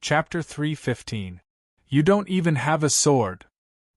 Chapter 3:15. You don't even have a sword,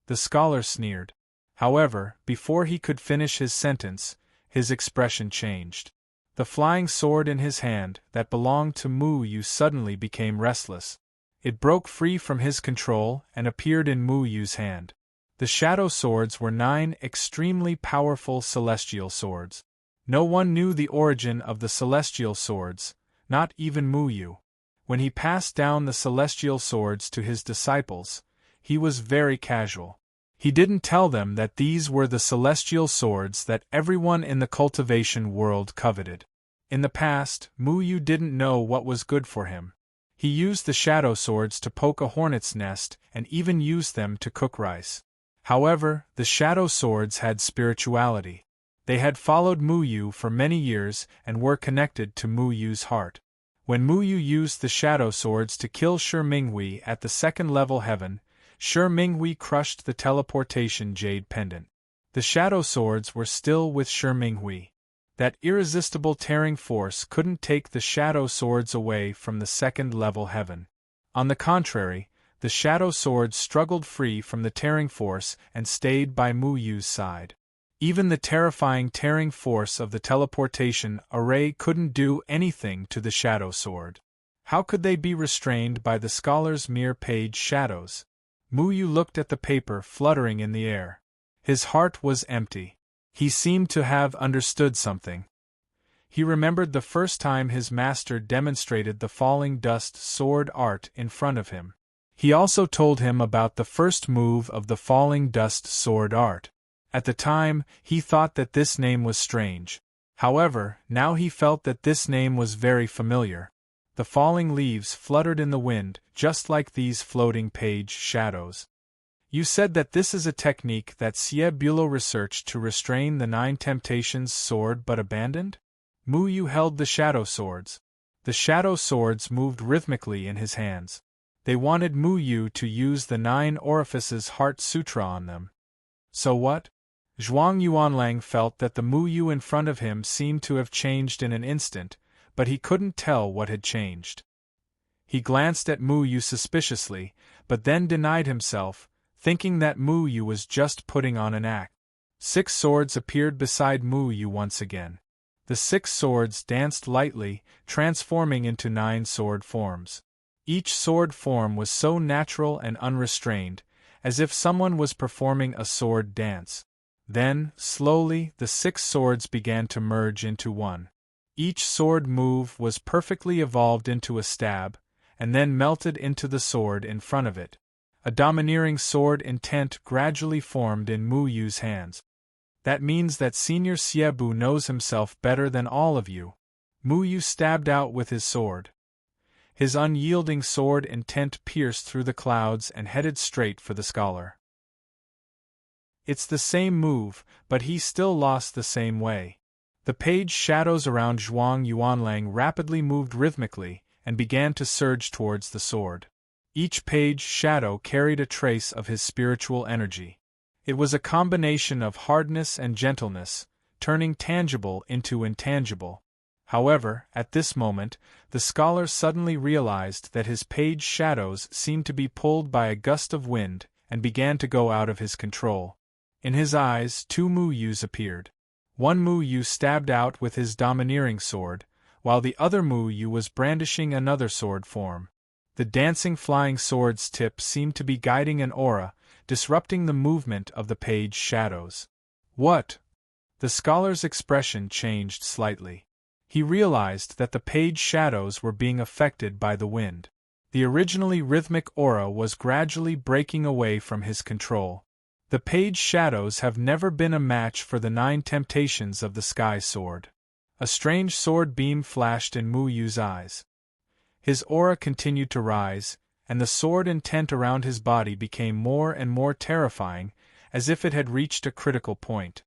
the scholar sneered. However, before he could finish his sentence, his expression changed. The flying sword in his hand, that belonged to Mu Yu, suddenly became restless. It broke free from his control and appeared in Mu Yu's hand. The shadow swords were 9 extremely powerful celestial swords. No one knew the origin of the celestial swords, not even Mu Yu. When he passed down the celestial swords to his disciples, he was very casual. He didn't tell them that these were the celestial swords that everyone in the cultivation world coveted. In the past, Mu Yu didn't know what was good for him. He used the shadow swords to poke a hornet's nest and even used them to cook rice. However, the shadow swords had spirituality. They had followed Mu Yu for many years and were connected to Mu Yu's heart. When Mu Yu used the shadow swords to kill Shi Minghui at the second-level heaven, Shi Minghui crushed the teleportation jade pendant. The shadow swords were still with Shi Minghui. That irresistible tearing force couldn't take the shadow swords away from the second-level heaven. On the contrary, the shadow swords struggled free from the tearing force and stayed by Mu Yu's side. Even the terrifying tearing force of the teleportation array couldn't do anything to the shadow sword. How could they be restrained by the scholar's mere page shadows? Mu Yu looked at the paper fluttering in the air. His heart was empty. He seemed to have understood something. He remembered the first time his master demonstrated the falling dust sword art in front of him. He also told him about the first move of the falling dust sword art. At the time, he thought that this name was strange. However, now he felt that this name was very familiar. The falling leaves fluttered in the wind, just like these floating page shadows. You said that this is a technique that Xie Bulo researched to restrain the 9 temptations sword but abandoned? Mu Yu held the shadow swords. The shadow swords moved rhythmically in his hands. They wanted Mu Yu to use the 9 orifices heart sutra on them. So what? Zhuang Yuanlang felt that the Mu Yu in front of him seemed to have changed in an instant, but he couldn't tell what had changed. He glanced at Mu Yu suspiciously, but then denied himself, thinking that Mu Yu was just putting on an act. 6 swords appeared beside Mu Yu once again. The 6 swords danced lightly, transforming into 9 sword forms. Each sword form was so natural and unrestrained, as if someone was performing a sword dance. Then, slowly, the 6 swords began to merge into one. Each sword move was perfectly evolved into a stab, and then melted into the sword in front of it. A domineering sword intent gradually formed in Mu Yu's hands. That means that Senior Xiebu knows himself better than all of you. Mu Yu stabbed out with his sword. His unyielding sword intent pierced through the clouds and headed straight for the scholar. It's the same move, but he still lost the same way. The page shadows around Zhuang Yuanlang rapidly moved rhythmically and began to surge towards the sword. Each page shadow carried a trace of his spiritual energy. It was a combination of hardness and gentleness, turning tangible into intangible. However, at this moment, the scholar suddenly realized that his page shadows seemed to be pulled by a gust of wind and began to go out of his control. In his eyes, 2 Mu Yus appeared. One Mu Yu stabbed out with his domineering sword, while the other Mu Yu was brandishing another sword form. The dancing flying sword's tip seemed to be guiding an aura, disrupting the movement of the page shadows. What? The scholar's expression changed slightly. He realized that the page shadows were being affected by the wind. The originally rhythmic aura was gradually breaking away from his control. The page shadows have never been a match for the 9 temptations of the sky sword. A strange sword beam flashed in Mu Yu's eyes. His aura continued to rise, and the sword intent around his body became more and more terrifying, as if it had reached a critical point.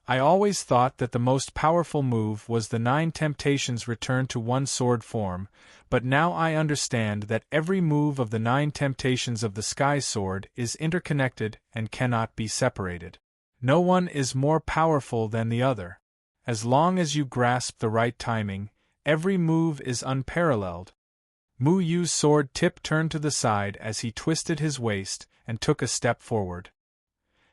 I always thought that the most powerful move was the 9 temptations return to one sword form, but now I understand that every move of the 9 temptations of the sky sword is interconnected and cannot be separated. No one is more powerful than the other. As long as you grasp the right timing, every move is unparalleled. Mu Yu's sword tip turned to the side as he twisted his waist and took a step forward.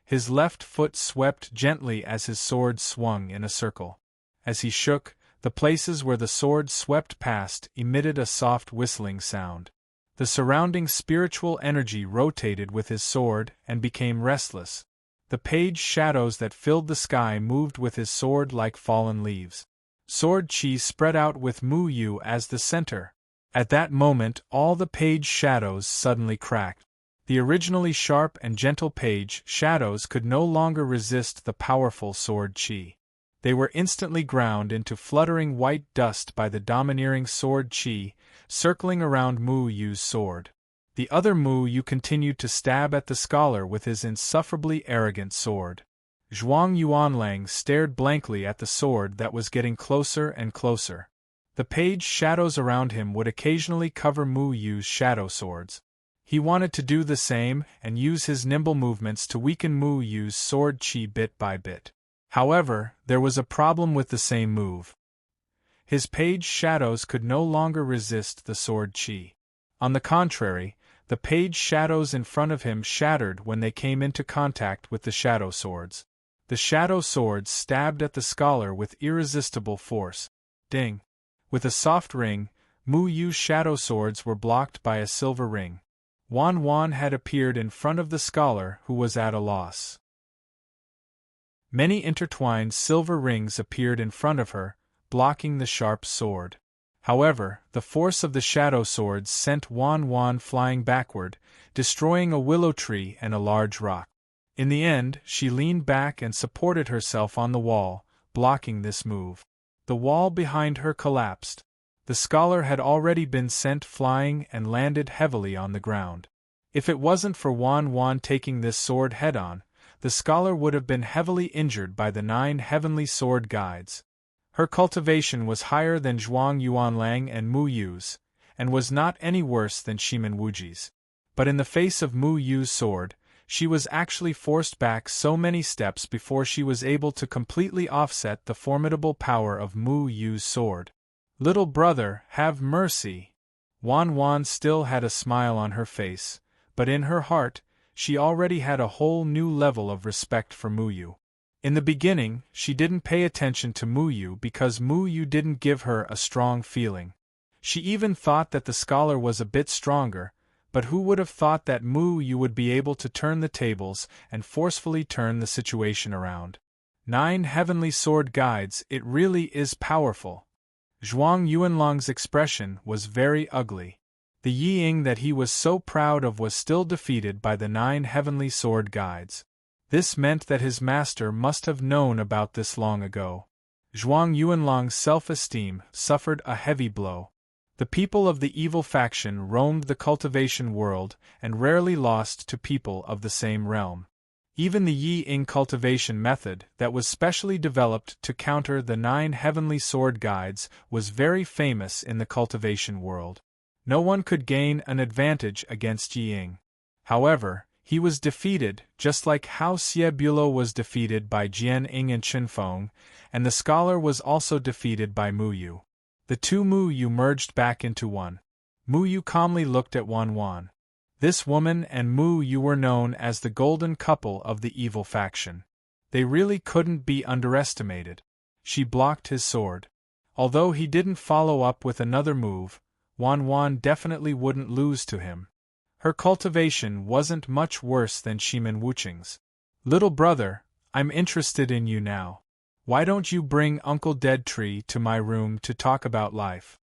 His left foot swept gently as his sword swung in a circle. As he shook, the places where the sword swept past emitted a soft whistling sound. The surrounding spiritual energy rotated with his sword and became restless. The page shadows that filled the sky moved with his sword like fallen leaves. Sword chi spread out with Mu Yu as the center. At that moment, all the page shadows suddenly cracked. The originally sharp and gentle page shadows could no longer resist the powerful sword chi. They were instantly ground into fluttering white dust by the domineering sword chi, circling around Mu Yu's sword. The other Mu Yu continued to stab at the scholar with his insufferably arrogant sword. Zhuang Yuanlang stared blankly at the sword that was getting closer and closer. The page shadows around him would occasionally cover Mu Yu's shadow swords. He wanted to do the same and use his nimble movements to weaken Mu Yu's sword chi bit by bit. However, there was a problem with the same move. His page shadows could no longer resist the sword chi. On the contrary, the page shadows in front of him shattered when they came into contact with the shadow swords. The shadow swords stabbed at the scholar with irresistible force. Ding! With a soft ring, Mu Yu's shadow swords were blocked by a silver ring. Wan Wan had appeared in front of the scholar, who was at a loss. Many intertwined silver rings appeared in front of her, blocking the sharp sword. However, the force of the shadow swords sent Wan Wan flying backward, destroying a willow tree and a large rock. In the end, she leaned back and supported herself on the wall, blocking this move. The wall behind her collapsed. The scholar had already been sent flying and landed heavily on the ground. If it wasn't for Wan Wan taking this sword head-on, the scholar would have been heavily injured by the 9 heavenly sword guides. Her cultivation was higher than Zhuang Yuanlang and Mu Yu's, and was not any worse than Shimen Wuji's. But in the face of Mu Yu's sword, she was actually forced back so many steps before she was able to completely offset the formidable power of Mu Yu's sword. "Little brother, have mercy." Wan Wan still had a smile on her face, but in her heart, she already had a whole new level of respect for Mu Yu. In the beginning, she didn't pay attention to Mu Yu because Mu Yu didn't give her a strong feeling. She even thought that the scholar was a bit stronger, but who would have thought that Mu Yu would be able to turn the tables and forcefully turn the situation around? 9 heavenly sword guides, it really is powerful. Zhuang Yuanlang's expression was very ugly. The Yiying that he was so proud of was still defeated by the 9 heavenly sword guides. This meant that his master must have known about this long ago. Zhuang Yuanlang's self-esteem suffered a heavy blow. The people of the evil faction roamed the cultivation world and rarely lost to people of the same realm. Even the Yi-Ing cultivation method that was specially developed to counter the 9 heavenly sword guides was very famous in the cultivation world. No one could gain an advantage against Yi-Ing. However, he was defeated, just like how Xie Bulo was defeated by Jian Ing and Chinfeng, and the scholar was also defeated by Mu Yu. The 2 Mu Yu merged back into one. Mu Yu calmly looked at Wan Wan. This woman and Mu Yu were known as the golden couple of the evil faction. They really couldn't be underestimated. She blocked his sword. Although he didn't follow up with another move, Wan Wan definitely wouldn't lose to him. Her cultivation wasn't much worse than Shimen Wuqing's. "Little brother, I'm interested in you now. Why don't you bring Uncle Dead Tree to my room to talk about life?"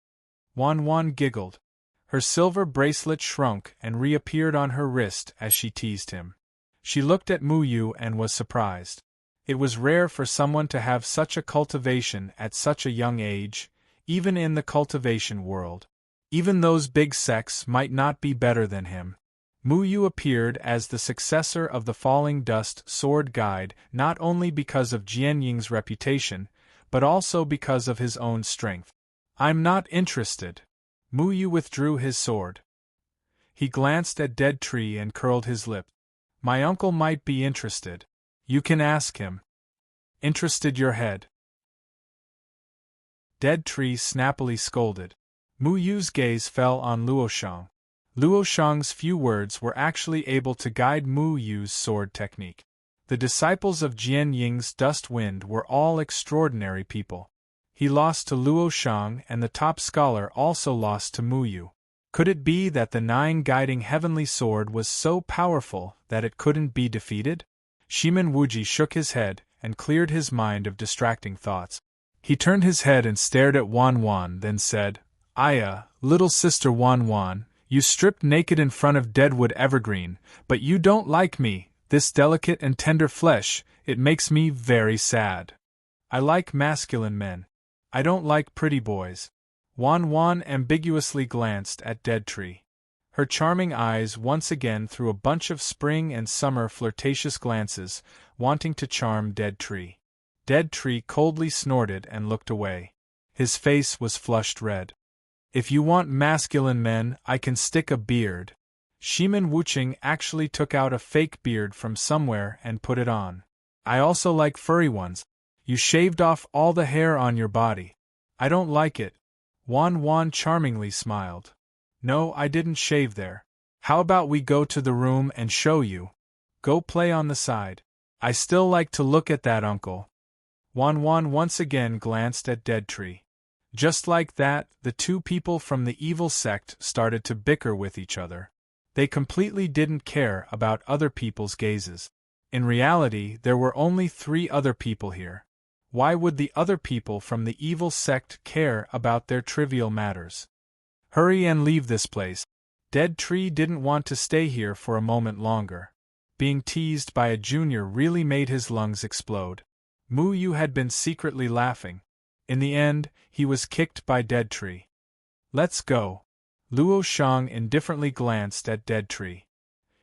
Wan Wan giggled. Her silver bracelet shrunk and reappeared on her wrist as she teased him. She looked at Mu Yu and was surprised. It was rare for someone to have such a cultivation at such a young age, even in the cultivation world. Even those big sects might not be better than him. Mu Yu appeared as the successor of the Falling Dust Sword Guide not only because of Jian Ying's reputation, but also because of his own strength. "I'm not interested." Mu Yu withdrew his sword. He glanced at Dead Tree and curled his lip. "My uncle might be interested. You can ask him." "Interested your head?" Dead Tree snappily scolded. Mu Yu's gaze fell on Luo Shang. Luo Shang's few words were actually able to guide Mu Yu's sword technique. The disciples of Jian Ying's Dust Wind were all extraordinary people. He lost to Luo Shang, and the top scholar also lost to Mu Yu. Could it be that the 9 guiding heavenly sword was so powerful that it couldn't be defeated? Shimen Wuji shook his head and cleared his mind of distracting thoughts. He turned his head and stared at Wan Wan, then said, "Aya, little sister Wan Wan, you stripped naked in front of Deadwood Evergreen, but you don't like me, this delicate and tender flesh, it makes me very sad. I like masculine men. I don't like pretty boys." Wan Wan ambiguously glanced at Dead Tree. Her charming eyes once again threw a bunch of spring and summer flirtatious glances, wanting to charm Dead Tree. Dead Tree coldly snorted and looked away. His face was flushed red. "If you want masculine men, I can stick a beard." Shimen Wuching actually took out a fake beard from somewhere and put it on. "I also like furry ones. You shaved off all the hair on your body. I don't like it." Wan Wan charmingly smiled. "No, I didn't shave there. How about we go to the room and show you? Go play on the side. I still like to look at that, uncle." Wan Wan once again glanced at Dead Tree. Just like that, the 2 people from the evil sect started to bicker with each other. They completely didn't care about other people's gazes. In reality, there were only 3 other people here. Why would the other people from the evil sect care about their trivial matters? "Hurry and leave this place." Dead Tree didn't want to stay here for a moment longer. Being teased by a junior really made his lungs explode. Mu Yu had been secretly laughing. In the end, he was kicked by Dead Tree. "Let's go." Luo Shang indifferently glanced at Dead Tree.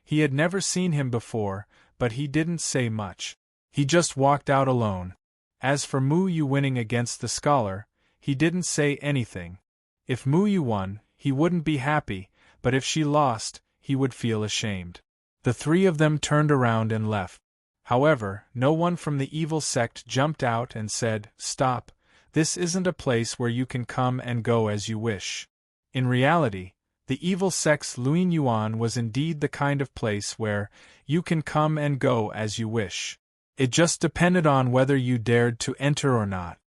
He had never seen him before, but he didn't say much. He just walked out alone. As for Mu Yu winning against the scholar, he didn't say anything. If Mu Yu won, he wouldn't be happy, but if she lost, he would feel ashamed. The 3 of them turned around and left. However, no one from the evil sect jumped out and said, "Stop, this isn't a place where you can come and go as you wish." In reality, the evil sect's Luin Yuan was indeed the kind of place where you can come and go as you wish. It just depended on whether you dared to enter or not.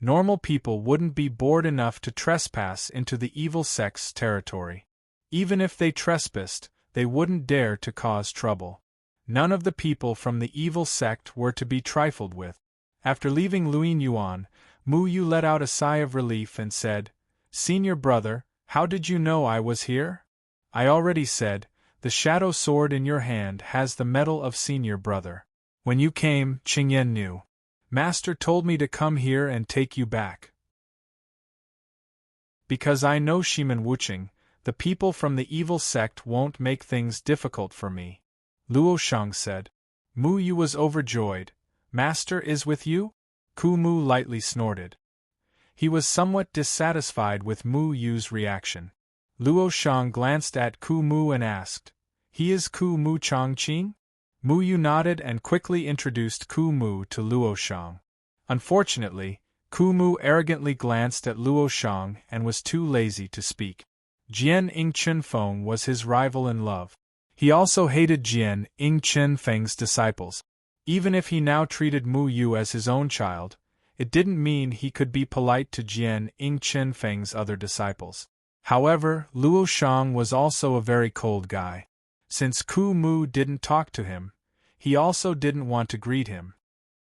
Normal people wouldn't be bored enough to trespass into the evil sect's territory. Even if they trespassed, they wouldn't dare to cause trouble. None of the people from the evil sect were to be trifled with. After leaving Luin Yuan, Mu Yu let out a sigh of relief and said, "Senior brother, how did you know I was here?" "I already said, the shadow sword in your hand has the metal of senior brother. When you came, Qingyan knew. Master told me to come here and take you back." "Because I know Shimen Wuching, the people from the evil sect won't make things difficult for me," Luo Shang said. Mu Yu was overjoyed. "Master is with you?" Ku Mu lightly snorted. He was somewhat dissatisfied with Mu Yu's reaction. Luo Shang glanced at Ku Mu and asked, "He is Ku Mu Changqing?" Mu Yu nodded and quickly introduced Ku Mu to Luo Shang. Unfortunately, Ku Mu arrogantly glanced at Luo Shang and was too lazy to speak. Jian Ing Feng was his rival in love. He also hated Jian Ing Feng's disciples. Even if he now treated Mu Yu as his own child, it didn't mean he could be polite to Jian Ing Feng's other disciples. However, Luo Shang was also a very cold guy. Since Ku Mu didn't talk to him, he also didn't want to greet him.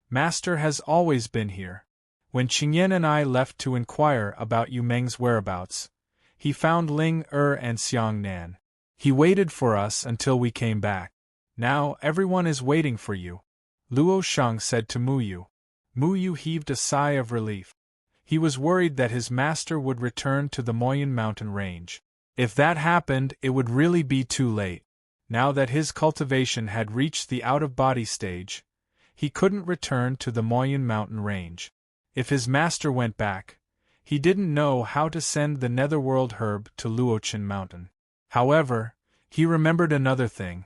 "Master has always been here. When Qingyan and I left to inquire about Yu Meng's whereabouts, he found Ling and Xiang Nan. He waited for us until we came back. Now everyone is waiting for you," Luo Shang said to Mu Yu. Mu Yu heaved a sigh of relief. He was worried that his master would return to the Moyun mountain range. If that happened, it would really be too late. Now that his cultivation had reached the out-of-body stage, he couldn't return to the Moyun mountain range. If his master went back, he didn't know how to send the netherworld herb to Luochen mountain. However, he remembered another thing.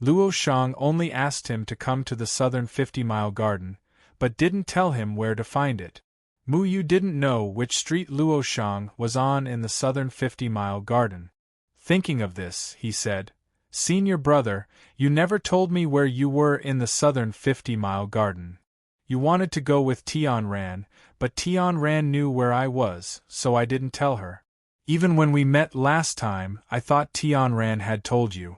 Luo Shang only asked him to come to the southern 50-mile garden, but didn't tell him where to find it. Mu Yu didn't know which street Luo Shang was on in the southern 50-mile garden. Thinking of this, he said, "Senior brother, you never told me where you were in the southern 50-mile garden. You wanted to go with Tian Ran, but Tian Ran knew where I was, so I didn't tell her. Even when we met last time, I thought Tian Ran had told you."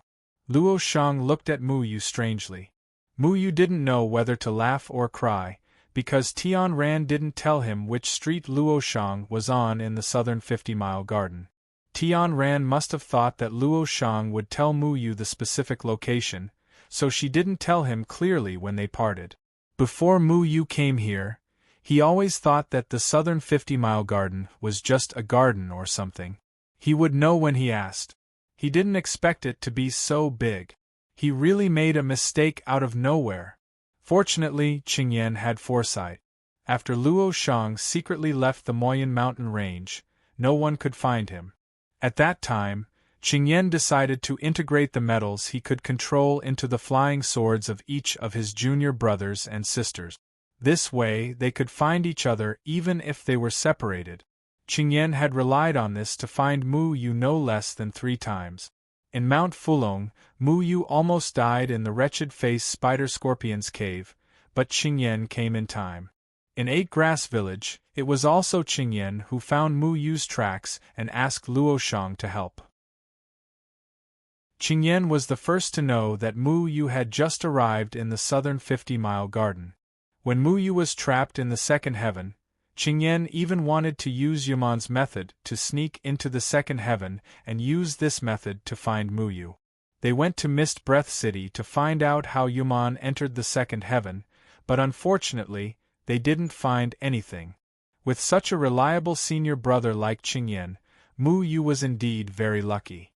Luo Shang looked at Mu Yu strangely. Mu Yu didn't know whether to laugh or cry, because Tian Ran didn't tell him which street Luo Shang was on in the southern 50-mile garden. Tian Ran must have thought that Luo Shang would tell Mu Yu the specific location, so she didn't tell him clearly when they parted. Before Mu Yu came here, he always thought that the southern 50-mile garden was just a garden or something. He would know when he asked. He didn't expect it to be so big. He really made a mistake out of nowhere. Fortunately, Qingyan had foresight. After Luo Shang secretly left the Moyan mountain range, no one could find him. At that time, Qingyan decided to integrate the metals he could control into the flying swords of each of his junior brothers and sisters. This way, they could find each other even if they were separated. Qingyan had relied on this to find Mu Yu no less than 3 times. In Mount Fulong, Mu Yu almost died in the wretched-faced spider-scorpion's cave, but Qingyan came in time. In 8 Grass Village, it was also Qingyan who found Mu Yu's tracks and asked Luo Shang to help. Qingyan was the first to know that Mu Yu had just arrived in the southern 50-mile garden. When Mu Yu was trapped in the second heaven, Qingyan even wanted to use Yaman's method to sneak into the second heaven and use this method to find Mu Yu. They went to Mist Breath City to find out how Yaman entered the second heaven, but unfortunately, they didn't find anything. With such a reliable senior brother like Qingyan, Mu Yu was indeed very lucky.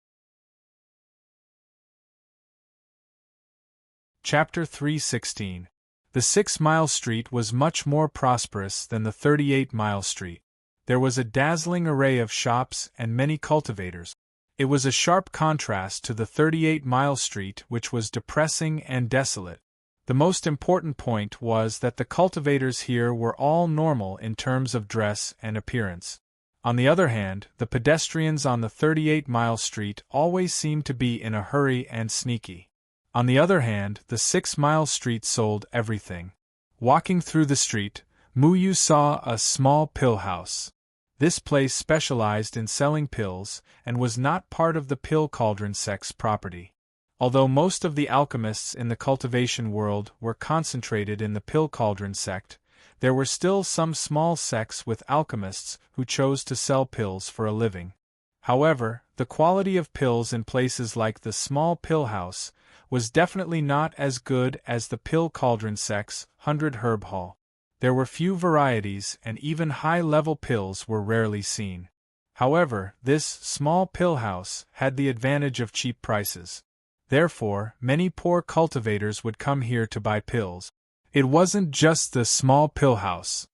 Chapter 316. The 6-mile street was much more prosperous than the 38-mile street. There was a dazzling array of shops and many cultivators. It was a sharp contrast to the 38-mile street, which was depressing and desolate. The most important point was that the cultivators here were all normal in terms of dress and appearance. On the other hand, the pedestrians on the 38-mile street always seemed to be in a hurry and sneaky. On the other hand, the 6-mile street sold everything. Walking through the street, Mu Yu saw a small pill house. This place specialized in selling pills and was not part of the pill cauldron sect's property. Although most of the alchemists in the cultivation world were concentrated in the pill cauldron sect, there were still some small sects with alchemists who chose to sell pills for a living. However, the quality of pills in places like the small pill house was definitely not as good as the pill cauldron sect's 100 herb hall. There were few varieties and even high-level pills were rarely seen. However, this small pill house had the advantage of cheap prices. Therefore, many poor cultivators would come here to buy pills. It wasn't just the small pill house.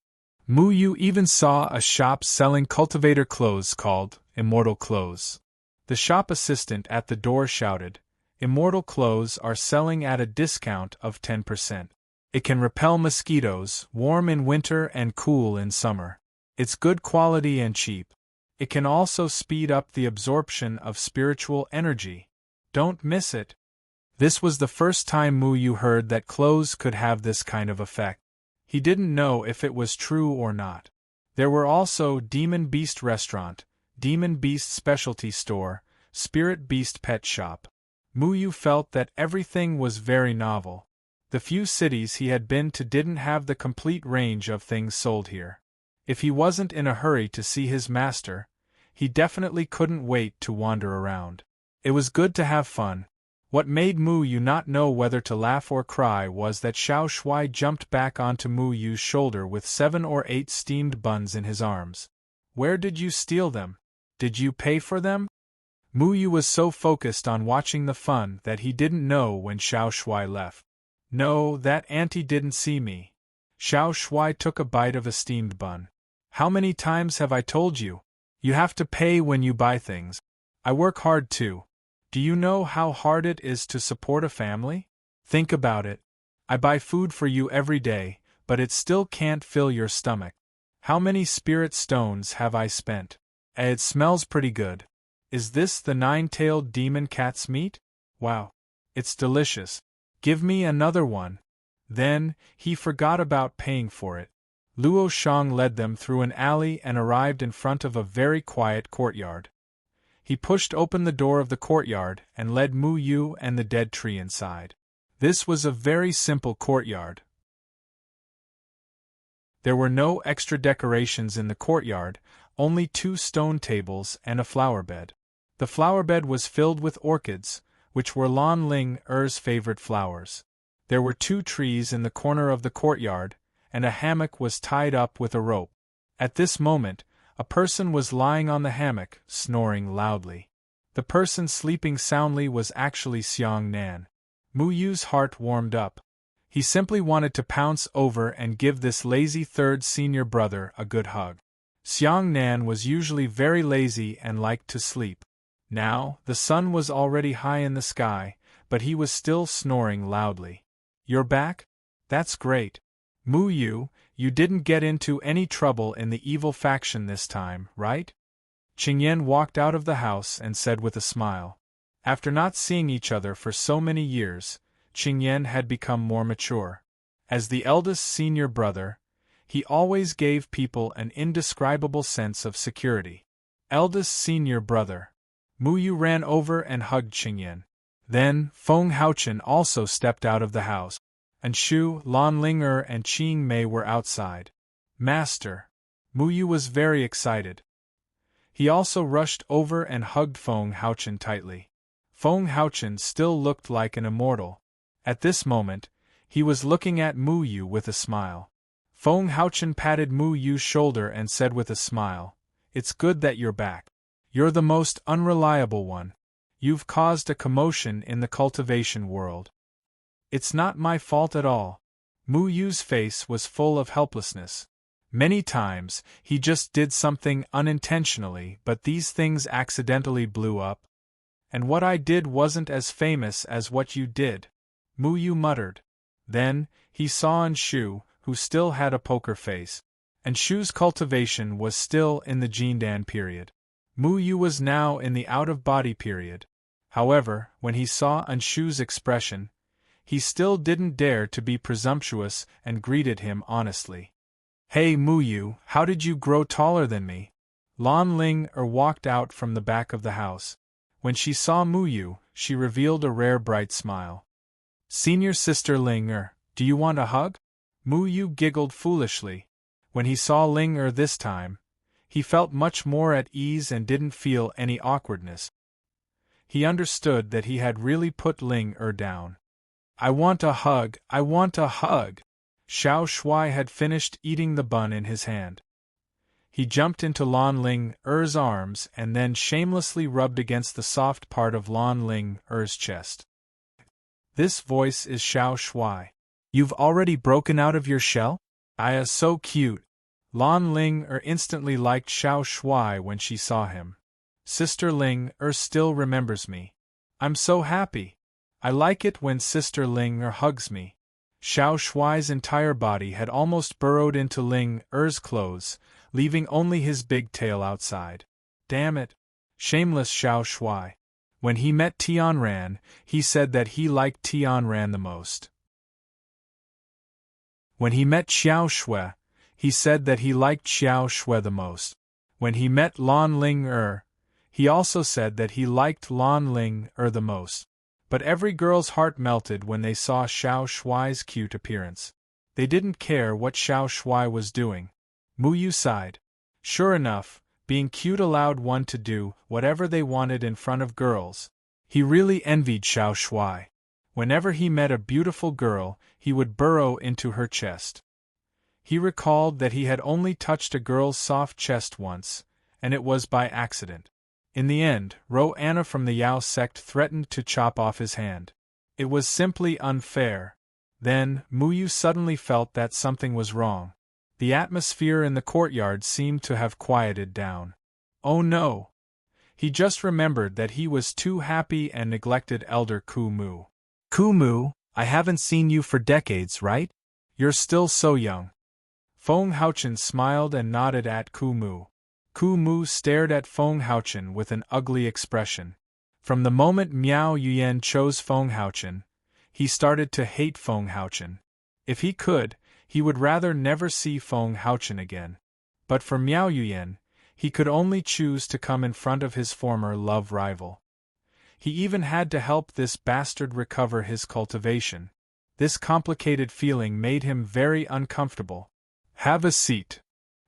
Mu Yu even saw a shop selling cultivator clothes called Immortal Clothes. The shop assistant at the door shouted, "Immortal Clothes are selling at a discount of 10%. It can repel mosquitoes, warm in winter and cool in summer. It's good quality and cheap. It can also speed up the absorption of spiritual energy. Don't miss it." This was the first time Mu Yu heard that clothes could have this kind of effect. He didn't know if it was true or not. There were also Demon Beast Restaurant, Demon Beast Specialty Store, Spirit Beast Pet Shop. Mu Yu felt that everything was very novel. The few cities he had been to didn't have the complete range of things sold here. If he wasn't in a hurry to see his master, he definitely couldn't wait to wander around. It was good to have fun. What made Mu Yu not know whether to laugh or cry was that Xiao Shuai jumped back onto Mu Yu's shoulder with 7 or 8 steamed buns in his arms. "Where did you steal them? Did you pay for them?" Mu Yu was so focused on watching the fun that he didn't know when Xiao Shuai left. "No, that auntie didn't see me." Xiao Shuai took a bite of a steamed bun. "How many times have I told you? You have to pay when you buy things. I work hard too. Do you know how hard it is to support a family? Think about it. I buy food for you every day, but it still can't fill your stomach. How many spirit stones have I spent? It smells pretty good. Is this the nine-tailed demon cat's meat? Wow. It's delicious. Give me another one. Then, he forgot about paying for it. Luo Shang led them through an alley and arrived in front of a very quiet courtyard. He pushed open the door of the courtyard and led Mu Yu and the dead tree inside. This was a very simple courtyard. There were no extra decorations in the courtyard, only 2 stone tables and a flower bed. The flower bed was filled with orchids, which were Lan Ling Er's favorite flowers. There were 2 trees in the corner of the courtyard, and a hammock was tied up with a rope. At this moment, a person was lying on the hammock, snoring loudly. The person sleeping soundly was actually Xiang Nan. Mu Yu's heart warmed up. He simply wanted to pounce over and give this lazy third senior brother a good hug. Xiang Nan was usually very lazy and liked to sleep. Now, the sun was already high in the sky, but he was still snoring loudly. You're back? That's great. Mu Yu, you didn't get into any trouble in the evil faction this time, right? Qingyan walked out of the house and said with a smile. After not seeing each other for so many years, Qingyan had become more mature. As the eldest senior brother, he always gave people an indescribable sense of security. Eldest senior brother. Mu Yu ran over and hugged Qingyan. Then, Feng Haochen also stepped out of the house. And Shu, Lan Ling and Qing Mei were outside. Master. Mu Yu was very excited. He also rushed over and hugged Feng Haochen tightly. Feng Haochen still looked like an immortal. At this moment, he was looking at Mu Yu with a smile. Feng Haochen patted Mu Yu's shoulder and said with a smile, "It's good that you're back. You're the most unreliable one. You've caused a commotion in the cultivation world." "It's not my fault at all." Mu Yu's face was full of helplessness. Many times, he just did something unintentionally, but these things accidentally blew up. "And what I did wasn't as famous as what you did," Mu Yu muttered. Then, he saw Shu, who still had a poker face. And Shu's cultivation was still in the Jindan period. Mu Yu was now in the out-of-body period. However, when he saw Shu's expression, he still didn't dare to be presumptuous and greeted him honestly. "Hey Mu Yu, how did you grow taller than me?" Lan Ling walked out from the back of the house. When she saw Mu Yu, she revealed a rare bright smile. "Senior sister Ling do you want a hug?" Mu Yu giggled foolishly. When he saw Ling this time, he felt much more at ease and didn't feel any awkwardness. He understood that he had really put Ling down. "I want a hug, I want a hug!" Xiao Shuai had finished eating the bun in his hand. He jumped into Lan Ling arms and then shamelessly rubbed against the soft part of Lan Ling chest. "This voice is Xiao Shuai. You've already broken out of your shell? Aya, so cute." Lan Ling instantly liked Xiao Shuai when she saw him. "Sister Ling still remembers me. I'm so happy. I like it when Sister Ling hugs me." Xiao Shuai's entire body had almost burrowed into Ling clothes, leaving only his big tail outside. Damn it! Shameless Xiao Shuai. When he met Tianran, he said that he liked Tianran the most. When he met Xiao Shui, he said that he liked Xiao Shui the most. When he met Lan Ling he also said that he liked Lan Ling the most. But every girl's heart melted when they saw Xiao Shuai's cute appearance. They didn't care what Xiao Shuai was doing. Mu Yu sighed. Sure enough, being cute allowed one to do whatever they wanted in front of girls. He really envied Xiao Shuai. Whenever he met a beautiful girl, he would burrow into her chest. He recalled that he had only touched a girl's soft chest once, and it was by accident. In the end, Ro Anna from the Yao sect threatened to chop off his hand. It was simply unfair. Then, Mu Yu suddenly felt that something was wrong. The atmosphere in the courtyard seemed to have quieted down. Oh no! He just remembered that he was too happy and neglected Elder Kumu. "Kumu, I haven't seen you for decades, right? You're still so young." Feng Haochen smiled and nodded at Ku Mu. Ku Mu stared at Feng Haochen with an ugly expression. From the moment Miao Yuyan chose Feng Haochen, he started to hate Feng Haochen. If he could, he would rather never see Feng Haochen again. But for Miao Yuyan, he could only choose to come in front of his former love rival. He even had to help this bastard recover his cultivation. This complicated feeling made him very uncomfortable. "Have a seat."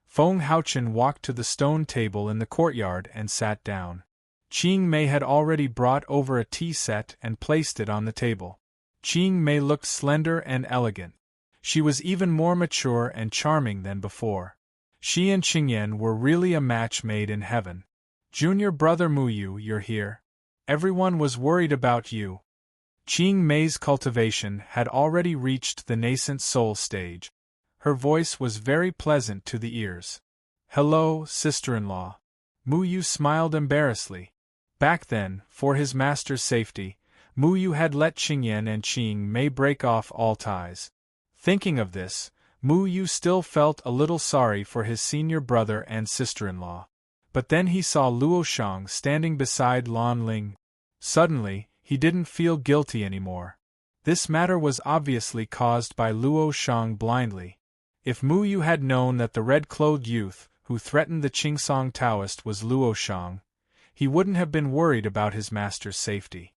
Feng Haochen walked to the stone table in the courtyard and sat down. Qing Mei had already brought over a tea set and placed it on the table. Qing Mei looked slender and elegant. She was even more mature and charming than before. She and Qingyan were really a match made in heaven. "Junior brother Muyu, you're here. Everyone was worried about you." Qing Mei's cultivation had already reached the nascent soul stage. Her voice was very pleasant to the ears. "Hello, sister-in-law." Muyu smiled embarrassedly. Back then, for his master's safety, Muyu had let Qingyan and Qing Mei break off all ties. Thinking of this, Muyu still felt a little sorry for his senior brother and sister-in-law. But then he saw Luo Shang standing beside Lan Ling. Suddenly, he didn't feel guilty anymore. This matter was obviously caused by Luo Shang blindly. If Muyu had known that the red-clothed youth who threatened the Qingsong Taoist was Luo Shang, he wouldn't have been worried about his master's safety.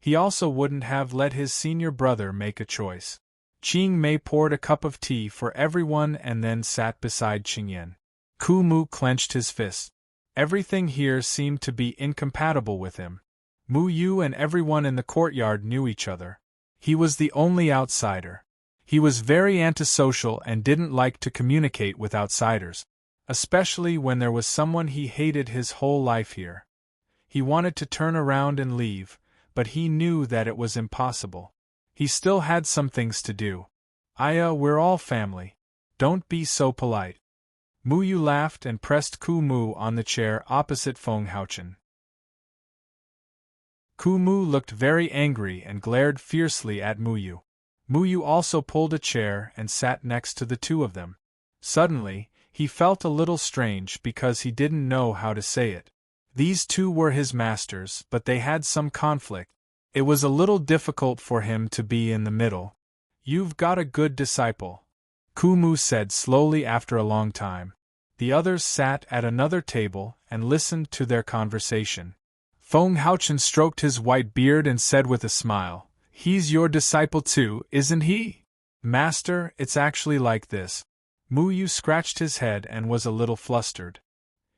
He also wouldn't have let his senior brother make a choice. Qing Mei poured a cup of tea for everyone and then sat beside Qingyan. Ku Mu clenched his fist. Everything here seemed to be incompatible with him. Muyu and everyone in the courtyard knew each other. He was the only outsider. He was very antisocial and didn't like to communicate with outsiders, especially when there was someone he hated his whole life here. He wanted to turn around and leave, but he knew that it was impossible. He still had some things to do. We're all family. Don't be so polite." Muyu laughed and pressed Ku Mu on the chair opposite Feng Haochen. Ku Mu looked very angry and glared fiercely at Muyu. Muyu also pulled a chair and sat next to the two of them. Suddenly, he felt a little strange because he didn't know how to say it. These two were his masters, but they had some conflict. It was a little difficult for him to be in the middle. "You've got a good disciple," Ku Mu said slowly after a long time. The others sat at another table and listened to their conversation. Feng Haochen stroked his white beard and said with a smile, "He's your disciple too, isn't he?" "Master, it's actually like this." Muyu scratched his head and was a little flustered.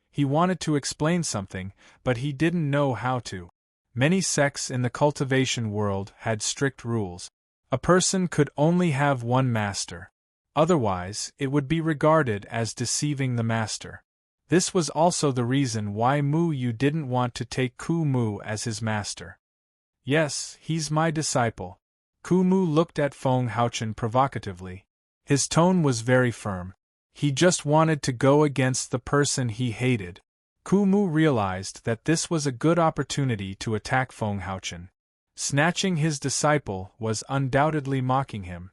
He wanted to explain something, but he didn't know how to. Many sects in the cultivation world had strict rules. A person could only have one master. Otherwise, it would be regarded as deceiving the master. This was also the reason why Muyu didn't want to take Ku Mu as his master. "Yes, he's my disciple." Ku Mu looked at Feng Haochen provocatively. His tone was very firm. He just wanted to go against the person he hated. Ku Mu realized that this was a good opportunity to attack Feng Haochen. Snatching his disciple was undoubtedly mocking him.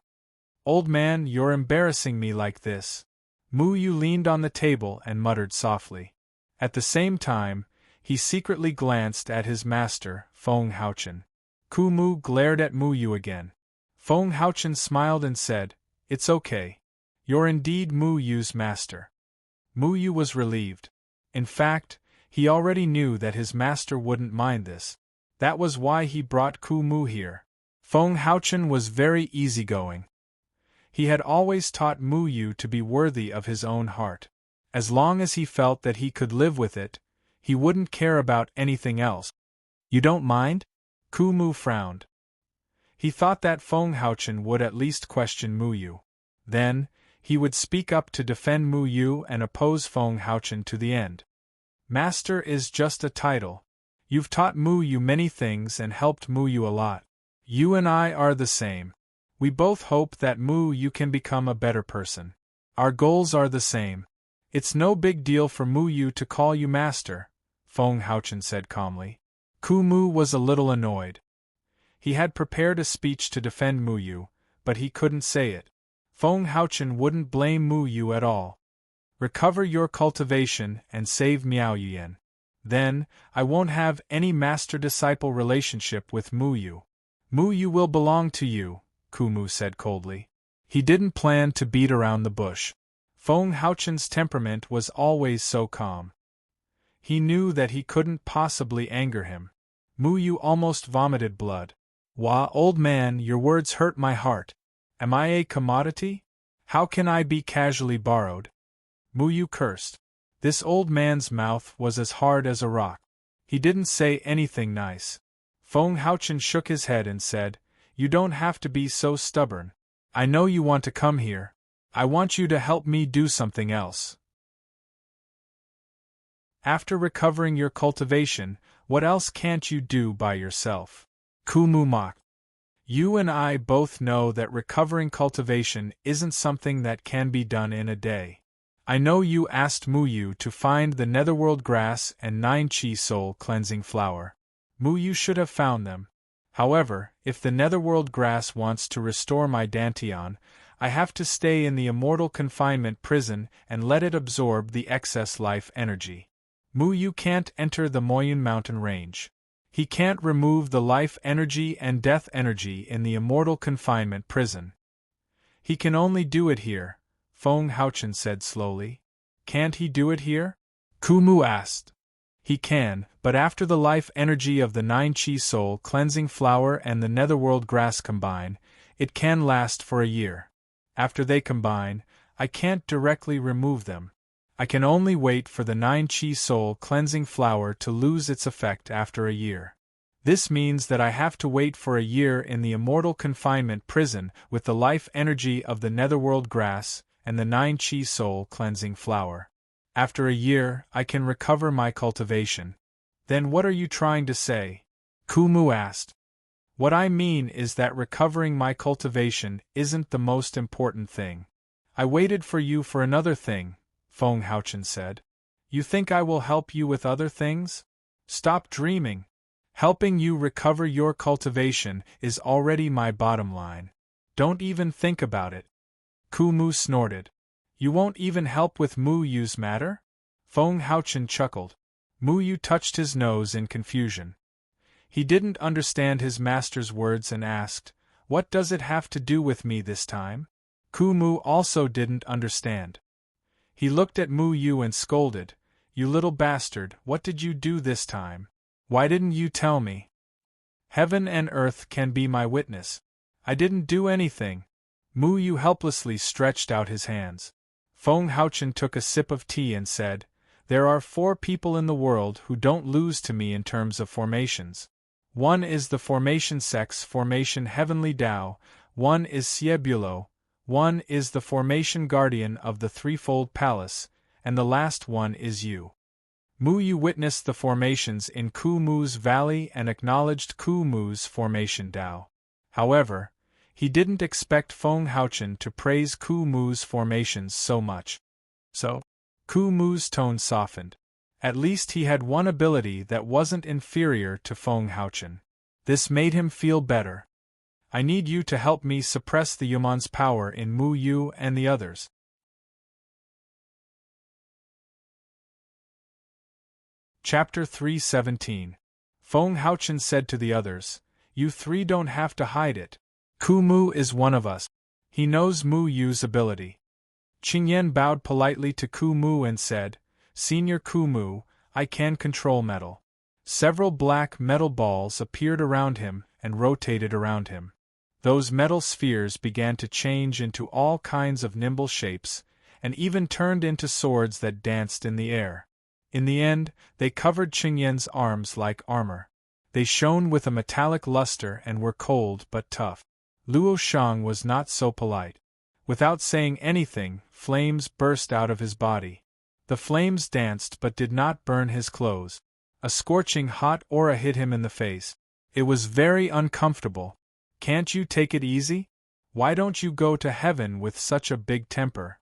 "Old man, you're embarrassing me like this." Muyu leaned on the table and muttered softly. At the same time, he secretly glanced at his master, Feng Haochen. Ku Mu glared at Muyu again. Feng Haochen smiled and said, "It's okay. You're indeed Muyu's master." Muyu was relieved. In fact, he already knew that his master wouldn't mind this. That was why he brought Ku Mu here. Feng Haochen was very easygoing. He had always taught Muyu to be worthy of his own heart. As long as he felt that he could live with it, he wouldn't care about anything else. "You don't mind?" Ku Mu frowned. He thought that Feng Haochen would at least question Muyu. Then, he would speak up to defend Muyu and oppose Feng Haochen to the end. "Master is just a title. You've taught Muyu many things and helped Muyu a lot. You and I are the same. We both hope that Muyu can become a better person. Our goals are the same. It's no big deal for Muyu to call you master," Feng Haochen said calmly. Ku Mu was a little annoyed. He had prepared a speech to defend Muyu, but he couldn't say it. Feng Haochen wouldn't blame Mu Yu at all. Recover your cultivation and save Miao Yuan. Then, I won't have any master-disciple relationship with Mu Yu. Mu Yu will belong to you, Ku Mu said coldly. He didn't plan to beat around the bush. Feng Haochen's temperament was always so calm. He knew that he couldn't possibly anger him. Mu Yu almost vomited blood. Wah, old man, your words hurt my heart. Am I a commodity? How can I be casually borrowed? Mu Yu cursed. This old man's mouth was as hard as a rock. He didn't say anything nice. Feng Haochen shook his head and said, You don't have to be so stubborn. I know you want to come here. I want you to help me do something else. After recovering your cultivation, what else can't you do by yourself? Ku Mu mocked. You and I both know that recovering cultivation isn't something that can be done in a day. I know you asked Mu Yu to find the netherworld grass and 9 chi soul cleansing flower. Mu Yu should have found them. However, if the netherworld grass wants to restore my Dantian, I have to stay in the immortal confinement prison and let it absorb the excess life energy. Mu Yu can't enter the Moyun mountain range. He can't remove the life energy and death energy in the immortal confinement prison. He can only do it here, Feng Haochen said slowly. Can't he do it here? Ku Mu asked. He can, but after the life energy of the 9 chi soul cleansing flower and the netherworld grass combine, it can last for a year. After they combine, I can't directly remove them. I can only wait for the 9 chi soul cleansing flower to lose its effect after a year. This means that I have to wait for a year in the immortal confinement prison with the life energy of the netherworld grass and the 9 chi soul cleansing flower. After a year, I can recover my cultivation. Then what are you trying to say? Ku Mu asked. What I mean is that recovering my cultivation isn't the most important thing. I waited for you for another thing, Feng Haochen said. You think I will help you with other things? Stop dreaming. Helping you recover your cultivation is already my bottom line. Don't even think about it. Ku Mu snorted. You won't even help with Mu Yu's matter? Feng Haochen chuckled. Mu Yu touched his nose in confusion. He didn't understand his master's words and asked, What does it have to do with me this time? Ku Mu also didn't understand. He looked at Mu Yu and scolded, You little bastard, what did you do this time? Why didn't you tell me? Heaven and earth can be my witness. I didn't do anything. Mu Yu helplessly stretched out his hands. Feng Haochen took a sip of tea and said, There are 4 people in the world who don't lose to me in terms of formations. One is the formation sex formation heavenly Tao, one is Siebulo, one is the formation guardian of the threefold palace, and the last one is you. Mu Yu witnessed the formations in Ku Mu's valley and acknowledged Ku Mu's formation Tao. However, he didn't expect Feng Haochen to praise Ku Mu's formations so much. So, Ku Mu's tone softened. At least he had one ability that wasn't inferior to Feng Haochen. This made him feel better. I need you to help me suppress the Yuman's power in Mu Yu and the others. Chapter 317. Feng Haochen said to the others, You 3 don't have to hide it. Ku Mu is one of us. He knows Mu Yu's ability. Qingyan bowed politely to Ku Mu and said, Senior Ku Mu, I can control metal. Several black metal balls appeared around him and rotated around him. Those metal spheres began to change into all kinds of nimble shapes, and even turned into swords that danced in the air. In the end, they covered Qingyan's arms like armor. They shone with a metallic luster and were cold but tough. Luo Shang was not so polite. Without saying anything, flames burst out of his body. The flames danced but did not burn his clothes. A scorching hot aura hit him in the face. It was very uncomfortable. Can't you take it easy? Why don't you go to heaven with such a big temper?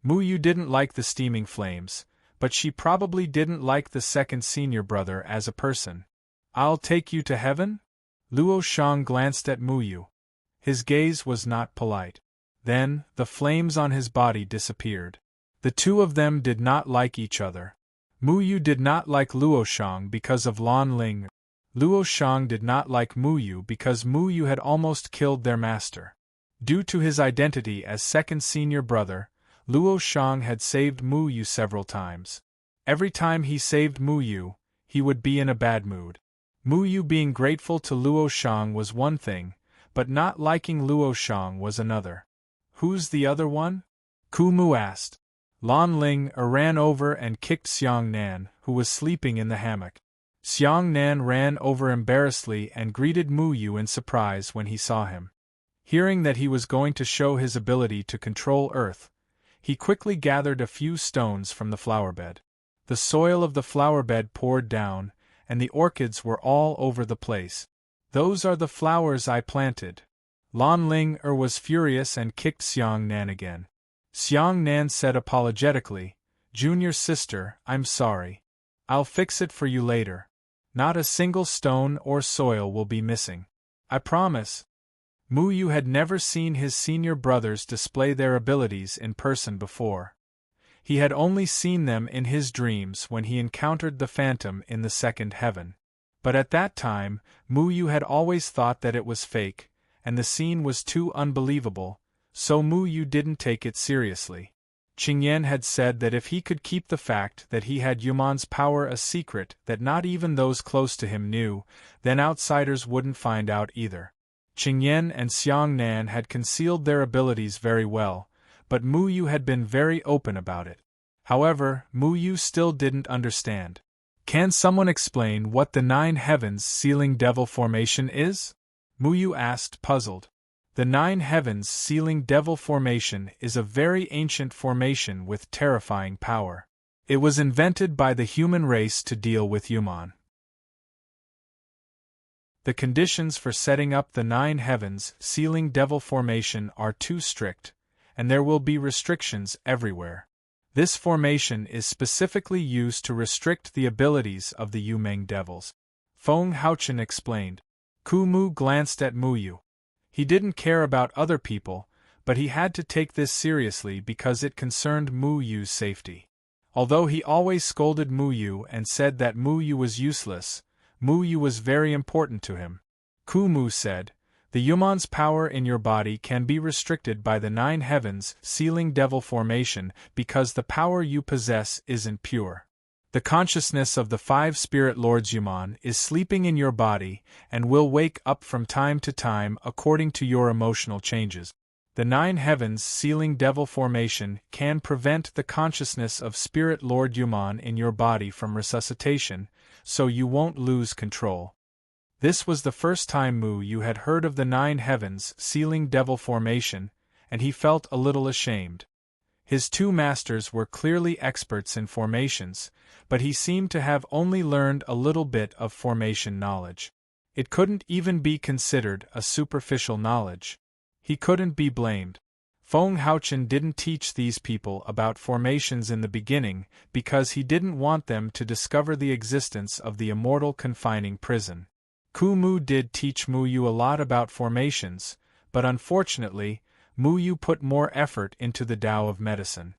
Mu Yu didn't like the steaming flames, but she probably didn't like the second senior brother as a person. I'll take you to heaven? Luo Shang glanced at Mu Yu. His gaze was not polite. Then, the flames on his body disappeared. The two of them did not like each other. Mu Yu did not like Luo Shang because of Lan Ling. Luo Shang did not like Mu Yu because Mu Yu had almost killed their master. Due to his identity as second senior brother, Luo Shang had saved Mu Yu several times. Every time he saved Mu Yu, he would be in a bad mood. Mu Yu being grateful to Luo Shang was one thing, but not liking Luo Shang was another. Who's the other one? Ku Mu asked. Lan Ling ran over and kicked Xiang Nan, who was sleeping in the hammock. Xiang Nan ran over embarrassedly and greeted Mu Yu in surprise when he saw him. Hearing that he was going to show his ability to control earth, he quickly gathered a few stones from the flowerbed. The soil of the flowerbed poured down, and the orchids were all over the place. "Those are the flowers I planted." Lan Ling was furious and kicked Xiang Nan again. Xiang Nan said apologetically, "Junior sister, I'm sorry. I'll fix it for you later. Not a single stone or soil will be missing. I promise." Mu Yu had never seen his senior brothers display their abilities in person before. He had only seen them in his dreams when he encountered the phantom in the second heaven. But at that time, Mu Yu had always thought that it was fake, and the scene was too unbelievable, so Mu Yu didn't take it seriously. Qingyan had said that if he could keep the fact that he had Yuman's power a secret that not even those close to him knew, then outsiders wouldn't find out either. Qingyan and Xiang Nan had concealed their abilities very well, but Mu Yu had been very open about it. However, Mu Yu still didn't understand. "Can someone explain what the Nine Heavens Sealing Devil formation is?" Mu Yu asked, puzzled. The Nine Heavens Sealing Devil formation is a very ancient formation with terrifying power. It was invented by the human race to deal with Yuman. The conditions for setting up the Nine Heavens Sealing Devil formation are too strict, and there will be restrictions everywhere. This formation is specifically used to restrict the abilities of the Yumeng devils. Feng Haochen explained. Ku Mu glanced at Mu Yu. He didn't care about other people, but he had to take this seriously because it concerned Mu Yu's safety. Although he always scolded Mu Yu and said that Mu Yu was useless, Mu Yu was very important to him. Ku Mu said, "The Yuman's power in your body can be restricted by the Nine Heavens Sealing Devil formation because the power you possess isn't pure. The consciousness of the five spirit lords Yuman is sleeping in your body and will wake up from time to time according to your emotional changes. The Nine Heavens Sealing Devil formation can prevent the consciousness of Spirit Lord Yuman in your body from resuscitation, so you won't lose control." This was the first time Mu Yu had heard of the Nine Heavens Sealing Devil formation, and he felt a little ashamed. His two masters were clearly experts in formations, but he seemed to have only learned a little bit of formation knowledge. It couldn't even be considered a superficial knowledge. He couldn't be blamed. Feng Haochen didn't teach these people about formations in the beginning because he didn't want them to discover the existence of the immortal confining prison. Ku Mu did teach Mu Yu a lot about formations, but unfortunately, Mu Yu put more effort into the Tao of medicine.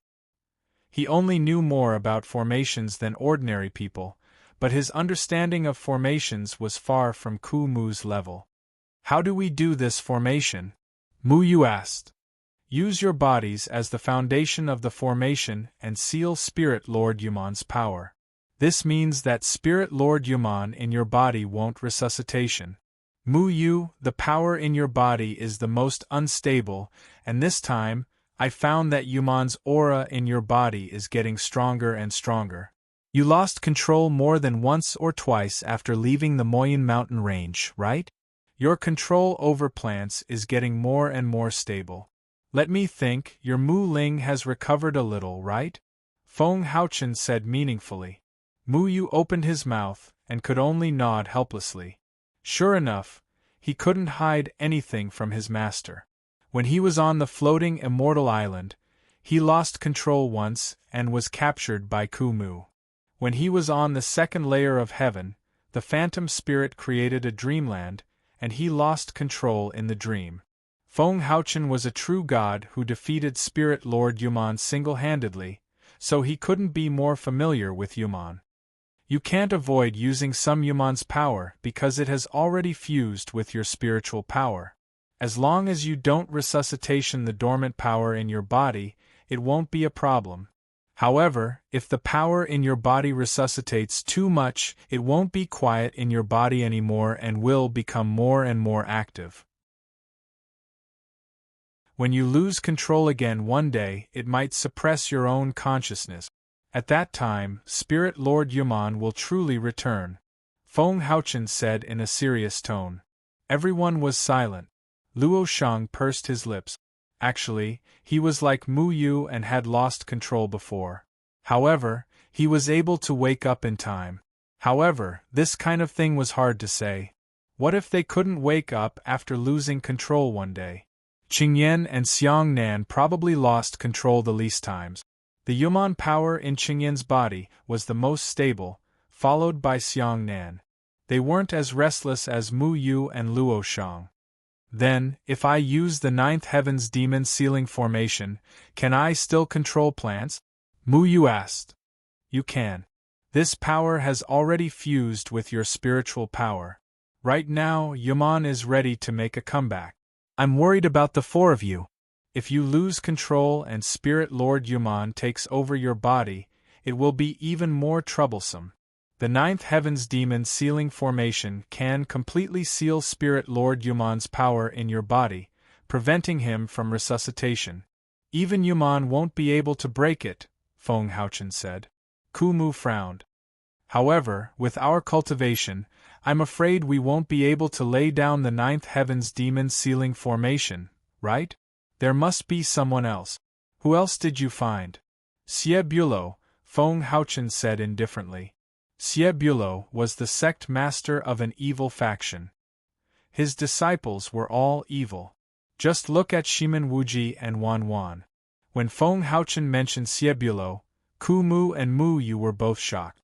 He only knew more about formations than ordinary people, but his understanding of formations was far from Ku Mu's level. "How do we do this formation?" Mu Yu asked. "Use your bodies as the foundation of the formation and seal Spirit Lord Yuman's power. This means that Spirit Lord Yuman in your body won't resuscitation. Mu Yu, the power in your body is the most unstable, and this time, I found that Yuman's aura in your body is getting stronger and stronger. You lost control more than once or twice after leaving the Moyin mountain range, right? Your control over plants is getting more and more stable. Let me think, your Mu Ling has recovered a little, right?" Feng Haochen said meaningfully. Mu Yu opened his mouth and could only nod helplessly. Sure enough, he couldn't hide anything from his master. When he was on the floating immortal island, he lost control once and was captured by Ku Mu. When he was on the second layer of heaven, the phantom spirit created a dreamland, and he lost control in the dream. Feng Haochen was a true god who defeated Spirit Lord Yuman single-handedly, so he couldn't be more familiar with Yuman. You can't avoid using some Yuman's power because it has already fused with your spiritual power. As long as you don't resuscitation the dormant power in your body, it won't be a problem. However, if the power in your body resuscitates too much, it won't be quiet in your body anymore and will become more and more active. When you lose control again one day, it might suppress your own consciousness. At that time, Spirit Lord Yuman will truly return, Feng Haochen said in a serious tone. Everyone was silent. Luo Shang pursed his lips. Actually, he was like Mu Yu and had lost control before. However, he was able to wake up in time. However, this kind of thing was hard to say. What if they couldn't wake up after losing control one day? Qingyan and Xiang Nan probably lost control the least times. The Yuman power in Qingyan's body was the most stable, followed by Xiang Nan. They weren't as restless as Mu Yu and Luo Shang. Then, if I use the ninth heaven's demon sealing formation, can I still control plants? Mu Yu asked. You can. This power has already fused with your spiritual power. Right now, Yuman is ready to make a comeback. I'm worried about the four of you. If you lose control and Spirit Lord Yuman takes over your body, it will be even more troublesome. The ninth heaven's demon sealing formation can completely seal Spirit Lord Yuman's power in your body, preventing him from resuscitation. Even Yuman won't be able to break it, Feng Haochen said. Kumu frowned. However, with our cultivation, I'm afraid we won't be able to lay down the ninth heaven's demon sealing formation, right? There must be someone else. Who else did you find? Xie Bulo, Feng Haochen said indifferently. Xie Bulo was the sect master of an evil faction. His disciples were all evil. Just look at Shimen Wuji and Wan Wan. When Feng Haochen mentioned Xie Bulo, Kumu and Mu Yu were both shocked.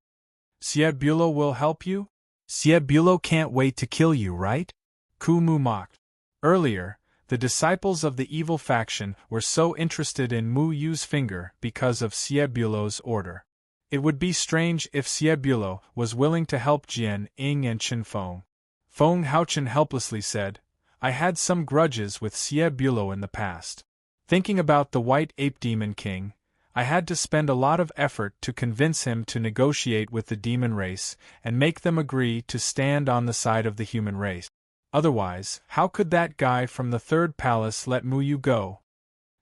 Xie Bulo will help you? Xie Bulo can't wait to kill you, right? Kumu mocked. Earlier, the disciples of the evil faction were so interested in Mu Yu's finger because of Xie Bulo's order. It would be strange if Xie Bulo was willing to help Jian Ying and Chen Feng. Feng Haochen helplessly said, I had some grudges with Xie Bulo in the past. Thinking about the White Ape Demon King, I had to spend a lot of effort to convince him to negotiate with the demon race and make them agree to stand on the side of the human race. Otherwise, how could that guy from the third palace let Mu Yu go?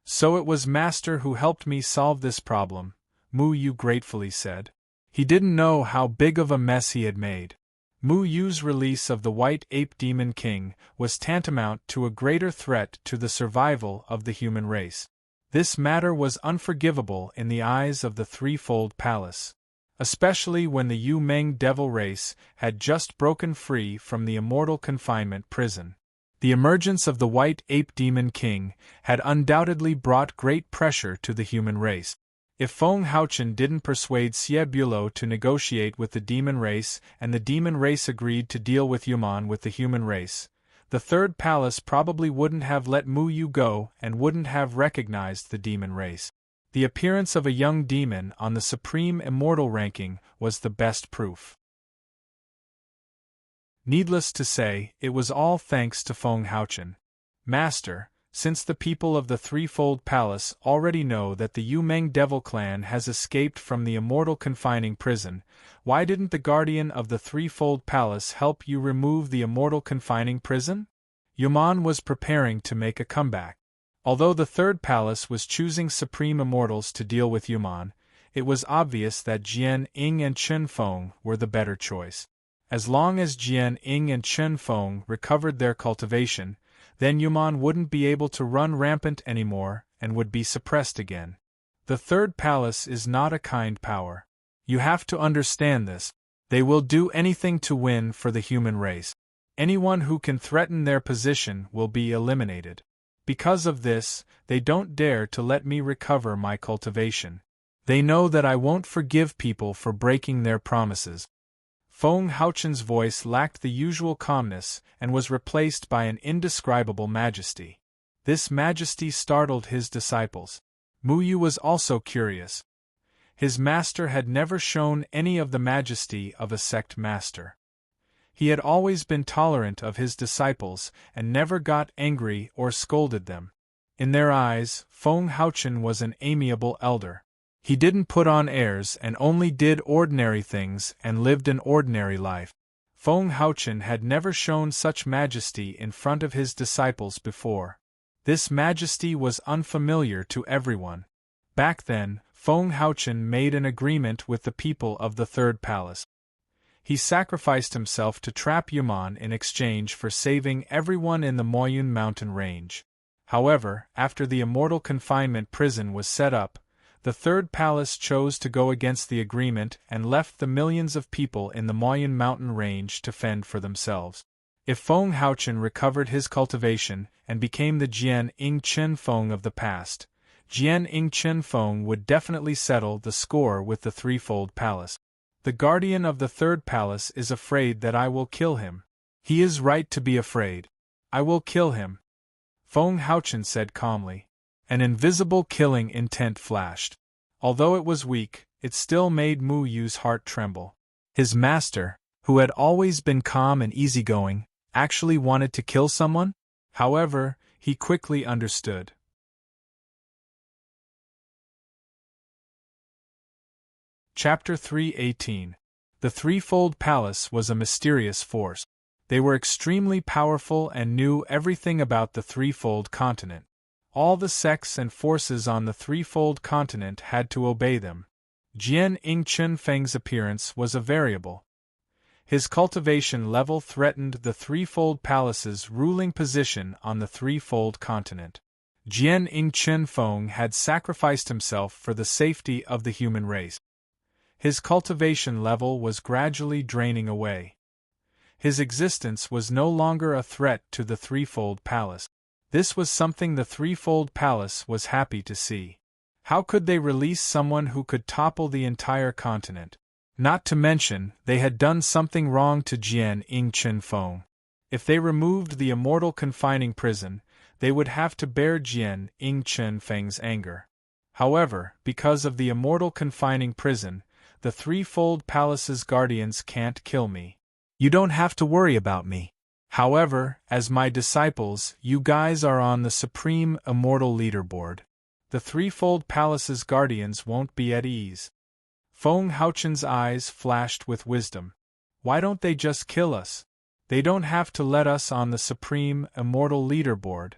So it was Master who helped me solve this problem, Mu Yu gratefully said. He didn't know how big of a mess he had made. Mu Yu's release of the White Ape Demon King was tantamount to a greater threat to the survival of the human race. This matter was unforgivable in the eyes of the Threefold Palace, especially when the Yu Meng devil race had just broken free from the immortal confinement prison. The emergence of the White Ape Demon King had undoubtedly brought great pressure to the human race. If Feng Haochen didn't persuade Xie Bulo to negotiate with the demon race and the demon race agreed to deal with Yuman with the human race, the third palace probably wouldn't have let Mu Yu go and wouldn't have recognized the demon race. The appearance of a young demon on the supreme immortal ranking was the best proof. Needless to say, it was all thanks to Feng Haochen. Master, since the people of the Threefold Palace already know that the Yu Meng Devil Clan has escaped from the immortal confining prison, why didn't the guardian of the Threefold Palace help you remove the immortal confining prison? Yuman was preparing to make a comeback. Although the third palace was choosing supreme immortals to deal with Yuman, it was obvious that Jian Ying and Chen Feng were the better choice. As long as Jian Ying and Chen Feng recovered their cultivation, then Yuman wouldn't be able to run rampant anymore and would be suppressed again. The third palace is not a kind power. You have to understand this. They will do anything to win for the human race. Anyone who can threaten their position will be eliminated. Because of this, they don't dare to let me recover my cultivation. They know that I won't forgive people for breaking their promises. Feng Haochen's voice lacked the usual calmness and was replaced by an indescribable majesty. This majesty startled his disciples. Muyu was also curious. His master had never shown any of the majesty of a sect master. He had always been tolerant of his disciples and never got angry or scolded them. In their eyes, Feng Haochen was an amiable elder. He didn't put on airs and only did ordinary things and lived an ordinary life. Feng Haochen had never shown such majesty in front of his disciples before. This majesty was unfamiliar to everyone. Back then, Feng Haochen made an agreement with the people of the Third Palace. He sacrificed himself to trap Yaman in exchange for saving everyone in the Moyun mountain range. However, after the immortal confinement prison was set up, the Third Palace chose to go against the agreement and left the millions of people in the Moyun mountain range to fend for themselves. If Feng Haochen recovered his cultivation and became the Jian Ing Chen Feng of the past, Jian Ing Chen Feng would definitely settle the score with the Threefold Palace. The guardian of the Third Palace is afraid that I will kill him. He is right to be afraid. I will kill him, Feng Haochen said calmly. An invisible killing intent flashed. Although it was weak, it still made Mu Yu's heart tremble. His master, who had always been calm and easygoing, actually wanted to kill someone? However, he quickly understood. Chapter 3:18. The Threefold Palace was a mysterious force. They were extremely powerful and knew everything about the Threefold Continent. All the sects and forces on the Threefold Continent had to obey them. Jian Ing Chen Feng's appearance was a variable. His cultivation level threatened the Threefold Palace's ruling position on the Threefold Continent. Jian Ing Chen Feng had sacrificed himself for the safety of the human race. His cultivation level was gradually draining away. His existence was no longer a threat to the Threefold Palace. This was something the Threefold Palace was happy to see. How could they release someone who could topple the entire continent? Not to mention, they had done something wrong to Jian Ing Chen Feng. If they removed the immortal confining prison, they would have to bear Jian Ing Chen Feng's anger. However, because of the immortal confining prison, the Threefold Palace's guardians can't kill me. You don't have to worry about me. However, as my disciples, you guys are on the supreme immortal leaderboard. The Threefold Palace's guardians won't be at ease. Feng Haochen's eyes flashed with wisdom. Why don't they just kill us? They don't have to let us on the supreme immortal leaderboard.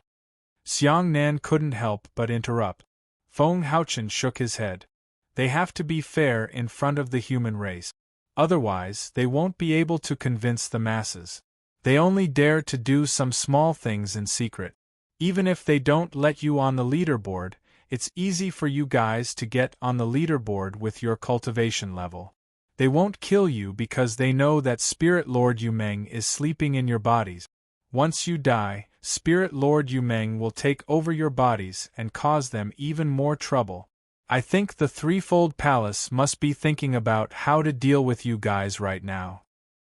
Xiang Nan couldn't help but interrupt. Feng Haochen shook his head. They have to be fair in front of the human race. Otherwise, they won't be able to convince the masses. They only dare to do some small things in secret. Even if they don't let you on the leaderboard, it's easy for you guys to get on the leaderboard with your cultivation level. They won't kill you because they know that Spirit Lord Yumeng is sleeping in your bodies. Once you die, Spirit Lord Yumeng will take over your bodies and cause them even more trouble. I think the Threefold Palace must be thinking about how to deal with you guys right now.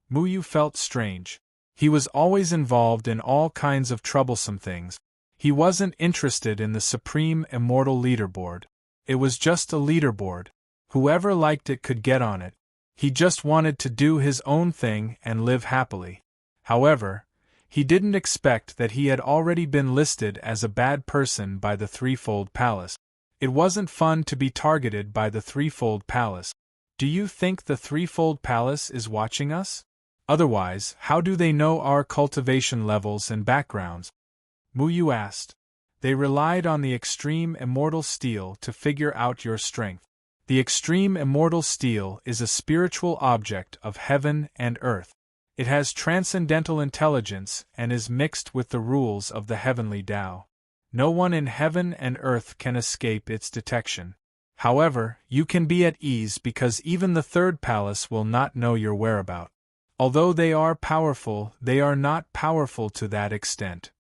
Muyu felt strange. He was always involved in all kinds of troublesome things. He wasn't interested in the supreme immortal leaderboard. It was just a leaderboard. Whoever liked it could get on it. He just wanted to do his own thing and live happily. However, he didn't expect that he had already been listed as a bad person by the Threefold Palace. It wasn't fun to be targeted by the Threefold Palace. Do you think the Threefold Palace is watching us? Otherwise, how do they know our cultivation levels and backgrounds? Muyu asked. They relied on the extreme immortal steel to figure out your strength. The extreme immortal steel is a spiritual object of heaven and earth. It has transcendental intelligence and is mixed with the rules of the heavenly Tao. No one in heaven and earth can escape its detection. However, you can be at ease because even the Third Palace will not know your whereabouts. Although they are powerful, they are not powerful to that extent.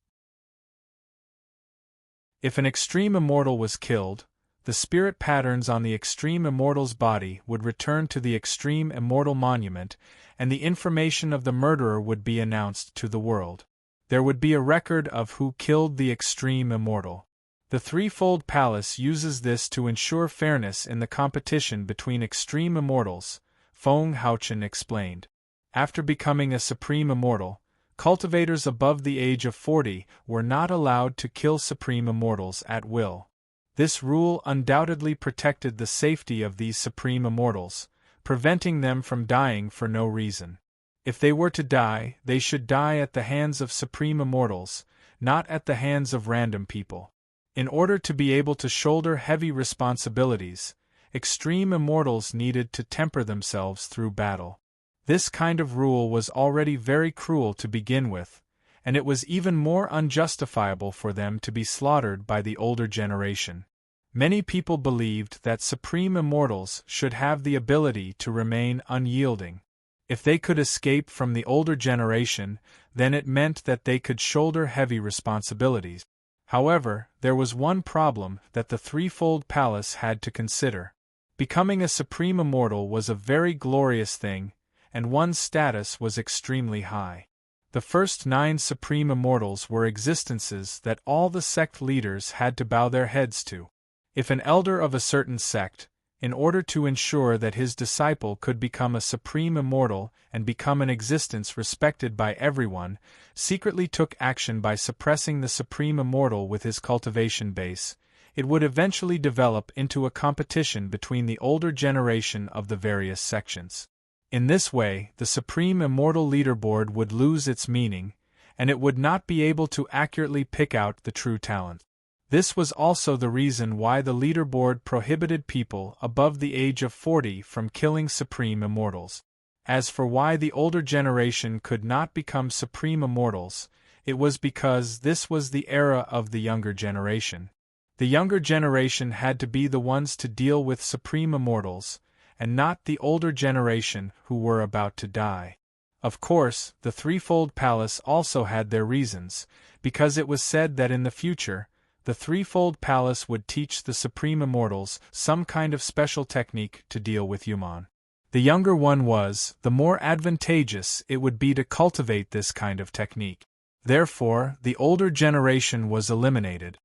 If an extreme immortal was killed, the spirit patterns on the extreme immortal's body would return to the extreme immortal monument, and the information of the murderer would be announced to the world. There would be a record of who killed the extreme immortal. The threefold palace uses this to ensure fairness in the competition between extreme immortals, Feng Haochen explained. After becoming a supreme immortal, cultivators above the age of 40 were not allowed to kill supreme immortals at will. This rule undoubtedly protected the safety of these supreme immortals, preventing them from dying for no reason. If they were to die, they should die at the hands of supreme immortals, not at the hands of random people. In order to be able to shoulder heavy responsibilities, extreme immortals needed to temper themselves through battle. This kind of rule was already very cruel to begin with, and it was even more unjustifiable for them to be slaughtered by the older generation. Many people believed that supreme immortals should have the ability to remain unyielding. If they could escape from the older generation, then it meant that they could shoulder heavy responsibilities. However, there was one problem that the threefold palace had to consider. Becoming a supreme immortal was a very glorious thing, and one's status was extremely high. The first 9 supreme immortals were existences that all the sect leaders had to bow their heads to. If an elder of a certain sect, in order to ensure that his disciple could become a supreme immortal and become an existence respected by everyone, secretly took action by suppressing the supreme immortal with his cultivation base, it would eventually develop into a competition between the older generation of the various sections. In this way, the supreme immortal leaderboard would lose its meaning, and it would not be able to accurately pick out the true talent. This was also the reason why the leaderboard prohibited people above the age of 40 from killing supreme immortals. As for why the older generation could not become supreme immortals, it was because this was the era of the younger generation. The younger generation had to be the ones to deal with supreme immortals, and not the older generation who were about to die. Of course, the threefold palace also had their reasons, because it was said that in the future, the threefold palace would teach the supreme immortals some kind of special technique to deal with human. The younger one was, the more advantageous it would be to cultivate this kind of technique. Therefore, the older generation was eliminated.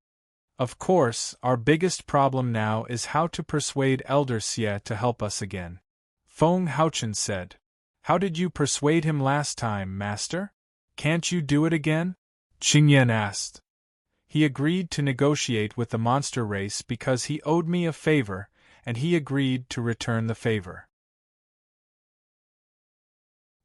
Of course, our biggest problem now is how to persuade Elder Xie to help us again. Feng Haochen said. How did you persuade him last time, Master? Can't you do it again? Qingyan asked. He agreed to negotiate with the monster race because he owed me a favor, and he agreed to return the favor.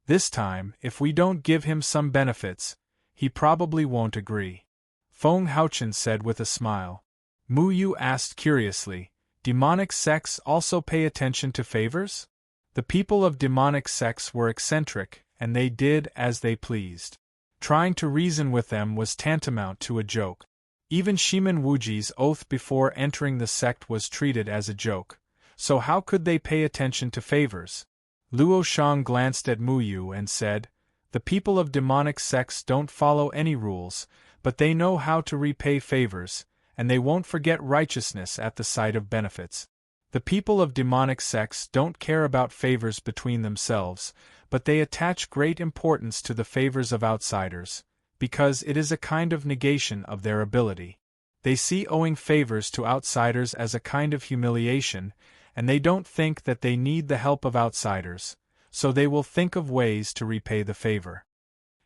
This time, if we don't give him some benefits, he probably won't agree. Feng Haochen said with a smile. Mu Yu asked curiously, demonic sects also pay attention to favors? The people of demonic sects were eccentric, and they did as they pleased. Trying to reason with them was tantamount to a joke. Even Shimen Wuji's oath before entering the sect was treated as a joke, so how could they pay attention to favors? Luo Shang glanced at Mu Yu and said, the people of demonic sects don't follow any rules, but they know how to repay favors, and they won't forget righteousness at the sight of benefits. The people of demonic sects don't care about favors between themselves, but they attach great importance to the favors of outsiders, because it is a kind of negation of their ability. They see owing favors to outsiders as a kind of humiliation, and they don't think that they need the help of outsiders, so they will think of ways to repay the favor.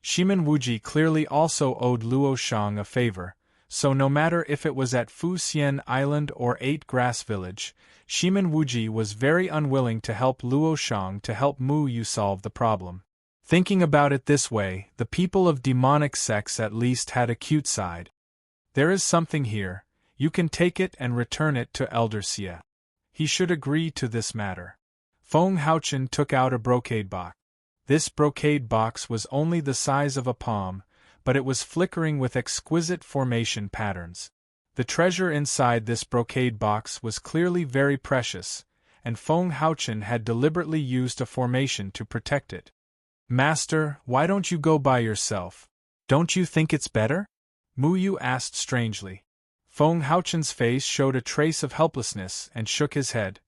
Shimen Wuji clearly also owed Luo Shang a favor, so no matter if it was at Fu Xian Island or 8 Grass Village, Shimen Wuji was very unwilling to help Luo Shang to help Mu Yu solve the problem. Thinking about it this way, the people of demonic sects at least had a cute side. There is something here, you can take it and return it to Elder Xie. He should agree to this matter. Feng Haochen took out a brocade box. This brocade box was only the size of a palm, but it was flickering with exquisite formation patterns. The treasure inside this brocade box was clearly very precious, and Feng Haochen had deliberately used a formation to protect it. Master, why don't you go by yourself? Don't you think it's better? Mu Yu asked strangely. Feng Haochen's face showed a trace of helplessness and shook his head.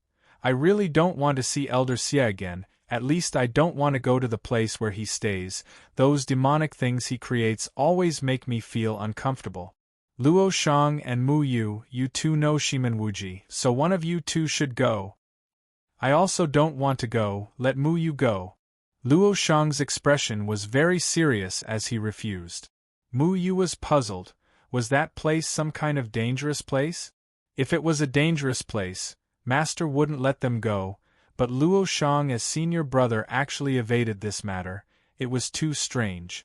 I really don't want to see Elder Xie again, At least I don't want to go to the place where he stays. Those demonic things he creates always make me feel uncomfortable. Luo Shang and Mu Yu, you two know Shimenwuji, so one of you two should go. I also don't want to go, let Mu Yu go. Luo Shang's expression was very serious as he refused. Mu Yu was puzzled. Was that place some kind of dangerous place? If it was a dangerous place, Master wouldn't let them go, but Luo Shang as senior brother actually evaded this matter. It was too strange.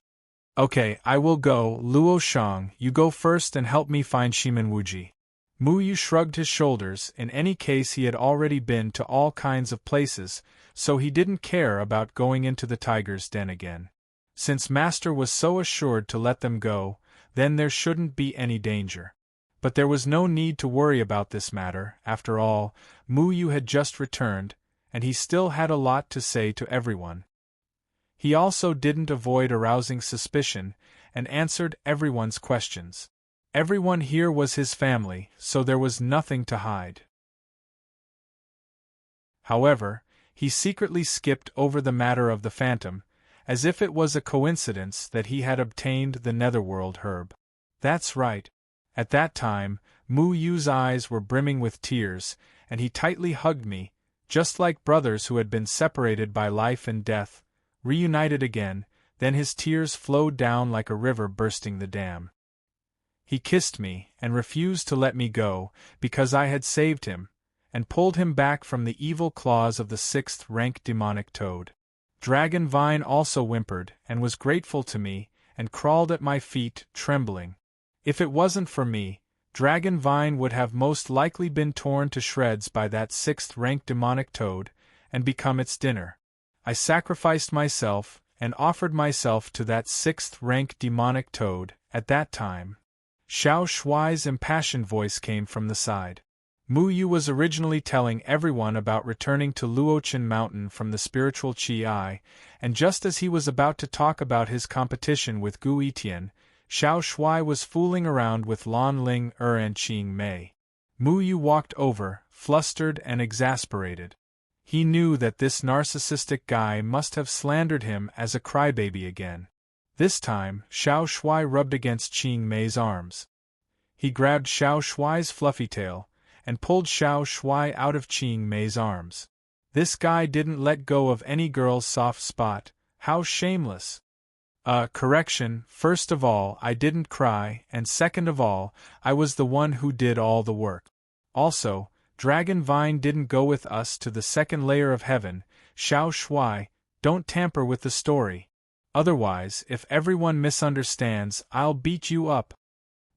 Okay, I will go. Luo Shang, you go first and help me find Shimenwuji. Mu Yu shrugged his shoulders. In any case, he had already been to all kinds of places, so he didn't care about going into the tiger's den again. Since Master was so assured to let them go, then there shouldn't be any danger. But there was no need to worry about this matter. After all, Mu Yu had just returned, and he still had a lot to say to everyone. He also didn't avoid arousing suspicion, and answered everyone's questions. Everyone here was his family, so there was nothing to hide. However, he secretly skipped over the matter of the phantom, as if it was a coincidence that he had obtained the netherworld herb. That's right. At that time, Mu Yu's eyes were brimming with tears, and he tightly hugged me, just like brothers who had been separated by life and death, reunited again. Then his tears flowed down like a river bursting the dam. He kissed me, and refused to let me go, because I had saved him, and pulled him back from the evil claws of the 6th-rank demonic toad. Dragon Vine also whimpered, and was grateful to me, and crawled at my feet, trembling. If it wasn't for me, Dragon Vine would have most likely been torn to shreds by that 6th-rank demonic toad, and become its dinner. I sacrificed myself, and offered myself to that 6th-rank demonic toad. At that time, Xiao Shuai's impassioned voice came from the side. Mu Yu was originally telling everyone about returning to Luochen Mountain from the spiritual Qi, and just as he was about to talk about his competition with Gu Yitian, Xiao Shuai was fooling around with Lan Ling and Qing Mei. Mu Yu walked over, flustered and exasperated. He knew that this narcissistic guy must have slandered him as a crybaby again. This time, Xiao Shuai rubbed against Qing Mei's arms. He grabbed Xiao Shuai's fluffy tail, and pulled Xiao Shuai out of Qing Mei's arms. This guy didn't let go of any girl's soft spot. How shameless! Correction, first of all, I didn't cry, and second of all, I was the one who did all the work. Also, Dragon Vine didn't go with us to the 2nd layer of heaven. Xiao Shuai, don't tamper with the story. Otherwise, if everyone misunderstands, I'll beat you up.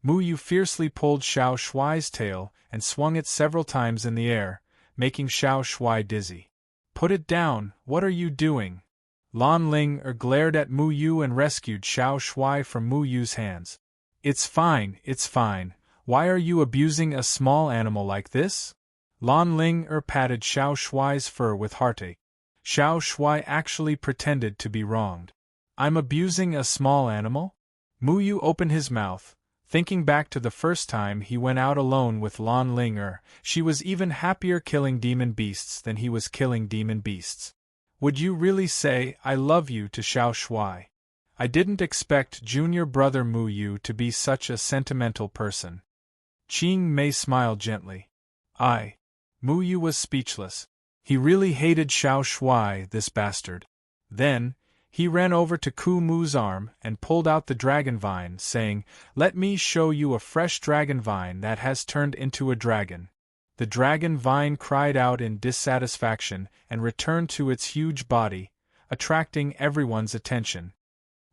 Mu Yu fiercely pulled Xiao Shuai's tail, and swung it several times in the air, making Xiao Shuai dizzy. Put it down, what are you doing? Lan Ling glared at Mu Yu and rescued Xiao Shuai from Mu Yu's hands. It's fine, it's fine. Why are you abusing a small animal like this? Lan Ling patted Xiao Shuai's fur with heartache. Xiao Shuai actually pretended to be wronged. I'm abusing a small animal? Mu Yu opened his mouth, thinking back to the first time he went out alone with Lan Ling. She was even happier killing demon beasts than he was killing demon beasts. Would you really say, I love you to Xiao Shuai? I didn't expect junior brother Mu Yu to be such a sentimental person. Qing Mei smiled gently. Mu Yu was speechless. He really hated Xiao Shuai, this bastard. Then, he ran over to Ku Mu's arm and pulled out the dragon vine, saying, Let me show you a fresh dragon vine that has turned into a dragon. The dragon vine cried out in dissatisfaction and returned to its huge body, attracting everyone's attention.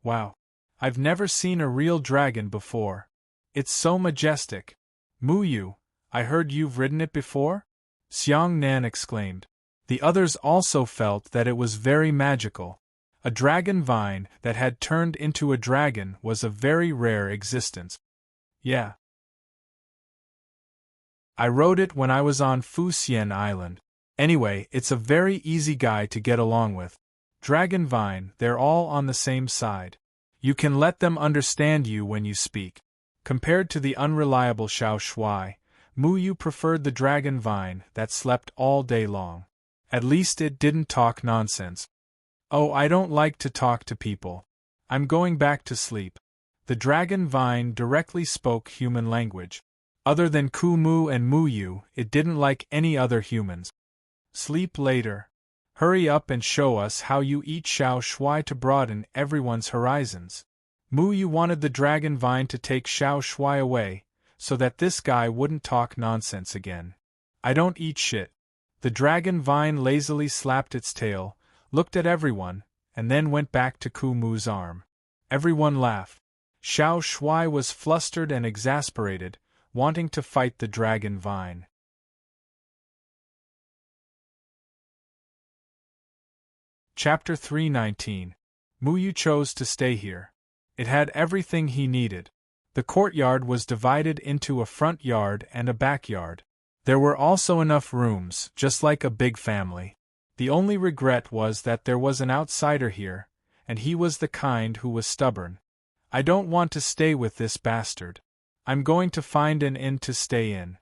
Wow! I've never seen a real dragon before. It's so majestic. Mu Yu, I heard you've ridden it before? Xiang Nan exclaimed. The others also felt that it was very magical. A dragon vine that had turned into a dragon was a very rare existence. Yeah. I rode it when I was on Fuxian Island. Anyway, it's a very easy guy to get along with. Dragon Vine, they're all on the same side. You can let them understand you when you speak. Compared to the unreliable Xiao Shuai, Mu Yu preferred the Dragon Vine that slept all day long. At least it didn't talk nonsense. Oh, I don't like to talk to people. I'm going back to sleep. The dragon vine directly spoke human language. Other than Kumu and Muyu, it didn't like any other humans. Sleep later. Hurry up and show us how you eat Xiao Shui to broaden everyone's horizons. Muyu wanted the dragon vine to take Xiao Shui away, so that this guy wouldn't talk nonsense again. I don't eat shit. The dragon vine lazily slapped its tail, looked at everyone, and then went back to Kumu's arm. Everyone laughed. Xiao Shui was flustered and exasperated, wanting to fight the dragon vine. Chapter 319. Muyu chose to stay here. It had everything he needed. The courtyard was divided into a front yard and a backyard. There were also enough rooms, just like a big family. The only regret was that there was an outsider here, and he was the kind who was stubborn. I don't want to stay with this bastard. I'm going to find an inn to stay in.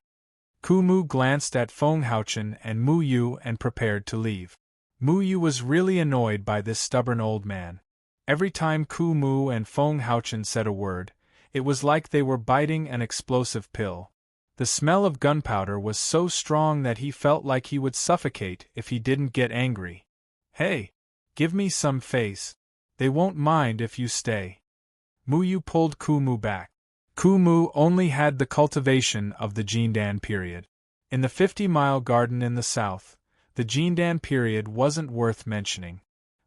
Kumu glanced at Fenghouchen and Muyu and prepared to leave. Muyu was really annoyed by this stubborn old man. Every time Kumu and Fenghouchen said a word, it was like they were biting an explosive pill. The smell of gunpowder was so strong that he felt like he would suffocate if he didn't get angry. Hey! Give me some face. They won't mind if you stay. Muyu pulled Kumu back. Kumu only had the cultivation of the Jindan period. In the 50-mile garden in the south, the Jindan period wasn't worth mentioning.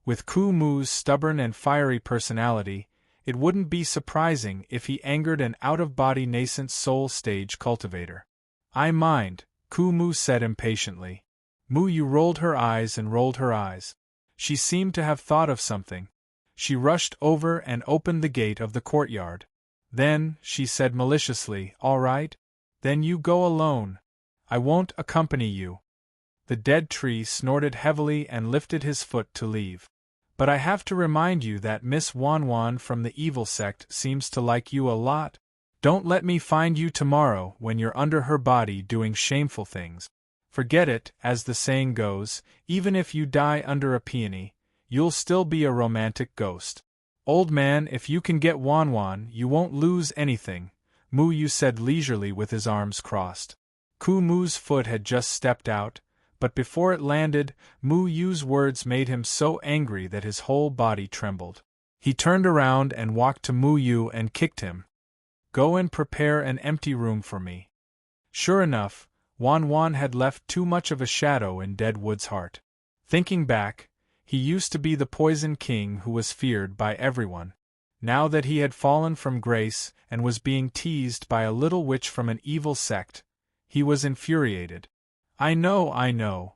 With Kumu's stubborn and fiery personality, it wouldn't be surprising if he angered an out-of-body nascent soul stage cultivator. I mind, Kumu said impatiently. Muyu rolled her eyes and rolled her eyes. She seemed to have thought of something. She rushed over and opened the gate of the courtyard. Then, she said maliciously, all right? Then you go alone. I won't accompany you. The dead tree snorted heavily and lifted his foot to leave. But I have to remind you that Miss Wanwan from the evil sect seems to like you a lot. Don't let me find you tomorrow when you're under her body doing shameful things. Forget it, as the saying goes, even if you die under a peony, you'll still be a romantic ghost. Old man, if you can get Wanwan, you won't lose anything, Muyu said leisurely with his arms crossed. Kumu's foot had just stepped out, but before it landed, Muyu's words made him so angry that his whole body trembled. He turned around and walked to Muyu and kicked him. Go and prepare an empty room for me. Sure enough, Wanwan had left too much of a shadow in Deadwood's heart. Thinking back, he used to be the Poison King who was feared by everyone. Now that he had fallen from grace and was being teased by a little witch from an evil sect, he was infuriated. I know.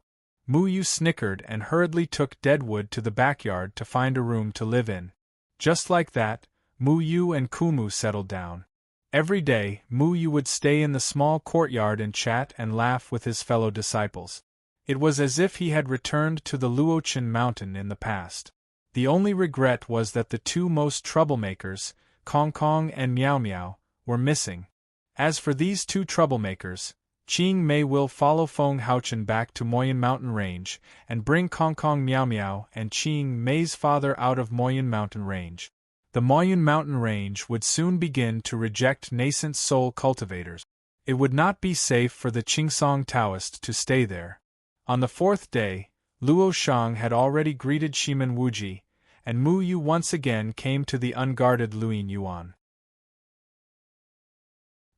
Muyu snickered and hurriedly took Deadwood to the backyard to find a room to live in. Just like that, Muyu and Kumu settled down. Every day, Muyu would stay in the small courtyard and chat and laugh with his fellow disciples. It was as if he had returned to the Luochen mountain in the past. The only regret was that the two most troublemakers, Kong Kong and Miao Miao, were missing. As for these two troublemakers, Qing Mei will follow Fenghouchen back to Moyen Mountain Range and bring Kong Kong Miao Miao and Qing Mei's father out of Moyen Mountain Range. The Moyen Mountain Range would soon begin to reject nascent soul cultivators. It would not be safe for the Qingsong Taoist to stay there. On the fourth day, Luo Shang had already greeted Shimen Wuji, and Muyu once again came to the unguarded Luyin Yuan.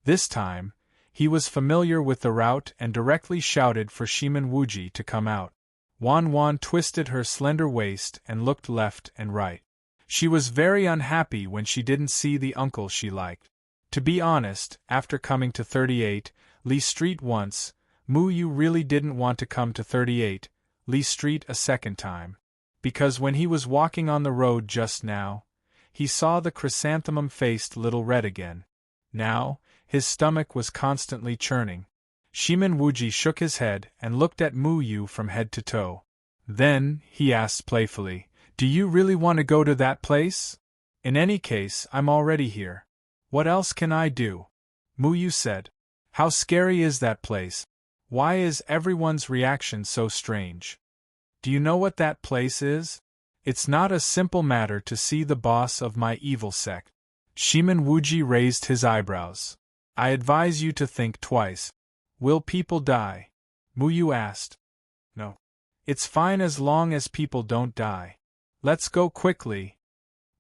This time, he was familiar with the route and directly shouted for Shimen Wuji to come out. Wanwan twisted her slender waist and looked left and right. She was very unhappy when she didn't see the uncle she liked. To be honest, after coming to 38 Lee Street once, Muyu really didn't want to come to 38 Lee Street a second time. Because when he was walking on the road just now, he saw the chrysanthemum-faced little red again. Now, his stomach was constantly churning. Shimen Wuji shook his head and looked at Muyu from head to toe. Then, he asked playfully, "Do you really want to go to that place? In any case, I'm already here. What else can I do?" Muyu said. "How scary is that place? Why is everyone's reaction so strange? Do you know what that place is? It's not a simple matter to see the boss of my evil sect. Shimen Wuji raised his eyebrows. I advise you to think twice. Will people die? Muyu asked. No. It's fine as long as people don't die. Let's go quickly,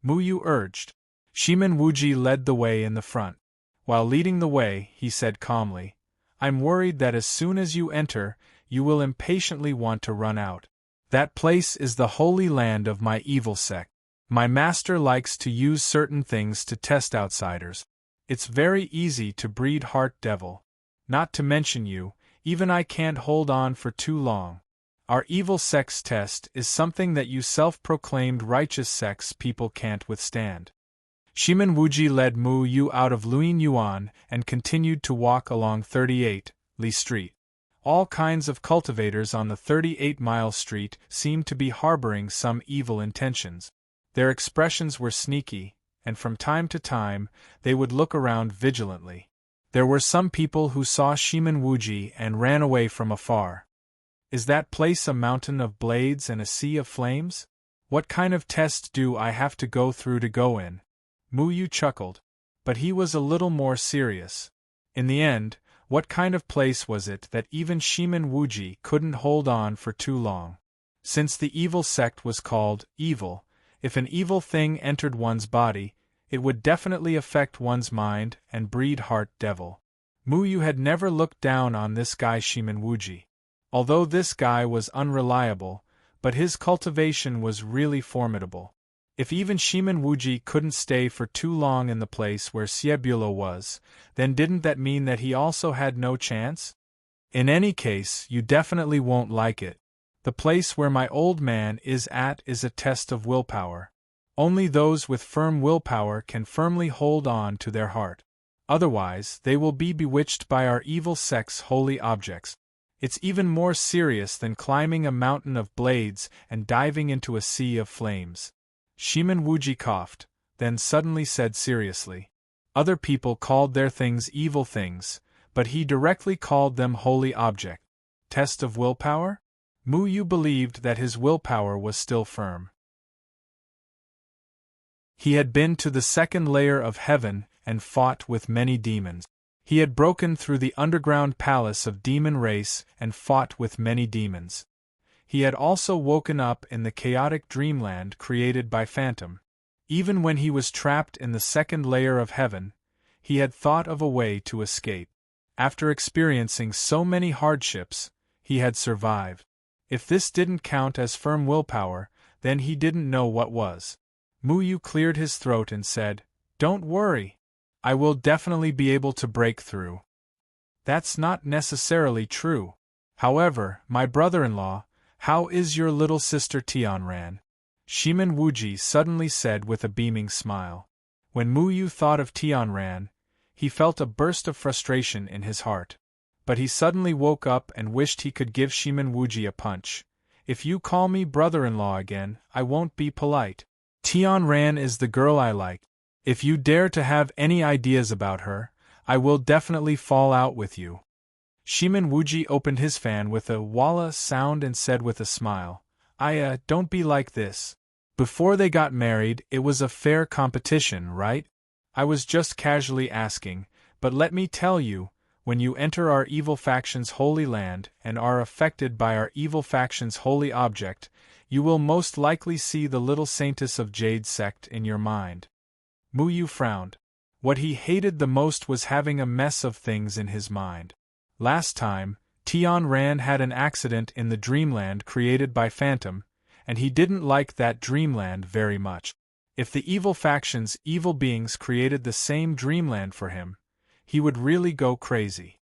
Muyu urged. Shimen Wuji led the way in the front. While leading the way, he said calmly, I'm worried that as soon as you enter, you will impatiently want to run out. That place is the holy land of my evil sect. My master likes to use certain things to test outsiders. It's very easy to breed heart devil. Not to mention you, even I can't hold on for too long. Our evil sect's test is something that you self-proclaimed righteous sects people can't withstand. Shimen Wuji led Mu Yu out of Luyin Yuan and continued to walk along 38 Li Street. All kinds of cultivators on the 38-mile street seemed to be harboring some evil intentions. Their expressions were sneaky, and from time to time, they would look around vigilantly. There were some people who saw Shimen Wuji and ran away from afar. Is that place a mountain of blades and a sea of flames? What kind of test do I have to go through to go in? Mu Yu chuckled, but he was a little more serious. In the end, what kind of place was it that even Shimen Wuji couldn't hold on for too long? Since the evil sect was called evil, if an evil thing entered one's body, it would definitely affect one's mind and breed heart devil. Mu Yu had never looked down on this guy Shimen Wuji. Although this guy was unreliable, but his cultivation was really formidable. If even Shimen Wuji couldn't stay for too long in the place where Siebulo was, then didn't that mean that he also had no chance? In any case, you definitely won't like it. The place where my old man is at is a test of willpower. Only those with firm willpower can firmly hold on to their heart. Otherwise, they will be bewitched by our evil sect's holy objects. It's even more serious than climbing a mountain of blades and diving into a sea of flames. Shimen Wuji coughed, then suddenly said seriously. Other people called their things evil things, but he directly called them holy object. Test of willpower? Mu Yu believed that his willpower was still firm. He had been to the second layer of heaven and fought with many demons. He had broken through the underground palace of demon race and fought with many demons. He had also woken up in the chaotic dreamland created by Phantom. Even when he was trapped in the second layer of heaven, he had thought of a way to escape. After experiencing so many hardships, he had survived. If this didn't count as firm willpower, then he didn't know what was. Mu Yu cleared his throat and said, Don't worry. I will definitely be able to break through. That's not necessarily true. However, my brother-in-law, how is your little sister Tianran? Shimen Wuji suddenly said with a beaming smile. When Mu Yu thought of Tianran, he felt a burst of frustration in his heart. But he suddenly woke up and wished he could give Shimen Wuji a punch. If you call me brother-in-law again, I won't be polite. Tianran is the girl I like. If you dare to have any ideas about her, I will definitely fall out with you. Shimen Wuji opened his fan with a walla sound and said with a smile, don't be like this. Before they got married, it was a fair competition, right? I was just casually asking, but let me tell you, when you enter our evil faction's holy land and are affected by our evil faction's holy object, you will most likely see the little saintess of Jade sect in your mind. Mu Yu frowned. What he hated the most was having a mess of things in his mind. Last time, Tianran had an accident in the dreamland created by Phantom, and he didn't like that dreamland very much. If the evil faction's evil beings created the same dreamland for him, he would really go crazy.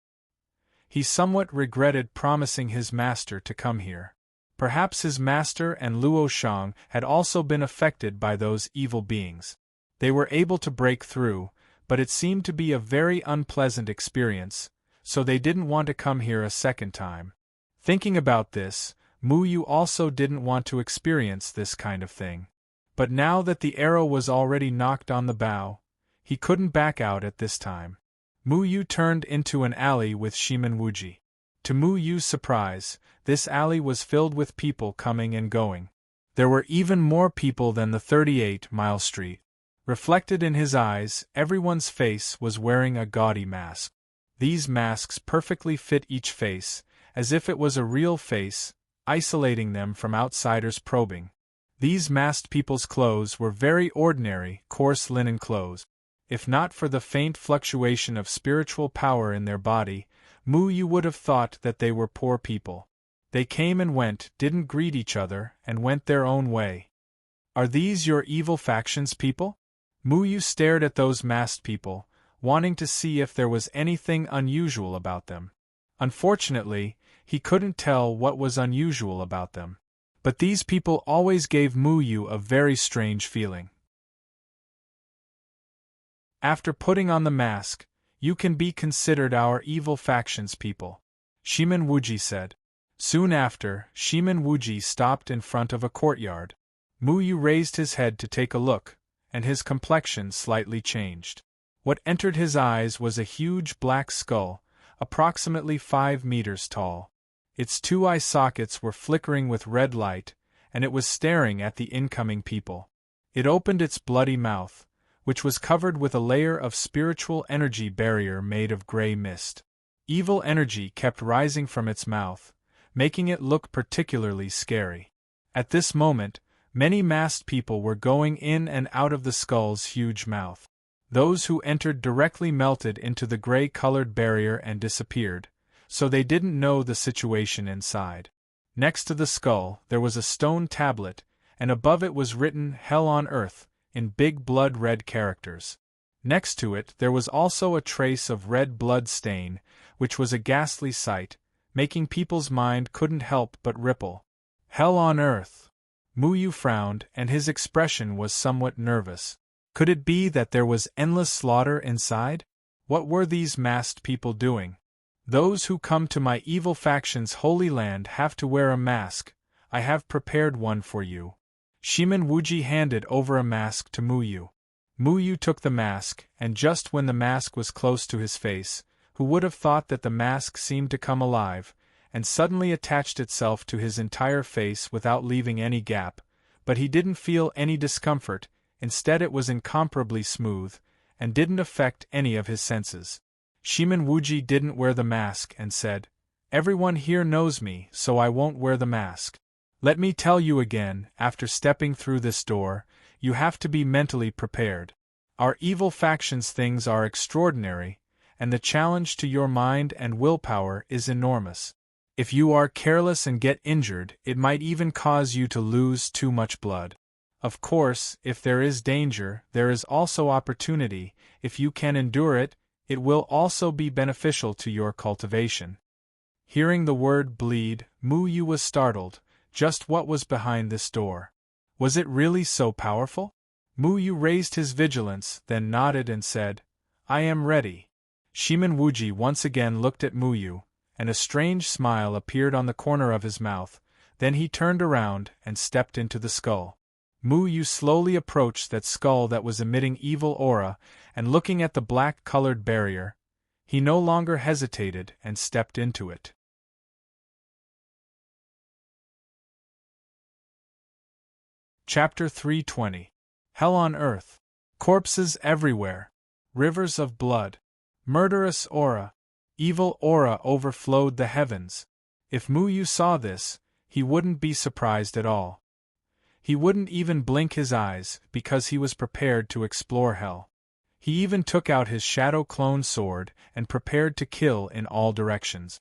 He somewhat regretted promising his master to come here. Perhaps his master and Luo Shang had also been affected by those evil beings. They were able to break through, but it seemed to be a very unpleasant experience, so they didn't want to come here a second time. Thinking about this, Mu Yu also didn't want to experience this kind of thing. But now that the arrow was already knocked on the bow, he couldn't back out at this time. Mu Yu turned into an alley with Shimen Wuji. To Mu Yu's surprise, this alley was filled with people coming and going. There were even more people than the 38-mile street. Reflected in his eyes, everyone's face was wearing a gaudy mask. These masks perfectly fit each face, as if it was a real face, isolating them from outsiders probing. These masked people's clothes were very ordinary, coarse linen clothes. If not for the faint fluctuation of spiritual power in their body, Mu Yu would have thought that they were poor people. They came and went, didn't greet each other, and went their own way. Are these your evil factions, people? Mu Yu stared at those masked people, wanting to see if there was anything unusual about them. Unfortunately, he couldn't tell what was unusual about them. But these people always gave Mu Yu a very strange feeling. After putting on the mask, you can be considered our evil factions people, Shimin Wuji said. Soon after, Shimin Wuji stopped in front of a courtyard. Mu Yu raised his head to take a look, and his complexion slightly changed. What entered his eyes was a huge black skull, approximately 5 meters tall. Its 2 eye sockets were flickering with red light, and it was staring at the incoming people. It opened its bloody mouth, which was covered with a layer of spiritual energy barrier made of gray mist. Evil energy kept rising from its mouth, making it look particularly scary. At this moment, many masked people were going in and out of the skull's huge mouth. Those who entered directly melted into the gray-colored barrier and disappeared, so they didn't know the situation inside. Next to the skull, there was a stone tablet, and above it was written "Hell on Earth" in big blood-red characters. Next to it there was also a trace of red blood stain, which was a ghastly sight, making people's mind couldn't help but ripple. Hell on Earth. Mu Yu frowned, and his expression was somewhat nervous. Could it be that there was endless slaughter inside? What were these masked people doing? Those who come to my evil faction's holy land have to wear a mask. I have prepared one for you. Shimin Wuji handed over a mask to Mu Yu. Mu Yu took the mask, and just when the mask was close to his face, who would have thought that the mask seemed to come alive, and suddenly attached itself to his entire face without leaving any gap, but he didn't feel any discomfort. Instead it was incomparably smooth, and didn't affect any of his senses. Shimin Wuji didn't wear the mask and said, "Everyone here knows me, so I won't wear the mask. Let me tell you again, after stepping through this door, you have to be mentally prepared. Our evil faction's things are extraordinary, and the challenge to your mind and willpower is enormous. If you are careless and get injured, it might even cause you to lose too much blood. Of course, if there is danger, there is also opportunity. If you can endure it, it will also be beneficial to your cultivation." Hearing the word bleed, Mu Yu was startled. Just what was behind this door? Was it really so powerful? Mu Yu raised his vigilance, then nodded and said, "I am ready." Shimin Wuji once again looked at Mu Yu, and a strange smile appeared on the corner of his mouth. Then he turned around and stepped into the skull. Mu Yu slowly approached that skull that was emitting evil aura, and looking at the black-colored barrier, he no longer hesitated and stepped into it. Chapter 320. Hell on Earth. Corpses everywhere. Rivers of blood. Murderous aura. Evil aura overflowed the heavens. If Mu Yu saw this, he wouldn't be surprised at all. He wouldn't even blink his eyes, because he was prepared to explore hell. He even took out his shadow clone sword and prepared to kill in all directions.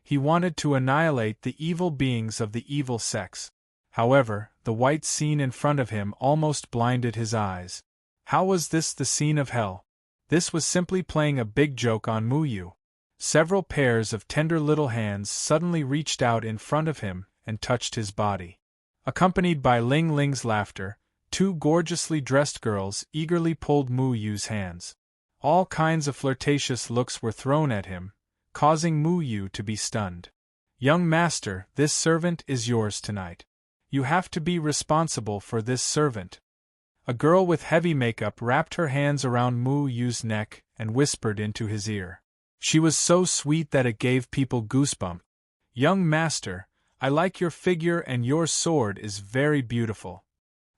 He wanted to annihilate the evil beings of the evil sex. However, the white scene in front of him almost blinded his eyes. How was this the scene of hell? This was simply playing a big joke on Mu Yu. Several pairs of tender little hands suddenly reached out in front of him and touched his body. Accompanied by Ling Ling's laughter, 2 gorgeously dressed girls eagerly pulled Mu Yu's hands. All kinds of flirtatious looks were thrown at him, causing Mu Yu to be stunned. "Young master, this servant is yours tonight. You have to be responsible for this servant." A girl with heavy makeup wrapped her hands around Mu Yu's neck and whispered into his ear. She was so sweet that it gave people goosebumps. Young master, I like your figure and your sword is very beautiful.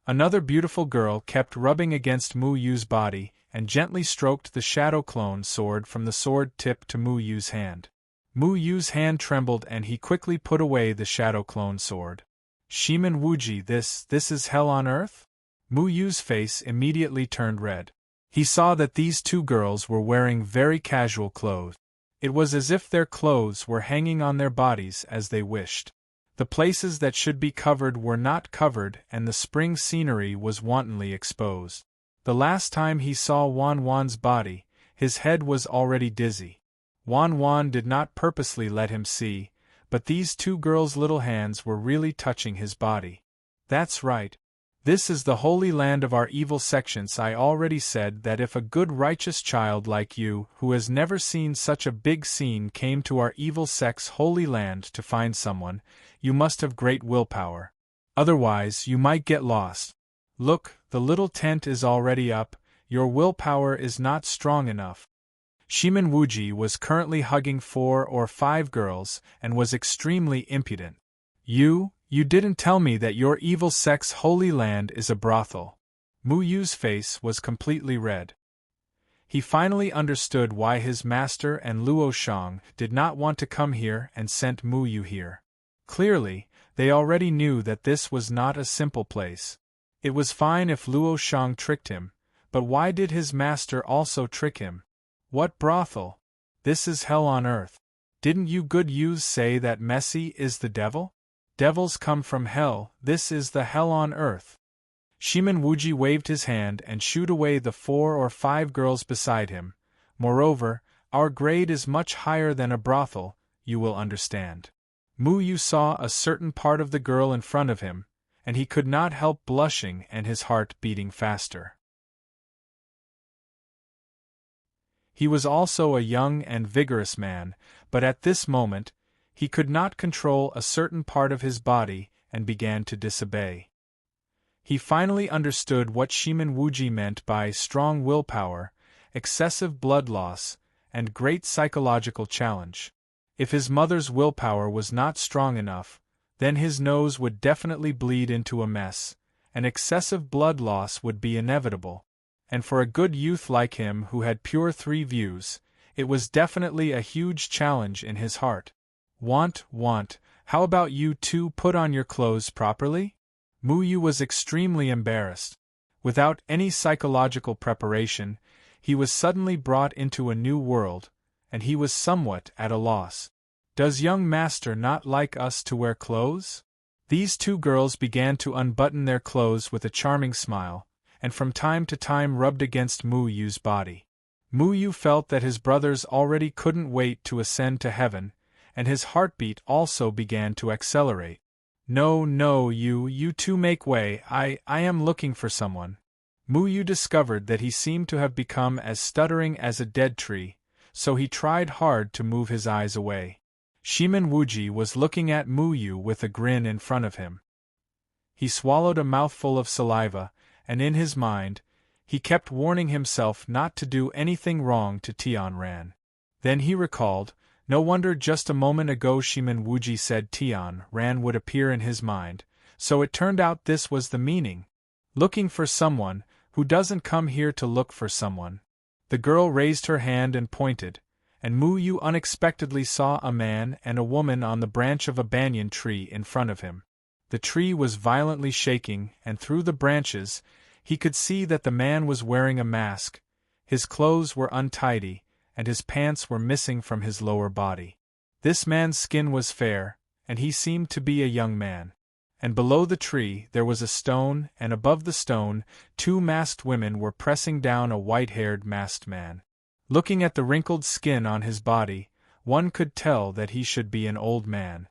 Another beautiful girl kept rubbing against Mu Yu's body and gently stroked the shadow clone sword from the sword tip to Mu Yu's hand. Mu Yu's hand trembled and he quickly put away the shadow clone sword. Shimin Wuji, this is hell on earth? Mu Yu's face immediately turned red. He saw that these two girls were wearing very casual clothes. It was as if their clothes were hanging on their bodies as they wished. The places that should be covered were not covered and the spring scenery was wantonly exposed. The last time he saw Wan Wan's body, his head was already dizzy. Wan Wan did not purposely let him see, but these two girls' little hands were really touching his body. That's right. This is the holy land of our evil sections. I already said that if a good righteous child like you, who has never seen such a big scene, came to our evil sect's holy land to find someone, you must have great willpower. Otherwise, you might get lost. Look, the little tent is already up, your willpower is not strong enough. Shimin Wuji was currently hugging 4 or 5 girls and was extremely impudent. You didn't tell me that your evil sect's holy land is a brothel. Mu Yu's face was completely red. He finally understood why his master and Luo Shang did not want to come here and sent Mu Yu here. Clearly, they already knew that this was not a simple place. It was fine if Luo Shang tricked him, but why did his master also trick him? What brothel? This is hell on earth. Didn't you good youths say that Messi is the devil? Devils come from hell, this is the hell on earth. Shimin Wuji waved his hand and shooed away the 4 or 5 girls beside him. Moreover, our grade is much higher than a brothel, you will understand. Mu Yu saw a certain part of the girl in front of him, and he could not help blushing and his heart beating faster. He was also a young and vigorous man, but at this moment, he could not control a certain part of his body and began to disobey. He finally understood what Shimin Wuji meant by strong willpower, excessive blood loss, and great psychological challenge. If his mother's willpower was not strong enough, then his nose would definitely bleed into a mess, and excessive blood loss would be inevitable. And for a good youth like him who had pure 3 views, it was definitely a huge challenge in his heart. Want, how about you two put on your clothes properly? Mu Yu was extremely embarrassed. Without any psychological preparation, he was suddenly brought into a new world, and he was somewhat at a loss. Does young master not like us to wear clothes? These 2 girls began to unbutton their clothes with a charming smile, and from time to time rubbed against Mu Yu's body. Mu Yu felt that his brothers already couldn't wait to ascend to heaven, and his heartbeat also began to accelerate. No, you two make way, I am looking for someone. Mu Yu discovered that he seemed to have become as stuttering as a dead tree, so he tried hard to move his eyes away. Shimin Wuji was looking at Mu Yu with a grin in front of him. He swallowed a mouthful of saliva, and in his mind, he kept warning himself not to do anything wrong to Tian Ran. Then he recalled, no wonder just a moment ago Shimin Wuji said Tian Ran would appear in his mind, so it turned out this was the meaning. Looking for someone, who doesn't come here to look for someone. The girl raised her hand and pointed, and Mu Yu unexpectedly saw a man and a woman on the branch of a banyan tree in front of him. The tree was violently shaking, and through the branches, he could see that the man was wearing a mask, his clothes were untidy, and his pants were missing from his lower body. This man's skin was fair, and he seemed to be a young man. And below the tree there was a stone, and above the stone 2 masked women were pressing down a white-haired masked man. Looking at the wrinkled skin on his body, one could tell that he should be an old man.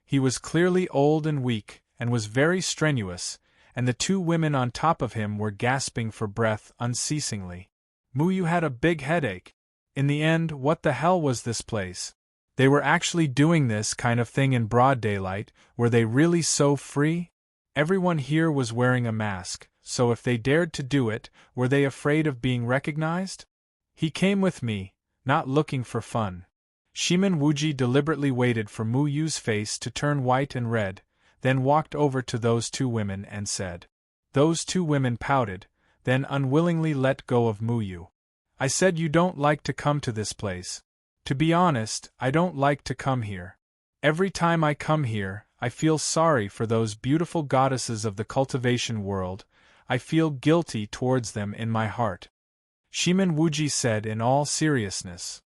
He was clearly old and weak, and was very strenuous, and the 2 women on top of him were gasping for breath unceasingly. Mu Yu had a big headache. In the end, what the hell was this place? They were actually doing this kind of thing in broad daylight, were they really so free? Everyone here was wearing a mask, so if they dared to do it, were they afraid of being recognized? He came with me, not looking for fun. Shimin Wuji deliberately waited for Mu Yu's face to turn white and red, then walked over to those two women and said. Those two women pouted, then unwillingly let go of Mu Yu. I said you don't like to come to this place. To be honest, I don't like to come here. Every time I come here, I feel sorry for those beautiful goddesses of the cultivation world. I feel guilty towards them in my heart. Shimin Wuji said in all seriousness.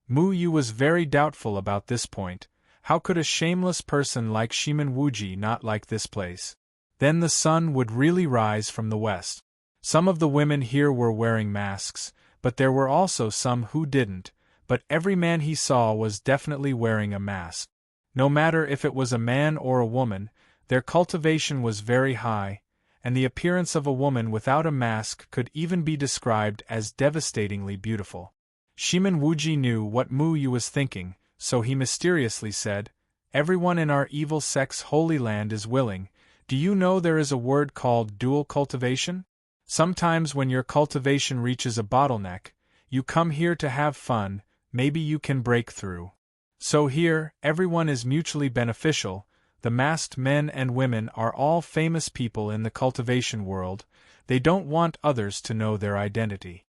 Mu Yu was very doubtful about this point. How could a shameless person like Shimin Wuji not like this place? Then the sun would really rise from the west. Some of the women here were wearing masks, but there were also some who didn't, but every man he saw was definitely wearing a mask. No matter if it was a man or a woman, their cultivation was very high, and the appearance of a woman without a mask could even be described as devastatingly beautiful. Shimin Wuji knew what Mu Yu was thinking, so he mysteriously said, Everyone in our evil sect's holy land is willing. Do you know there is a word called dual cultivation? Sometimes when your cultivation reaches a bottleneck, you come here to have fun, maybe you can break through. So here, everyone is mutually beneficial. The masked men and women are all famous people in the cultivation world. They don't want others to know their identity.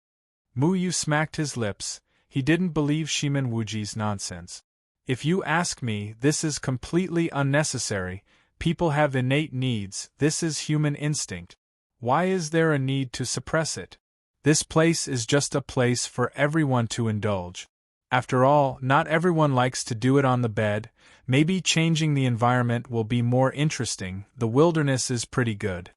Mu Yu smacked his lips. He didn't believe Shimin Wuji's nonsense. If you ask me, this is completely unnecessary. People have innate needs. This is human instinct. Why is there a need to suppress it? This place is just a place for everyone to indulge. After all, not everyone likes to do it on the bed. Maybe changing the environment will be more interesting. The wilderness is pretty good.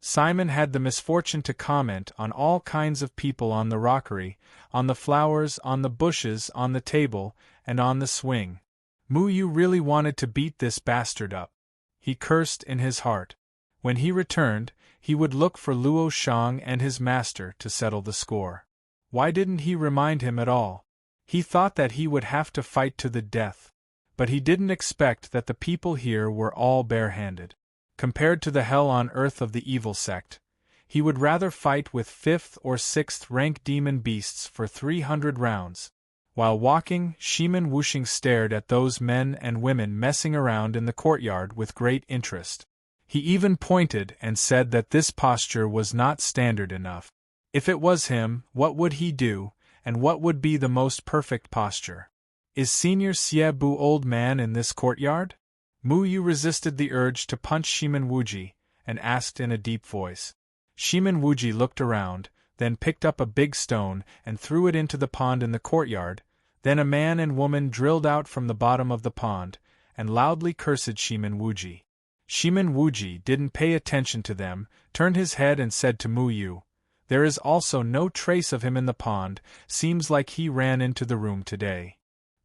Simon had the misfortune to comment on all kinds of people on the rockery, on the flowers, on the bushes, on the table, and on the swing. Mu Yu really wanted to beat this bastard up. He cursed in his heart. When he returned, he would look for Luo Shang and his master to settle the score. Why didn't he remind him at all? He thought that he would have to fight to the death. But he didn't expect that the people here were all bare-handed. Compared to the hell on earth of the evil sect, he would rather fight with 5th or 6th rank demon beasts for 300 rounds. While walking, Shimin Wuxing stared at those men and women messing around in the courtyard with great interest. He even pointed and said that this posture was not standard enough. If it was him, what would he do, and what would be the most perfect posture? Is Senior Xie-Bu old man in this courtyard? Mu Yu resisted the urge to punch Shimin Wuji, and asked in a deep voice. Shimin Wuji looked around, then picked up a big stone and threw it into the pond in the courtyard. Then a man and woman drilled out from the bottom of the pond, and loudly cursed Shimin Wuji. Shimin Wuji didn't pay attention to them, turned his head and said to Mu Yu, There is also no trace of him in the pond, seems like he ran into the room today.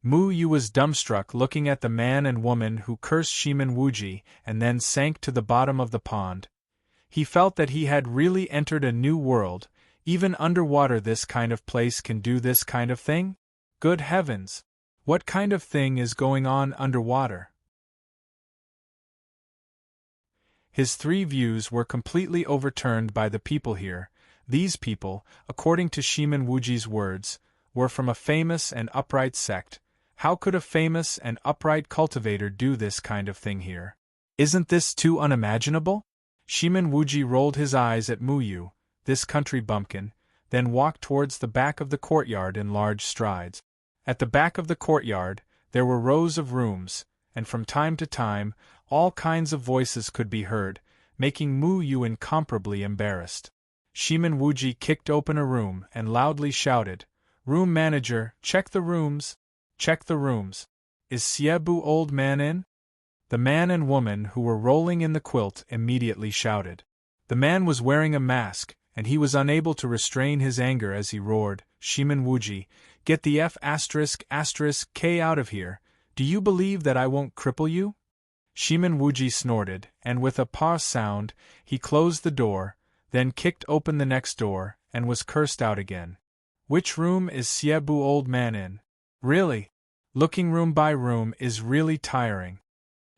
Mu Yu was dumbstruck looking at the man and woman who cursed Shimin Wuji and then sank to the bottom of the pond. He felt that he had really entered a new world. Even underwater this kind of place can do this kind of thing? Good heavens! What kind of thing is going on underwater? His 3 views were completely overturned by the people here. These people, according to Shimin Wuji's words, were from a famous and upright sect. How could a famous and upright cultivator do this kind of thing here? Isn't this too unimaginable? Shimin Wuji rolled his eyes at Mu Yu, this country bumpkin, then walked towards the back of the courtyard in large strides. At the back of the courtyard, there were rows of rooms, and from time to time, all kinds of voices could be heard, making Mu Yu incomparably embarrassed. Shimin Wuji kicked open a room and loudly shouted, Room manager, check the rooms! Check the rooms! Is Xie-Bu old man in? The man and woman who were rolling in the quilt immediately shouted. The man was wearing a mask, and he was unable to restrain his anger as he roared, Shimin Wuji, get the F***K out of here. Do you believe that I won't cripple you? Shimin Wuji snorted, and with a pa sound, he closed the door, then kicked open the next door, and was cursed out again. Which room is Xie-Bu old man in? Really? Looking room by room is really tiring.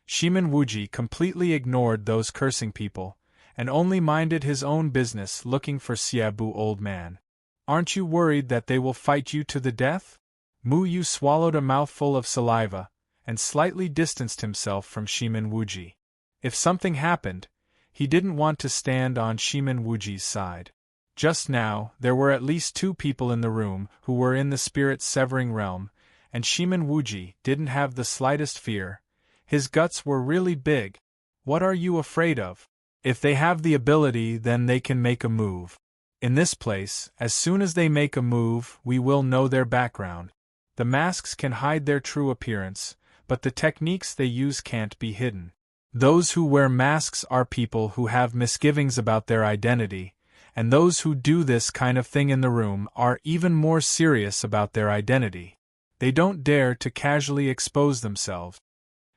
Shimin Wuji completely ignored those cursing people, and only minded his own business looking for Xie-Bu old man. Aren't you worried that they will fight you to the death? Mu Yu swallowed a mouthful of saliva, and slightly distanced himself from Shimin Wuji. If something happened, he didn't want to stand on Shimin Wuji's side. Just now, there were at least 2 people in the room who were in the spirit-severing realm, and Shimin Wuji didn't have the slightest fear. His guts were really big. What are you afraid of? If they have the ability, then they can make a move. In this place, as soon as they make a move, we will know their background. The masks can hide their true appearance, but the techniques they use can't be hidden. Those who wear masks are people who have misgivings about their identity, and those who do this kind of thing in the room are even more serious about their identity. They don't dare to casually expose themselves.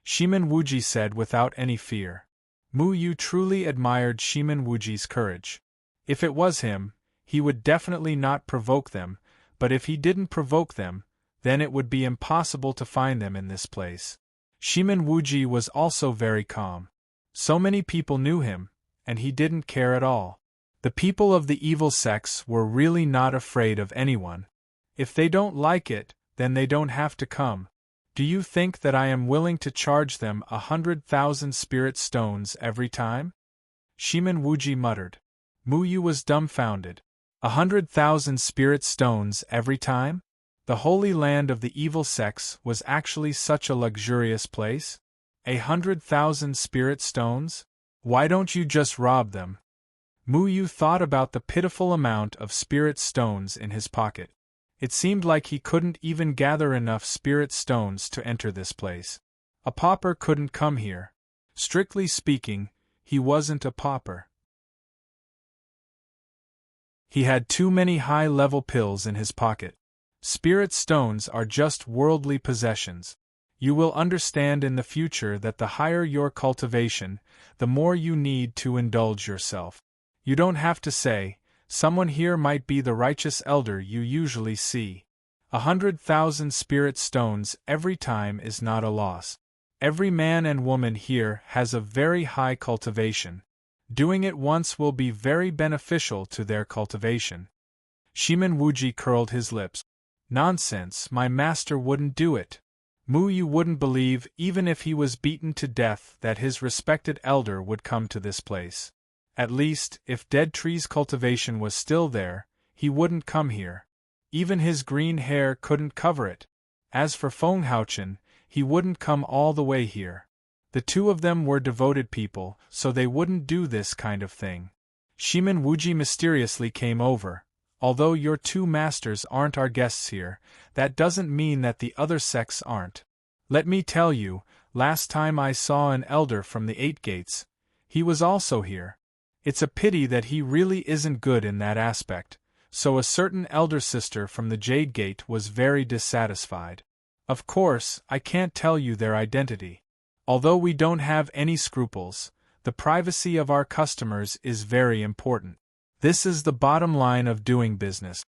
Shimin Wuji said without any fear. Mu Yu truly admired Shimin Wuji's courage. If it was him, he would definitely not provoke them, but if he didn't provoke them, then it would be impossible to find them in this place. Shimin Wuji was also very calm. So many people knew him, and he didn't care at all. The people of the evil sects were really not afraid of anyone. If they don't like it, then they don't have to come. Do you think that I am willing to charge them 100,000 spirit stones every time? Shimin Wuji muttered. Mu Yu was dumbfounded. 100,000 spirit stones every time? The holy land of the evil sects was actually such a luxurious place? 100,000 spirit stones? Why don't you just rob them? Mu Yu thought about the pitiful amount of spirit stones in his pocket. It seemed like he couldn't even gather enough spirit stones to enter this place. A pauper couldn't come here. Strictly speaking, he wasn't a pauper. He had too many high-level pills in his pocket. Spirit stones are just worldly possessions. You will understand in the future that the higher your cultivation, the more you need to indulge yourself. You don't have to say, someone here might be the righteous elder you usually see. 100,000 spirit stones every time is not a loss. Every man and woman here has a very high cultivation. Doing it once will be very beneficial to their cultivation. Shimin Wuji curled his lips. Nonsense, my master wouldn't do it. Mu Yu wouldn't believe, even if he was beaten to death, that his respected elder would come to this place. At least, if Dead Tree's cultivation was still there, he wouldn't come here. Even his green hair couldn't cover it. As for Feng Haochen, he wouldn't come all the way here. The 2 of them were devoted people, so they wouldn't do this kind of thing. Shimin Wuji mysteriously came over. Although your 2 masters aren't our guests here, that doesn't mean that the other sects aren't. Let me tell you, last time I saw an elder from the 8 gates, he was also here. It's a pity that he really isn't good in that aspect, so a certain elder sister from the Jade Gate was very dissatisfied. Of course, I can't tell you their identity. Although we don't have any scruples, the privacy of our customers is very important. This is the bottom line of doing business.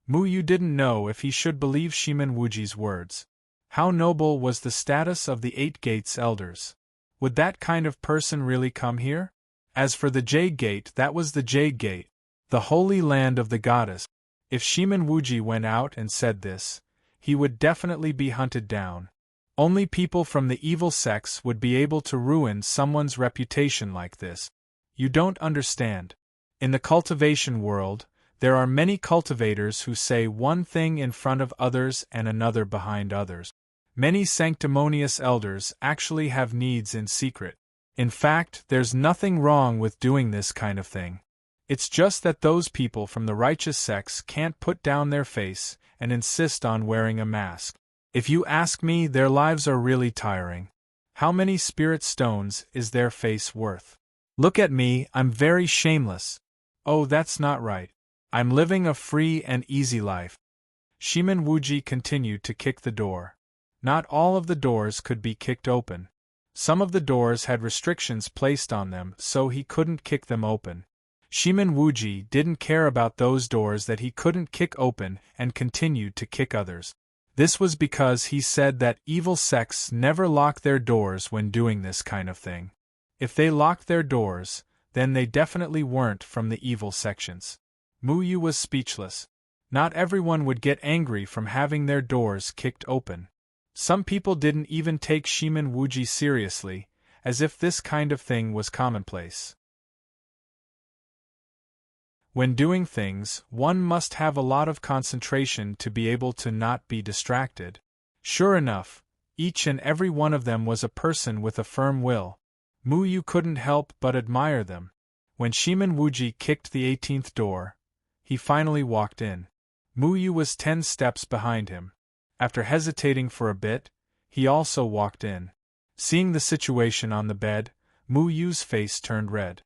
Mu Yu didn't know if he should believe Shimin Wuji's words. How noble was the status of the 8 Gates elders? Would that kind of person really come here? As for the Jade Gate, that was the Jade Gate, the holy land of the goddess. If Shimin Wuji went out and said this, he would definitely be hunted down. Only people from the evil sects would be able to ruin someone's reputation like this. You don't understand. In the cultivation world, there are many cultivators who say one thing in front of others and another behind others. Many sanctimonious elders actually have needs in secret. In fact, there's nothing wrong with doing this kind of thing. It's just that those people from the righteous sects can't put down their face and insist on wearing a mask. If you ask me, their lives are really tiring. How many spirit stones is their face worth? Look at me, I'm very shameless. Oh, that's not right. I'm living a free and easy life. Shimin Wuji continued to kick the door. Not all of the doors could be kicked open. Some of the doors had restrictions placed on them, so he couldn't kick them open. Shimin Wuji didn't care about those doors that he couldn't kick open and continued to kick others. This was because he said that evil sects never lock their doors when doing this kind of thing. If they locked their doors, then they definitely weren't from the evil sections. Mu Yu was speechless. Not everyone would get angry from having their doors kicked open. Some people didn't even take Shimin Wuji seriously, as if this kind of thing was commonplace. When doing things, one must have a lot of concentration to be able to not be distracted. Sure enough, each and every one of them was a person with a firm will. Mu Yu couldn't help but admire them. When Shimin Wuji kicked the 18th door, he finally walked in. Mu Yu was 10 steps behind him. After hesitating for a bit, he also walked in. Seeing the situation on the bed, Mu Yu's face turned red.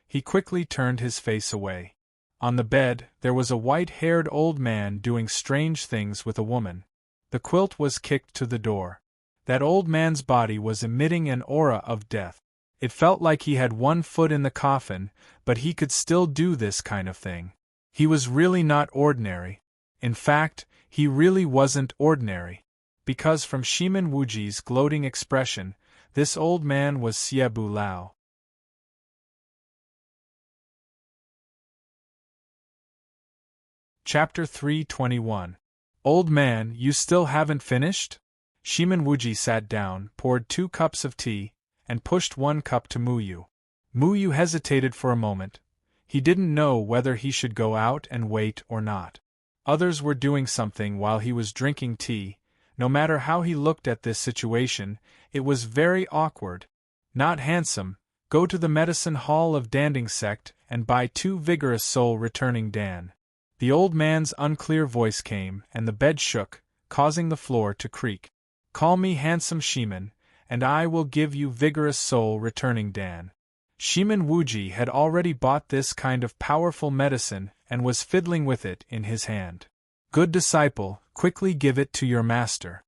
He quickly turned his face away. On the bed, there was a white-haired old man doing strange things with a woman. The quilt was kicked to the door. That old man's body was emitting an aura of death. It felt like he had one foot in the coffin, but he could still do this kind of thing. He was really not ordinary. In fact, he really wasn't ordinary. Because from Shimin Wuji's gloating expression, this old man was Xiebu Lao. Chapter 321. Old man, you still haven't finished? Shimin Wuji sat down, poured 2 cups of tea, and pushed 1 cup to Mu Yu. Mu Yu hesitated for a moment. He didn't know whether he should go out and wait or not. Others were doing something while he was drinking tea. No matter how he looked at this situation, it was very awkward. Not handsome. Go to the medicine hall of Danding sect and buy 2 vigorous soul-returning Dan. The old man's unclear voice came, and the bed shook, causing the floor to creak. Call me handsome Shimin, and I will give you vigorous soul-returning Dan. Shimin Wuji had already bought this kind of powerful medicine and was fiddling with it in his hand. Good disciple, quickly give it to your master.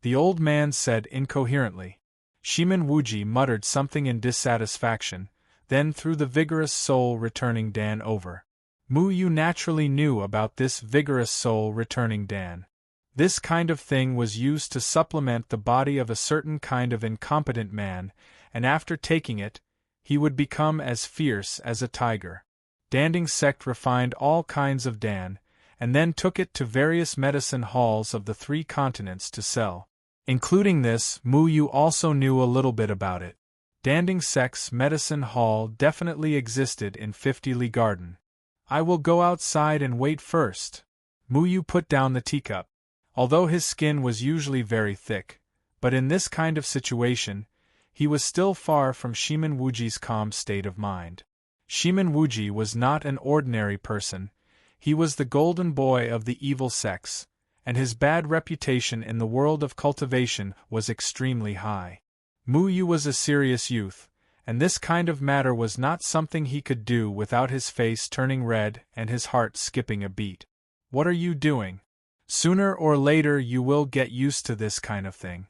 The old man said incoherently. Shimin Wuji muttered something in dissatisfaction, then threw the vigorous soul-returning Dan over. Mu Yu naturally knew about this vigorous soul-returning Dan. This kind of thing was used to supplement the body of a certain kind of incompetent man, and after taking it, he would become as fierce as a tiger. Danding sect refined all kinds of Dan, and then took it to various medicine halls of the 3 continents to sell. Including this, Mu Yu also knew a little bit about it. Danding sect's medicine hall definitely existed in 50 Li Garden. I will go outside and wait first. Mu Yu put down the teacup. Although his skin was usually very thick, but in this kind of situation, he was still far from Shimin Wuji's calm state of mind. Shimin Wuji was not an ordinary person. He was the golden boy of the evil sex, and his bad reputation in the world of cultivation was extremely high. Mu Yu was a serious youth, and this kind of matter was not something he could do without his face turning red and his heart skipping a beat. What are you doing? Sooner or later you will get used to this kind of thing.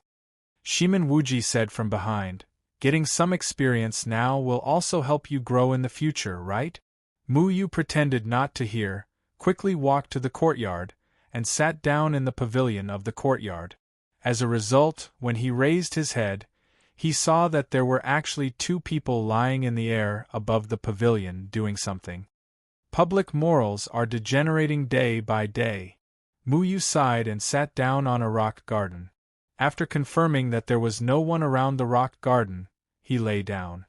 Shimin Wuji said from behind. Getting some experience now will also help you grow in the future, right? Mu Yu pretended not to hear, quickly walked to the courtyard, and sat down in the pavilion of the courtyard. As a result, when he raised his head, he saw that there were actually 2 people lying in the air above the pavilion doing something. Public morals are degenerating day by day. Mu Yu sighed and sat down on a rock garden. After confirming that there was no one around the rock garden, he lay down.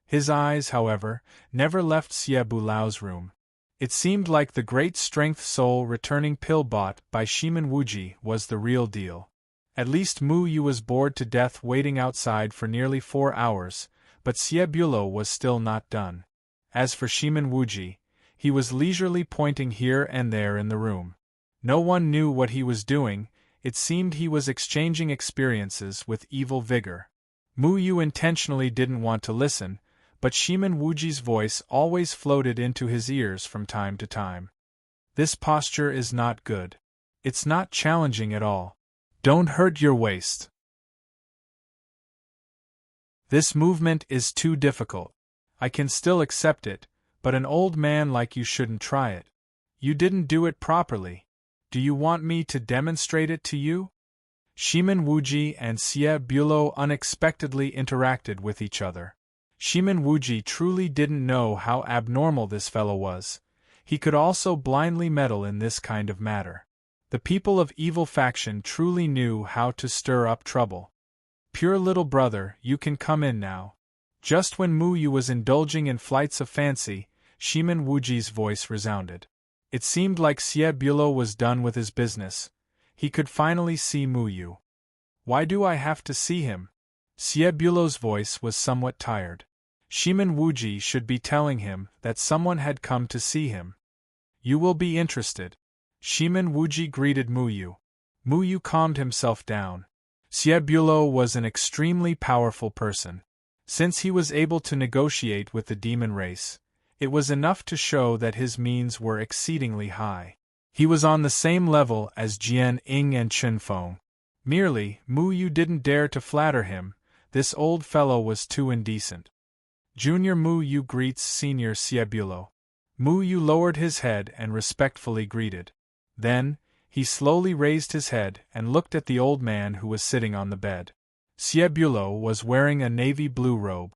His eyes, however, never left Xiebu Lao's room. It seemed like the great strength soul-returning pill bought by Shimin Wuji was the real deal. At least Mu Yu was bored to death waiting outside for nearly 4 hours, but Xiebu Lao was still not done. As for Shimin Wuji, he was leisurely pointing here and there in the room. No one knew what he was doing. It seemed he was exchanging experiences with evil vigor. Mu Yu intentionally didn't want to listen, but Shimin Wuji's voice always floated into his ears from time to time. This posture is not good. It's not challenging at all. Don't hurt your waist. This movement is too difficult. I can still accept it, but an old man like you shouldn't try it. You didn't do it properly. Do you want me to demonstrate it to you? Shimin Wuji and Xiebu Lao unexpectedly interacted with each other. Shimin Wuji truly didn't know how abnormal this fellow was. he could also blindly meddle in this kind of matter. The people of evil faction truly knew how to stir up trouble. Pure little brother, you can come in now. Just when Mu Yu was indulging in flights of fancy, Shimin Wuji's voice resounded. It seemed like Xie Bulo was done with his business. He could finally see Mu Yu. Why do I have to see him? Xie Bulo's voice was somewhat tired. Shimin Wuji should be telling him that someone had come to see him. You will be interested. Shimin Wuji greeted Mu Yu. Mu Yu calmed himself down. Xie Bulo was an extremely powerful person. Since he was able to negotiate with the demon race, it was enough to show that his means were exceedingly high. He was on the same level as Jian Ying and Chen Feng. Merely, Mu Yu didn't dare to flatter him. This old fellow was too indecent. Junior Mu Yu greets Senior Xie Bulo. Mu Yu lowered his head and respectfully greeted. Then, he slowly raised his head and looked at the old man who was sitting on the bed. Xie Bulo was wearing a navy blue robe.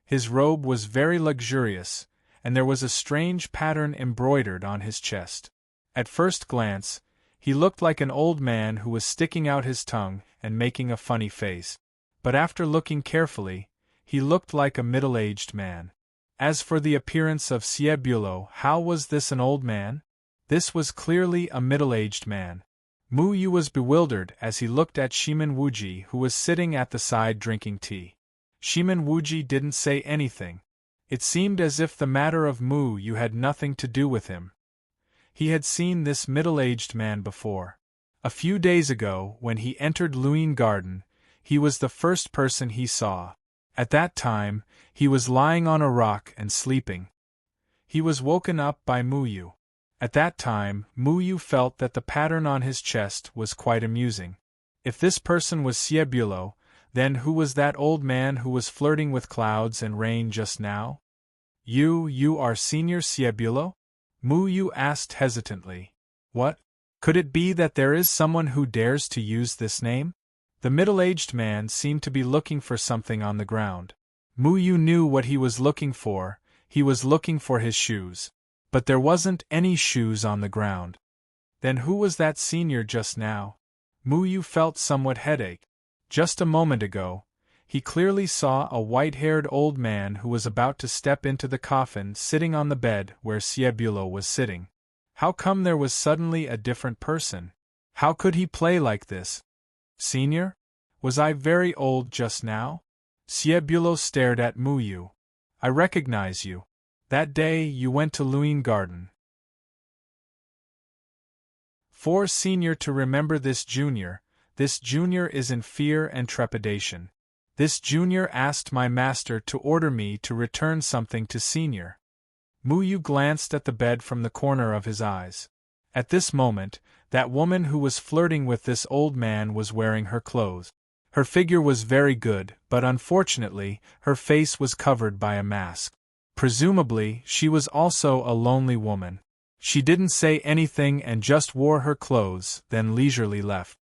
His robe was very luxurious, and there was a strange pattern embroidered on his chest. At first glance, he looked like an old man who was sticking out his tongue and making a funny face. But after looking carefully, he looked like a middle-aged man. As for the appearance of Xie Bulo, how was this an old man? This was clearly a middle-aged man. Mu Yu was bewildered as he looked at Shimin Wuji, who was sitting at the side drinking tea. Shimin Wuji didn't say anything. It seemed as if the matter of Mu Yu had nothing to do with him. He had seen this middle-aged man before. A few days ago, when he entered Luyin Garden, he was the first person he saw. At that time, he was lying on a rock and sleeping. He was woken up by Mu Yu. At that time, Mu Yu felt that the pattern on his chest was quite amusing. If this person was Xie Bulo, then who was that old man who was flirting with clouds and rain just now? You are Senior Xie Bulo? Mu Yu asked hesitantly. What? Could it be that there is someone who dares to use this name? The middle-aged man seemed to be looking for something on the ground. Mu Yu knew what he was looking for. He was looking for his shoes. But there wasn't any shoes on the ground. Then who was that senior just now? Mu Yu felt somewhat headache. Just a moment ago, he clearly saw a white-haired old man who was about to step into the coffin sitting on the bed where Xie Bulo was sitting. How come there was suddenly a different person? How could he play like this? Senior? Was I very old just now? Xie Bulo stared at Mu Yu. I recognize you. That day you went to Luyin Garden. For Senior to remember this junior is in fear and trepidation. This junior asked my master to order me to return something to Senior. Mu Yu glanced at the bed from the corner of his eyes. At this moment, that woman who was flirting with this old man was wearing her clothes. Her figure was very good, but unfortunately, her face was covered by a mask. Presumably, she was also a lonely woman. She didn't say anything and just wore her clothes, then leisurely left.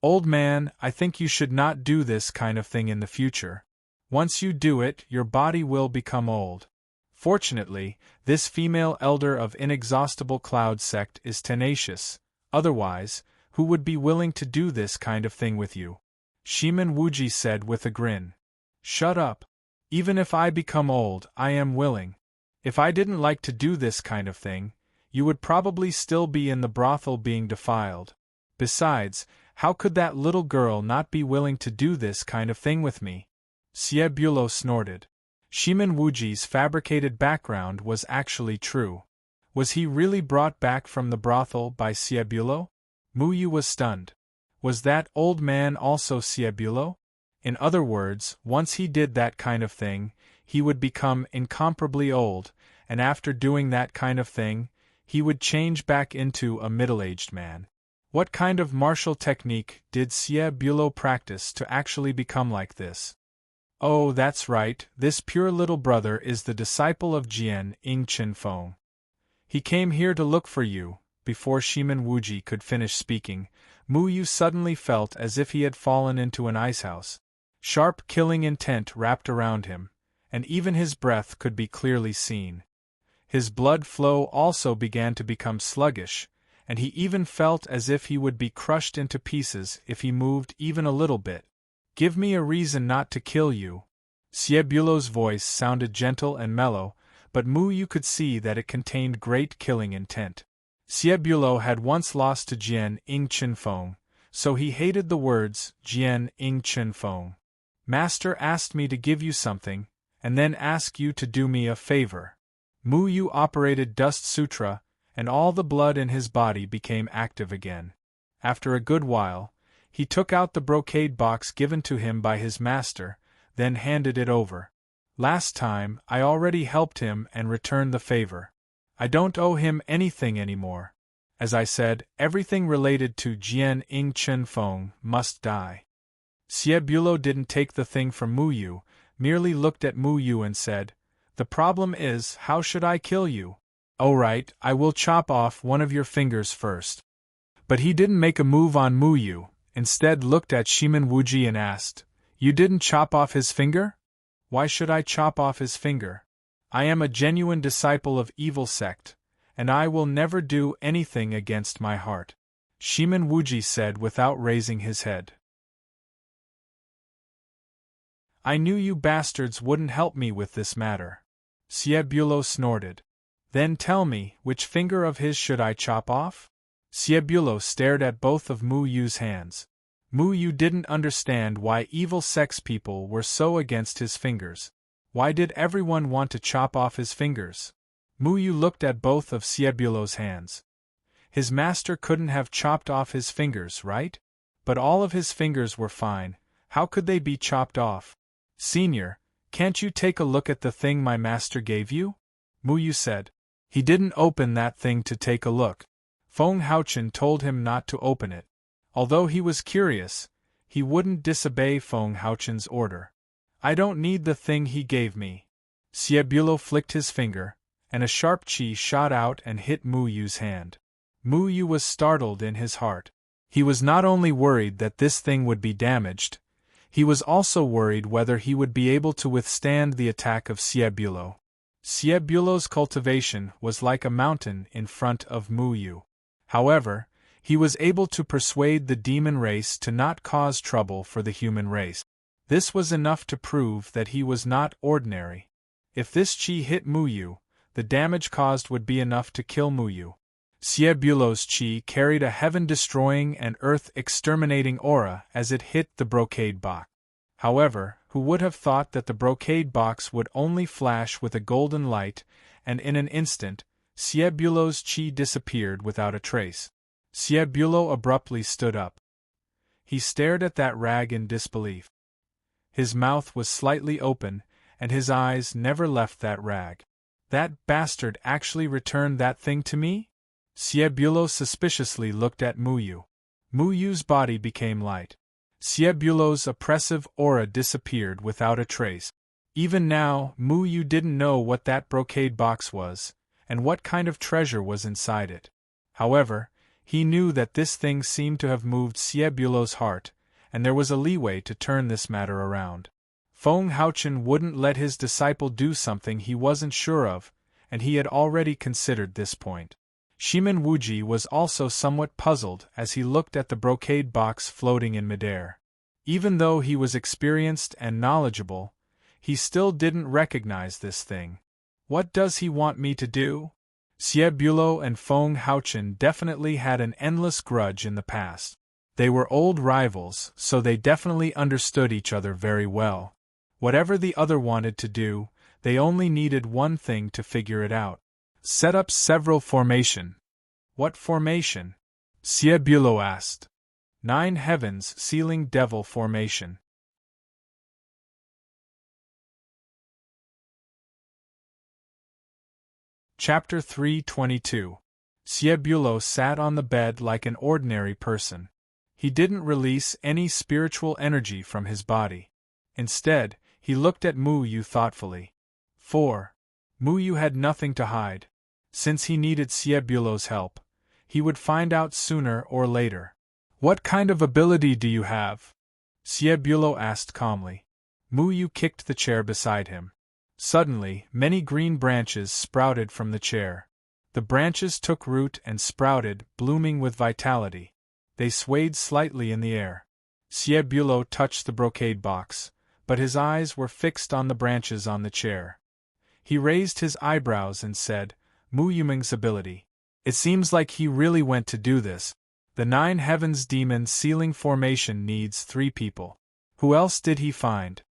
Old man, I think you should not do this kind of thing in the future. Once you do it, your body will become old. Fortunately, this female elder of Inexhaustible Cloud sect is tenacious. Otherwise, who would be willing to do this kind of thing with you? Shimin Wuji said with a grin. Shut up. Even if I become old, I am willing. If I didn't like to do this kind of thing, you would probably still be in the brothel being defiled. Besides, how could that little girl not be willing to do this kind of thing with me? Xie Bulo snorted. Shimin Wuji's fabricated background was actually true. Was he really brought back from the brothel by Xie Bulo? Mu Yu was stunned. Was that old man also Xie Bulo? In other words, once he did that kind of thing, he would become incomparably old, and after doing that kind of thing, he would change back into a middle-aged man. What kind of martial technique did Xie Bulo practice to actually become like this? Oh, that's right, this pure little brother is the disciple of Jian Ying Chen Feng. He came here to look for you. Before Shimin Wuji could finish speaking, Mu Yu suddenly felt as if he had fallen into an icehouse. Sharp killing intent wrapped around him, and even his breath could be clearly seen. His blood flow also began to become sluggish, and he even felt as if he would be crushed into pieces if he moved even a little bit. "Give me a reason not to kill you." Ciebullo's voice sounded gentle and mellow, but Mu Yu could see that it contained great killing intent. Ciebullo had once lost to Jian Ing Chen Feng, so he hated the words Jian Ing Chen Feng. "Master asked me to give you something, and then ask you to do me a favor." Mu Yu operated Dust Sutra, and all the blood in his body became active again. After a good while, he took out the brocade box given to him by his master, then handed it over. "Last time, I already helped him and returned the favor. I don't owe him anything anymore. As I said, everything related to Jian Ing Chen Feng must die." Ciebullo didn't take the thing from Mu Yu, merely looked at Mu Yu and said, "The problem is, how should I kill you?" "Oh right, I will chop off one of your fingers first." But he didn't make a move on Mu Yu, instead looked at Shimin Wuji and asked, "You didn't chop off his finger?" "Why should I chop off his finger? I am a genuine disciple of evil sect, and I will never do anything against my heart," Shimin Wuji said without raising his head. "I knew you bastards wouldn't help me with this matter." Ciebullo snorted. "Then tell me, which finger of his should I chop off?" Ciebullo stared at both of Mu Yu's hands. Mu Yu didn't understand why evil sex people were so against his fingers. Why did everyone want to chop off his fingers? Mu Yu looked at both of Ciebullo's hands. His master couldn't have chopped off his fingers, right? But all of his fingers were fine, how could they be chopped off? "Senior, can't you take a look at the thing my master gave you?" Mu Yu said. He didn't open that thing to take a look. Feng Haochen told him not to open it. Although he was curious, he wouldn't disobey Feng Haochen's order. "I don't need the thing he gave me." Ciebullo flicked his finger, and a sharp chi shot out and hit Mu Yu's hand. Mu Yu was startled in his heart. He was not only worried that this thing would be damaged, he was also worried whether he would be able to withstand the attack of Ciebullo. Ciebullo's cultivation was like a mountain in front of Mu Yu. However, he was able to persuade the demon race to not cause trouble for the human race. This was enough to prove that he was not ordinary. If this chi hit Mu Yu, the damage caused would be enough to kill Mu Yu. Ciebullo's chi carried a heaven-destroying and earth-exterminating aura as it hit the brocade box. However, who would have thought that the brocade box would only flash with a golden light, and in an instant, Ciebullo's chi disappeared without a trace. Ciebullo abruptly stood up. He stared at that rag in disbelief. His mouth was slightly open, and his eyes never left that rag. "That bastard actually returned that thing to me?" Ciebullo suspiciously looked at Mu Yu. Mu Yu's body became light. Ciebullo's oppressive aura disappeared without a trace. Even now, Mu Yu didn't know what that brocade box was, and what kind of treasure was inside it. However, he knew that this thing seemed to have moved Ciebullo's heart, and there was a leeway to turn this matter around. Feng Haochen wouldn't let his disciple do something he wasn't sure of, and he had already considered this point. Shimin Wuji was also somewhat puzzled as he looked at the brocade box floating in midair. Even though he was experienced and knowledgeable, he still didn't recognize this thing. "What does he want me to do?" Ciebullo and Feng Haochen definitely had an endless grudge in the past. They were old rivals, so they definitely understood each other very well. Whatever the other wanted to do, they only needed one thing to figure it out. "Set up several formation." "What formation?" Ciebullo asked. "Nine Heavens Sealing Devil Formation." Chapter 322. Ciebullo sat on the bed like an ordinary person. He didn't release any spiritual energy from his body. Instead, he looked at Mu Yu thoughtfully. 4. Mu Yu had nothing to hide. Since he needed Ciebullo's help, he would find out sooner or later. "What kind of ability do you have?" Ciebullo asked calmly. Mu Yu kicked the chair beside him. Suddenly, many green branches sprouted from the chair. The branches took root and sprouted, blooming with vitality. They swayed slightly in the air. Siebulo touched the brocade box, but his eyes were fixed on the branches on the chair. He raised his eyebrows and said, Mu Yuming's ability. It seems like he really went to do this. The Nine Heavens Demon Sealing Formation needs 3 people. Who else did he find?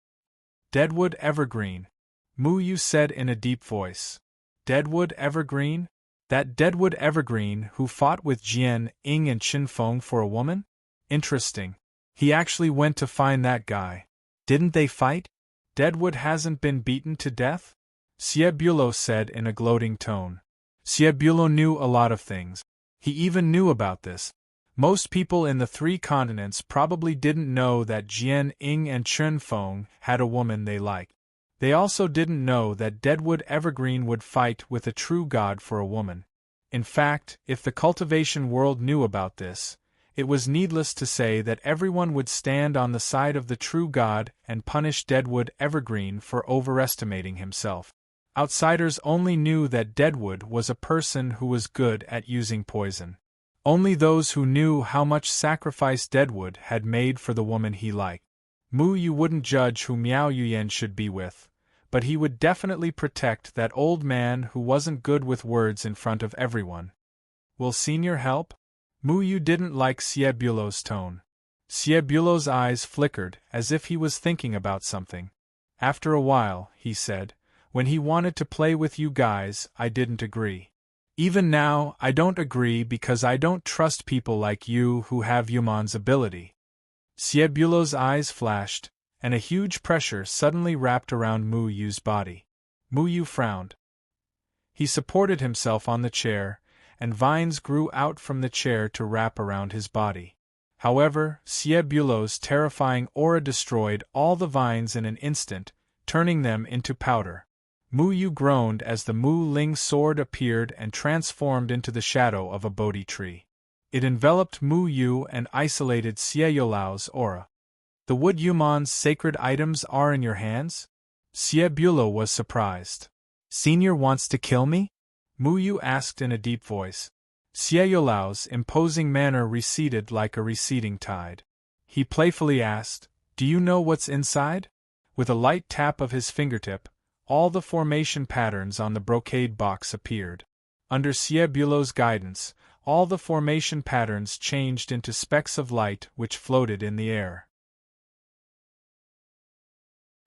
Deadwood Evergreen. Mu Yu said in a deep voice. Deadwood Evergreen? That Deadwood Evergreen who fought with Jian, Ying and Qin Feng for a woman? Interesting. He actually went to find that guy. Didn't they fight? Deadwood hasn't been beaten to death? Siebulo said in a gloating tone. Siebulo knew a lot of things. He even knew about this. Most people in the 3 continents probably didn't know that Jian, Ying and Qin Feng had a woman they liked. They also didn't know that Deadwood Evergreen would fight with a true god for a woman. In fact, if the cultivation world knew about this, it was needless to say that everyone would stand on the side of the true god and punish Deadwood Evergreen for overestimating himself. Outsiders only knew that Deadwood was a person who was good at using poison. Only those who knew how much sacrifice Deadwood had made for the woman he liked. Mu Yu wouldn't judge who Miao Yuyan should be with, but he would definitely protect that old man who wasn't good with words in front of everyone. Will Senior help? Mu Yu didn't like Siebulo's tone. Siebulo's eyes flickered as if he was thinking about something. After a while, he said, when he wanted to play with you guys, I didn't agree. Even now, I don't agree because I don't trust people like you who have Yumon's ability. Siebulo's eyes flashed, and a huge pressure suddenly wrapped around Mu Yu's body. Mu Yu frowned. He supported himself on the chair, and vines grew out from the chair to wrap around his body. However, Siebulo's terrifying aura destroyed all the vines in an instant, turning them into powder. Mu Yu groaned as the Mu Ling sword appeared and transformed into the shadow of a Bodhi tree. It enveloped Mu Yu and isolated Sieyolao's aura. The Wood Yumon's sacred items are in your hands? Siebulo was surprised. Senior wants to kill me? Mu Yu asked in a deep voice. Sieyolao's imposing manner receded like a receding tide. He playfully asked, Do you know what's inside? With a light tap of his fingertip, all the formation patterns on the brocade box appeared. Under Siebulo's guidance, all the formation patterns changed into specks of light which floated in the air.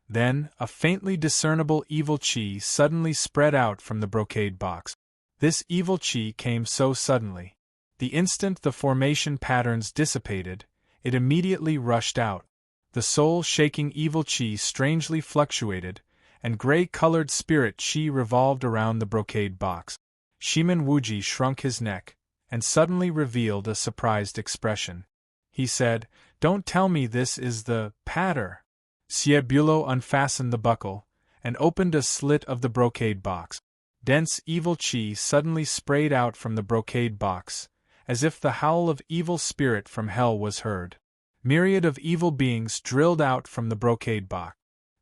Then, a faintly discernible evil chi suddenly spread out from the brocade box. This evil chi came so suddenly. The instant the formation patterns dissipated, it immediately rushed out. The soul-shaking evil chi strangely fluctuated, and gray-colored spirit chi revolved around the brocade box. Shiman Wuji shrunk his neck, and suddenly revealed a surprised expression. He said, Don't tell me this is the patter. Siebulo unfastened the buckle, and opened a slit of the brocade box. Dense evil chi suddenly sprayed out from the brocade box, as if the howl of evil spirit from hell was heard. Myriad of evil beings drilled out from the brocade box.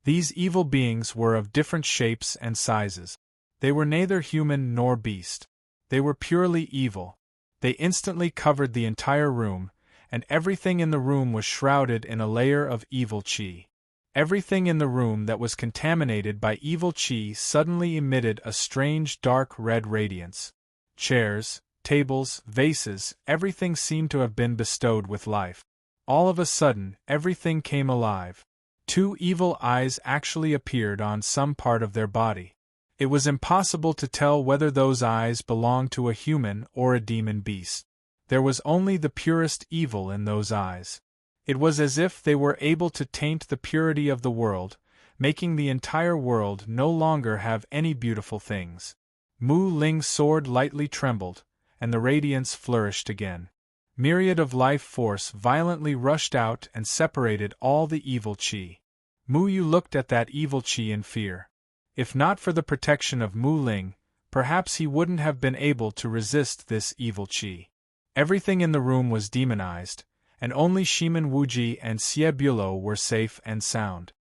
These evil beings were of different shapes and sizes. They were neither human nor beast. They were purely evil. They instantly covered the entire room, and everything in the room was shrouded in a layer of evil chi. Everything in the room that was contaminated by evil chi suddenly emitted a strange dark red radiance. Chairs, tables, vases, everything seemed to have been bestowed with life. All of a sudden, everything came alive. 2 evil eyes actually appeared on some part of their body. It was impossible to tell whether those eyes belonged to a human or a demon beast. There was only the purest evil in those eyes. It was as if they were able to taint the purity of the world, making the entire world no longer have any beautiful things. Mu Ling's sword lightly trembled, and the radiance flourished again. Myriad of life force violently rushed out and separated all the evil chi. Mu Yu looked at that evil chi in fear. If not for the protection of Mu Ling, perhaps he wouldn't have been able to resist this evil chi. Everything in the room was demonized, and only Shiman Wuji and Siebulo were safe and sound.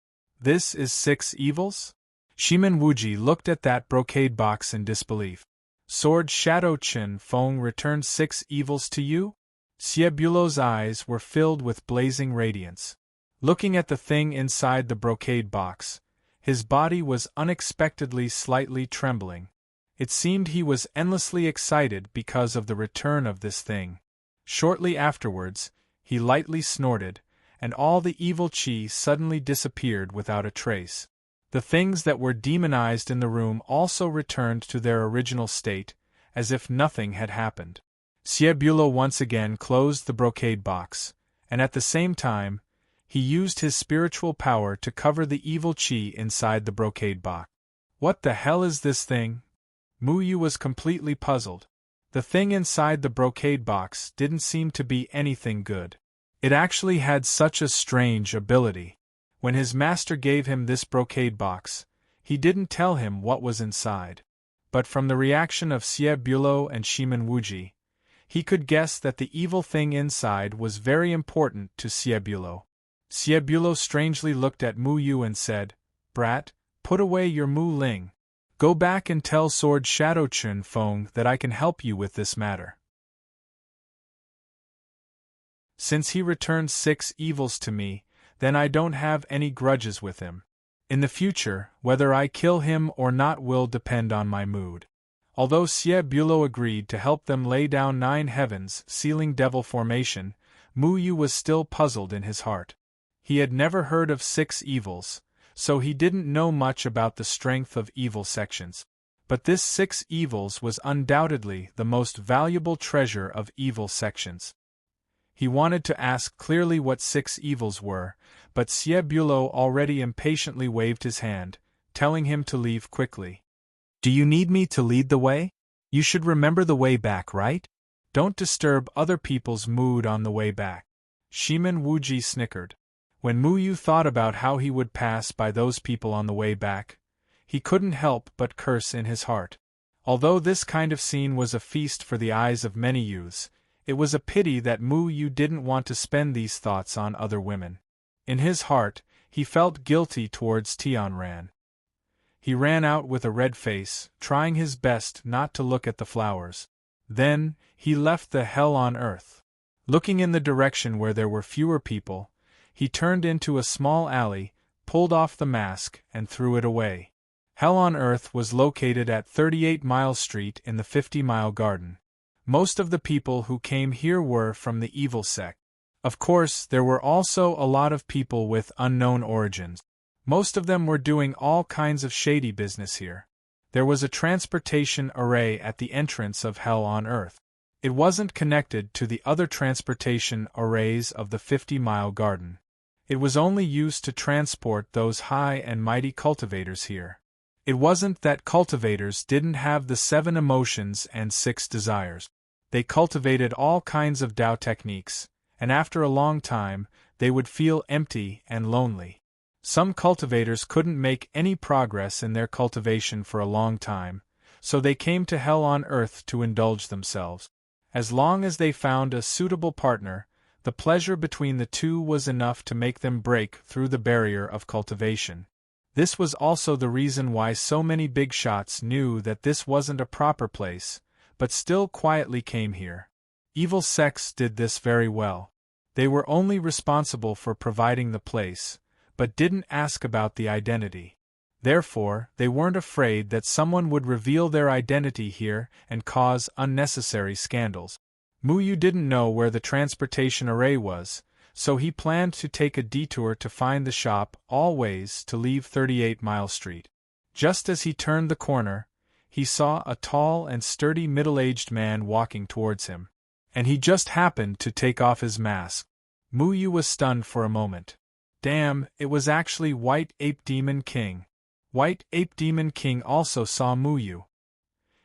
This is 6 evils? Shimen Wuji looked at that brocade box in disbelief. Sword Shadow Chin Feng returned 6 evils to you? Xiebulo's eyes were filled with blazing radiance. Looking at the thing inside the brocade box, his body was unexpectedly slightly trembling. It seemed he was endlessly excited because of the return of this thing. Shortly afterwards, he lightly snorted, and all the evil chi suddenly disappeared without a trace. The things that were demonized in the room also returned to their original state, as if nothing had happened. Xiebulo once again closed the brocade box, and at the same time, he used his spiritual power to cover the evil chi inside the brocade box. What the hell is this thing? Mu Yu was completely puzzled. The thing inside the brocade box didn't seem to be anything good. It actually had such a strange ability. When his master gave him this brocade box, he didn't tell him what was inside. But from the reaction of Xiebulo and Shimen Wuji, he could guess that the evil thing inside was very important to Xiebulo. Xiebulo strangely looked at Mu Yu and said, "Brat, put away your Mu Ling. Go back and tell Sword Shadow Chun Feng that I can help you with this matter. Since he returned 6 evils to me, then I don't have any grudges with him. In the future, whether I kill him or not will depend on my mood." Although Xiebulo agreed to help them lay down 9 heavens sealing devil formation, Mu Yu was still puzzled in his heart. He had never heard of 6 evils, so he didn't know much about the strength of evil sections. But this 6 evils was undoubtedly the most valuable treasure of evil sections. He wanted to ask clearly what 6 evils were, but Xiebulo already impatiently waved his hand, telling him to leave quickly. "Do you need me to lead the way? You should remember the way back, right? Don't disturb other people's mood on the way back." Shimen Wuji snickered. When Mu Yu thought about how he would pass by those people on the way back, he couldn't help but curse in his heart. Although this kind of scene was a feast for the eyes of many youths, it was a pity that Mu Yu didn't want to spend these thoughts on other women. In his heart, he felt guilty towards Tianran. He ran out with a red face, trying his best not to look at the flowers. Then, he left the hell on earth. Looking in the direction where there were fewer people, he turned into a small alley, pulled off the mask, and threw it away. Hell on Earth was located at 38 Mile Street in the 50 Mile Garden. Most of the people who came here were from the evil sect. Of course, there were also a lot of people with unknown origins. Most of them were doing all kinds of shady business here. There was a transportation array at the entrance of Hell on Earth. It wasn't connected to the other transportation arrays of the 50 Mile Garden. It was only used to transport those high and mighty cultivators here. It wasn't that cultivators didn't have the 7 emotions and 6 desires. They cultivated all kinds of Tao techniques, and after a long time, they would feel empty and lonely. Some cultivators couldn't make any progress in their cultivation for a long time, so they came to Hell on Earth to indulge themselves. As long as they found a suitable partner, the pleasure between the two was enough to make them break through the barrier of cultivation. This was also the reason why so many big shots knew that this wasn't a proper place, but still quietly came here. Evil sects did this very well. They were only responsible for providing the place, but didn't ask about the identity. Therefore, they weren't afraid that someone would reveal their identity here and cause unnecessary scandals. Mu Yu didn't know where the transportation array was, so he planned to take a detour to find the shop, always to leave 38 Mile Street. Just as he turned the corner, he saw a tall and sturdy middle-aged man walking towards him. And he just happened to take off his mask. Mu Yu was stunned for a moment. Damn, it was actually White Ape Demon King. White Ape Demon King also saw Mu Yu.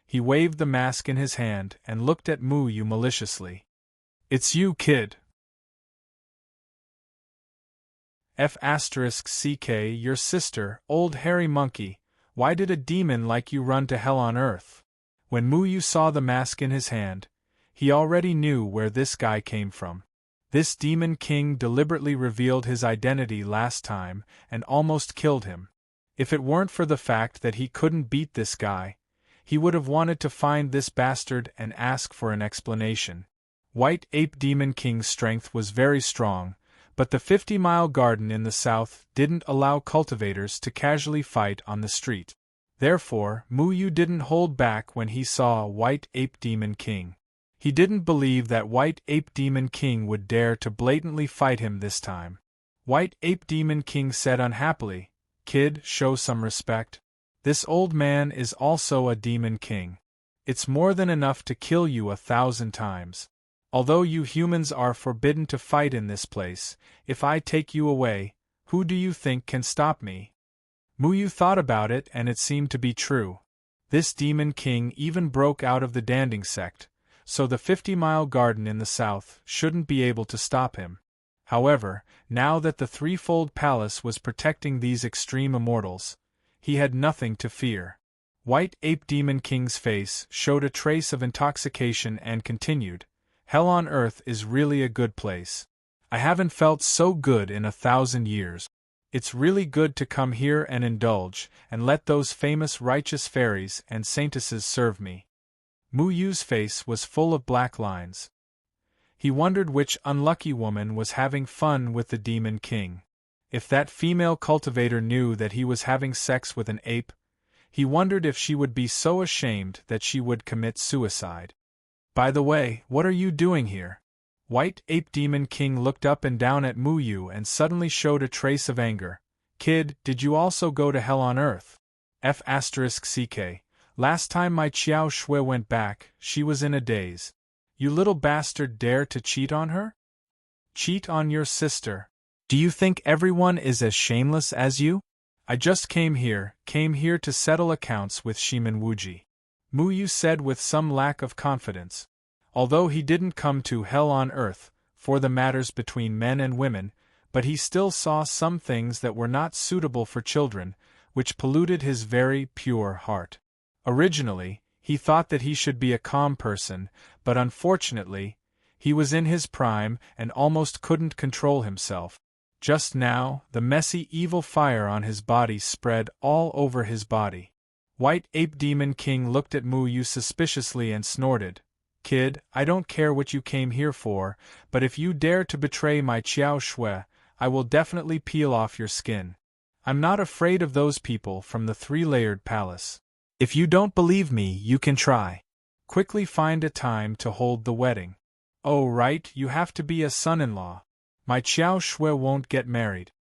He waved the mask in his hand and looked at Mu Yu maliciously. "It's you, kid. F***CK, your sister, old hairy monkey. Why did a demon like you run to Hell on Earth?" When Mu Yu saw the mask in his hand, he already knew where this guy came from. This Demon King deliberately revealed his identity last time and almost killed him. If it weren't for the fact that he couldn't beat this guy, he would have wanted to find this bastard and ask for an explanation. White Ape Demon King's strength was very strong, but the 50-mile garden in the south didn't allow cultivators to casually fight on the street. Therefore, Muyu didn't hold back when he saw White Ape Demon King. He didn't believe that White Ape Demon King would dare to blatantly fight him this time. White Ape Demon King said unhappily, "Kid, show some respect. This old man is also a Demon King. It's more than enough to kill you 1,000 times. Although you humans are forbidden to fight in this place, if I take you away, who do you think can stop me?" Muyu thought about it and it seemed to be true. This Demon King even broke out of the Danding sect, so the 50-mile garden in the south shouldn't be able to stop him. However, now that the threefold palace was protecting these extreme immortals, he had nothing to fear. White Ape Demon King's face showed a trace of intoxication and continued, "Hell on Earth is really a good place. I haven't felt so good in 1,000 years. It's really good to come here and indulge, and let those famous righteous fairies and saintesses serve me." Muyu's face was full of black lines. He wondered which unlucky woman was having fun with the Demon King. If that female cultivator knew that he was having sex with an ape, he wondered if she would be so ashamed that she would commit suicide. "By the way, what are you doing here?" White Ape Demon King looked up and down at Muyu and suddenly showed a trace of anger. "Kid, did you also go to Hell on Earth?" F***ck. Last time my Qiao Shui went back, she was in a daze. You little bastard dare to cheat on her? Cheat on your sister? Do you think everyone is as shameless as you? I just came here to settle accounts with Shiman Wuji," Muyu said with some lack of confidence. Although he didn't come to Hell on Earth for the matters between men and women, but he still saw some things that were not suitable for children, which polluted his very pure heart. Originally, he thought that he should be a calm person, but unfortunately, he was in his prime and almost couldn't control himself. Just now, the messy evil fire on his body spread all over his body. White Ape Demon King looked at Muyu suspiciously and snorted, "Kid, I don't care what you came here for, but if you dare to betray my Qiao Shui, I will definitely peel off your skin. I'm not afraid of those people from the three-layered palace. If you don't believe me, you can try. Quickly find a time to hold the wedding. Oh right, you have to be a son-in-law. My Qiao Shui won't get married."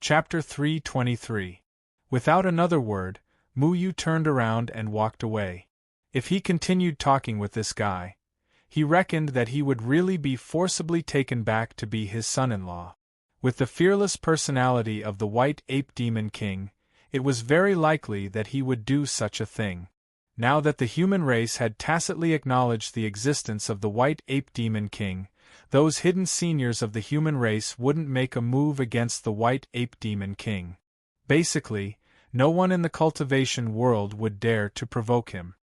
Chapter 323. Without another word, Muyu turned around and walked away. If he continued talking with this guy, he reckoned that he would really be forcibly taken back to be his son-in-law. With the fearless personality of the White Ape Demon King, it was very likely that he would do such a thing. Now that the human race had tacitly acknowledged the existence of the White Ape Demon King, those hidden seniors of the human race wouldn't make a move against the White Ape Demon King. Basically, no one in the cultivation world would dare to provoke him.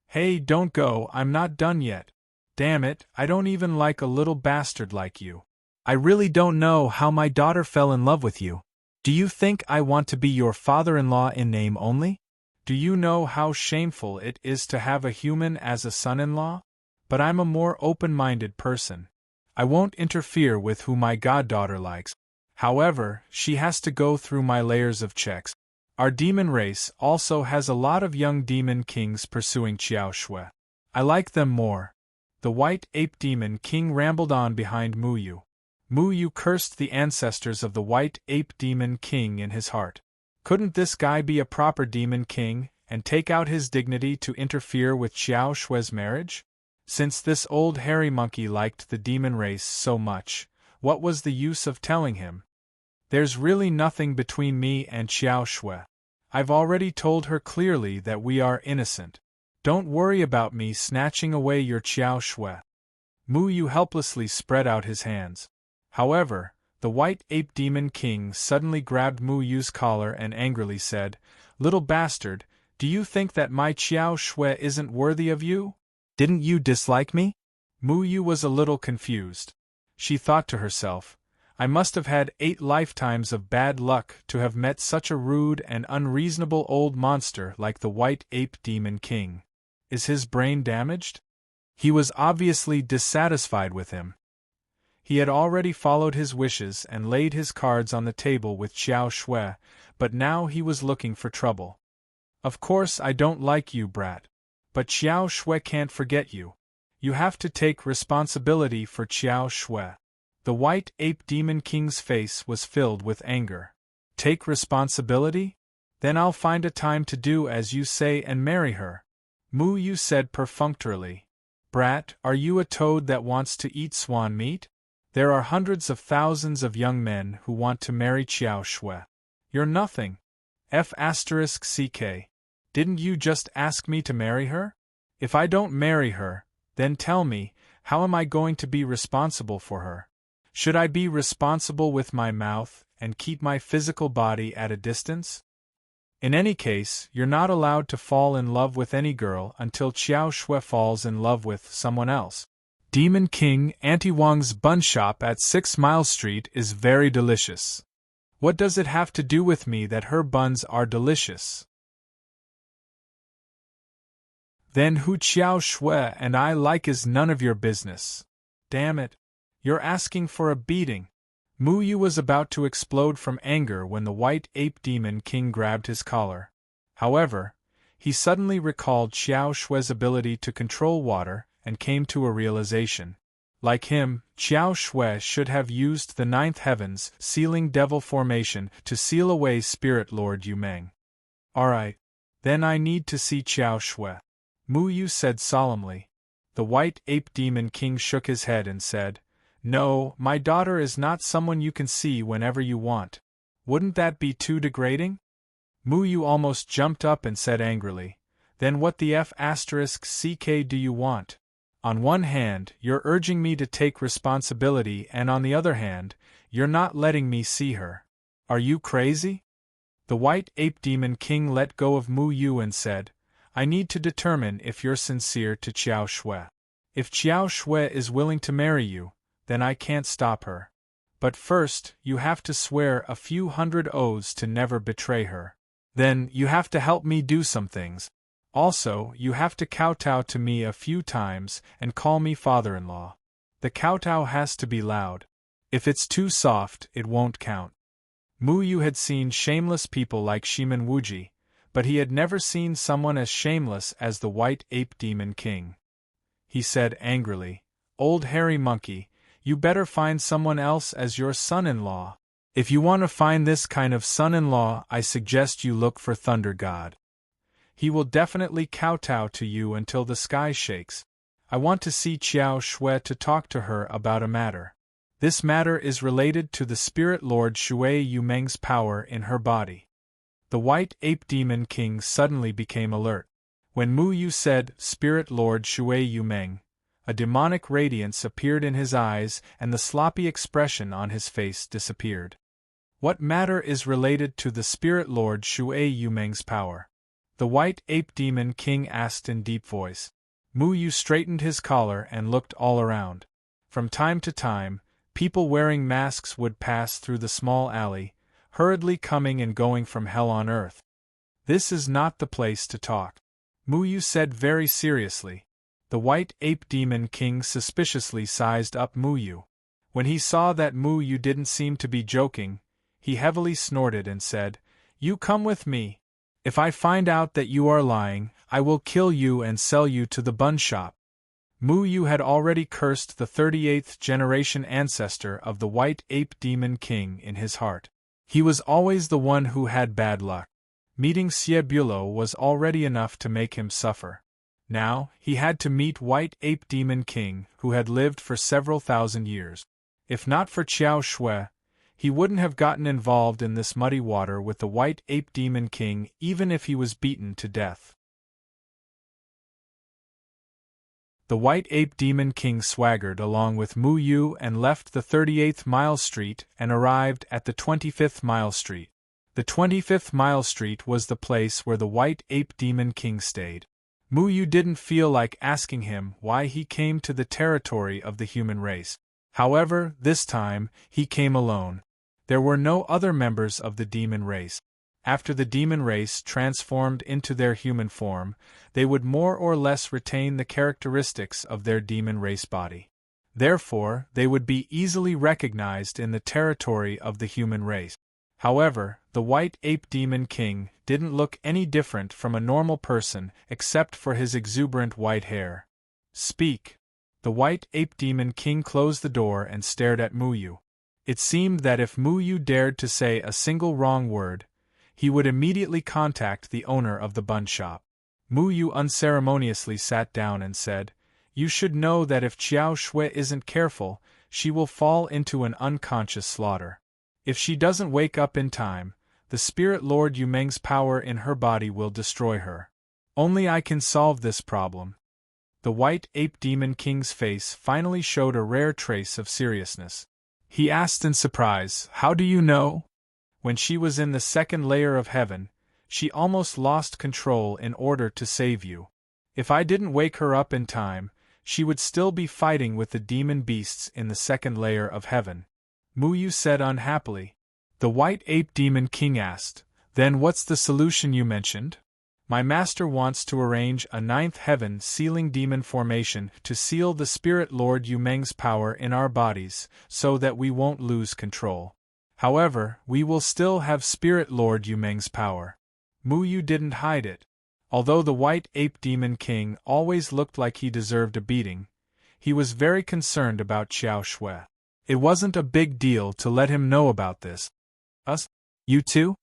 "Hey, don't go, I'm not done yet. Damn it, I don't even like a little bastard like you. I really don't know how my daughter fell in love with you. Do you think I want to be your father-in-law in name only? Do you know how shameful it is to have a human as a son-in-law? But I'm a more open-minded person. I won't interfere with who my goddaughter likes. However, she has to go through my layers of checks. Our demon race also has a lot of young demon kings pursuing Qiao Shui. I like them more." The White Ape Demon King rambled on behind Muyu. Muyu cursed the ancestors of the White Ape Demon King in his heart. Couldn't this guy be a proper demon king, and take out his dignity to interfere with Qiao Shui's marriage? Since this old hairy monkey liked the demon race so much, what was the use of telling him? "There's really nothing between me and Qiao Shui. I've already told her clearly that we are innocent. Don't worry about me snatching away your Qiao Shui." Muyu helplessly spread out his hands. However, the White Ape Demon King suddenly grabbed Muyu's collar and angrily said, "Little bastard, do you think that my Qiao Shui isn't worthy of you? Didn't you dislike me?" Muyu was a little confused. she thought to herself. I must have had 8 lifetimes of bad luck to have met such a rude and unreasonable old monster like the White Ape Demon King. Is his brain damaged? He was obviously dissatisfied with him. He had already followed his wishes and laid his cards on the table with Xiao Shui, but now he was looking for trouble. Of course I don't like you, brat. But Xiao Shui can't forget you. You have to take responsibility for Xiao Shui. The White Ape Demon King's face was filled with anger. Take responsibility? Then I'll find a time to do as you say and marry her. Mu Yu said perfunctorily. Brat, are you a toad that wants to eat swan meat? There are hundreds of thousands of young men who want to marry Xiao Shui. You're nothing. F***ck. Didn't you just ask me to marry her? If I don't marry her, then tell me, how am I going to be responsible for her? Should I be responsible with my mouth and keep my physical body at a distance? In any case, you're not allowed to fall in love with any girl until Xiao Shui falls in love with someone else. Demon King Auntie Wang's bun shop at 6 Mile Street is very delicious. What does it have to do with me that her buns are delicious? Then who Xiao Shui and I like is none of your business. Damn it. You're asking for a beating. Mu Yu was about to explode from anger when the White Ape Demon King grabbed his collar. However, he suddenly recalled Xiao Shui's ability to control water and came to a realization. Like him, Xiao Shui should have used the 9th Heaven's sealing devil formation to seal away Spirit Lord Yu Meng. Alright. Then I need to see Xiao Shui. Mu Yu said solemnly. The White Ape Demon King shook his head and said, No, my daughter is not someone you can see whenever you want. Wouldn't that be too degrading? Mu Yu almost jumped up and said angrily, Then what the F***ck do you want? On one hand, you're urging me to take responsibility and on the other hand, you're not letting me see her. Are you crazy? The White Ape Demon King let go of Mu Yu and said, I need to determine if you're sincere to Xiao Shui. If Xiao Shui is willing to marry you, then I can't stop her. But first, you have to swear a few hundred oaths to never betray her. Then, you have to help me do some things. Also, you have to kowtow to me a few times and call me father-in-law. The kowtow has to be loud. If it's too soft, it won't count. Mu Yu had seen shameless people like Shiman Wuji, but he had never seen someone as shameless as the White Ape Demon King. He said angrily, Old hairy monkey, you better find someone else as your son-in-law. If you want to find this kind of son-in-law, I suggest you look for Thunder God. He will definitely kowtow to you until the sky shakes. I want to see Xiao Shui to talk to her about a matter. This matter is related to the Spirit Lord Shui Yu Meng's power in her body. The White Ape Demon King suddenly became alert. When Mu Yu said, Spirit Lord Shui Yu Meng, a demonic radiance appeared in his eyes and the sloppy expression on his face disappeared. What matter is related to the Spirit Lord Shui Yu Meng's power? The White Ape Demon King asked in deep voice. Mu Yu straightened his collar and looked all around. From time to time, people wearing masks would pass through the small alley, hurriedly coming and going from hell on earth. This is not the place to talk. Mu Yu said very seriously. The White Ape Demon King suspiciously sized up Mu Yu. When he saw that Mu Yu didn't seem to be joking, he heavily snorted and said, You come with me. If I find out that you are lying, I will kill you and sell you to the bun shop. Mu Yu had already cursed the 38th generation ancestor of the White Ape Demon King in his heart. He was always the one who had bad luck. Meeting Xie Bulo was already enough to make him suffer. Now, he had to meet White Ape Demon King, who had lived for several thousand years. If not for Xiao Shui, he wouldn't have gotten involved in this muddy water with the White Ape Demon King even if he was beaten to death. The White Ape Demon King swaggered along with Mu Yu and left the 38th Mile Street and arrived at the 25th Mile Street. The 25th Mile Street was the place where the White Ape Demon King stayed. Mu Yu didn't feel like asking him why he came to the territory of the human race. However, this time, he came alone. There were no other members of the demon race. After the demon race transformed into their human form, they would more or less retain the characteristics of their demon race body. Therefore, they would be easily recognized in the territory of the human race. However, the white ape demon king didn't look any different from a normal person except for his exuberant white hair. Speak! The white ape demon king closed the door and stared at Muyu. It seemed that if Muyu dared to say a single wrong word, he would immediately contact the owner of the bun shop. Muyu unceremoniously sat down and said, "You should know that if Xiao Shui isn't careful, she will fall into an unconscious slaughter. If she doesn't wake up in time, the spirit lord Yumeng's power in her body will destroy her. Only I can solve this problem." The white ape demon king's face finally showed a rare trace of seriousness. He asked in surprise, "How do you know?" When she was in the second layer of heaven, she almost lost control in order to save you. If I didn't wake her up in time, she would still be fighting with the demon beasts in the second layer of heaven. Muyu said unhappily. The white ape demon king asked, "Then what's the solution you mentioned?" "My master wants to arrange a ninth heaven sealing demon formation to seal the spirit lord Yumeng's power in our bodies so that we won't lose control. However, we will still have spirit lord Yumeng's power." Muyu didn't hide it. Although the white ape demon king always looked like he deserved a beating, he was very concerned about Xiao Shui. It wasn't a big deal to let him know about this. "Us? You too?"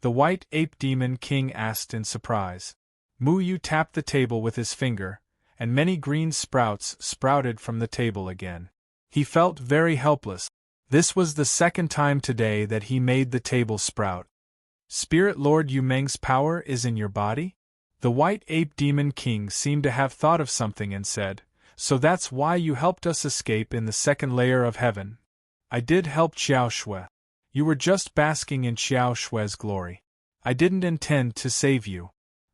the white ape demon king asked in surprise. Muyu tapped the table with his finger, and many green sprouts sprouted from the table again. He felt very helpless. This was the second time today that he made the table sprout. "Spirit Lord Yumeng's power is in your body?" The white ape demon king seemed to have thought of something and said, "So that's why you helped us escape in the second layer of heaven?" "I did help Xiao Shui. You were just basking in Xiao Shui's glory. I didn't intend to save you."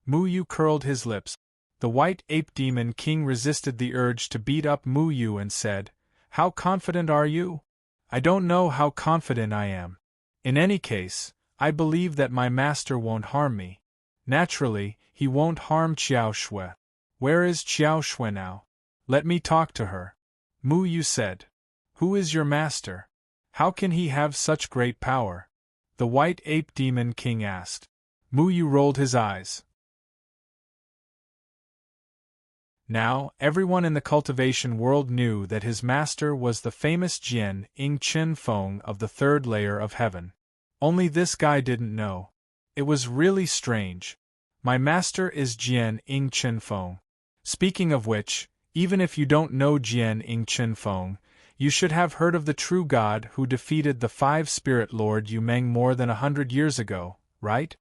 Muyu curled his lips. The white ape demon king resisted the urge to beat up Muyu and said, "How confident are you?" "I don't know how confident I am. In any case, I believe that my master won't harm me. Naturally, he won't harm Xiao Shui. Where is Xiao Shui now? Let me talk to her." Muyu said. "Who is your master? How can he have such great power?" the white ape demon king asked. Muyu rolled his eyes. Now, everyone in the cultivation world knew that his master was the famous Jian Ing Chen Feng of the third layer of heaven. Only this guy didn't know. It was really strange. "My master is Jian Ing Chen Feng. Speaking of which, even if you don't know Jian Ing Chen Feng, you should have heard of the true god who defeated the five spirit lord Yumeng more than 100 years ago, right?"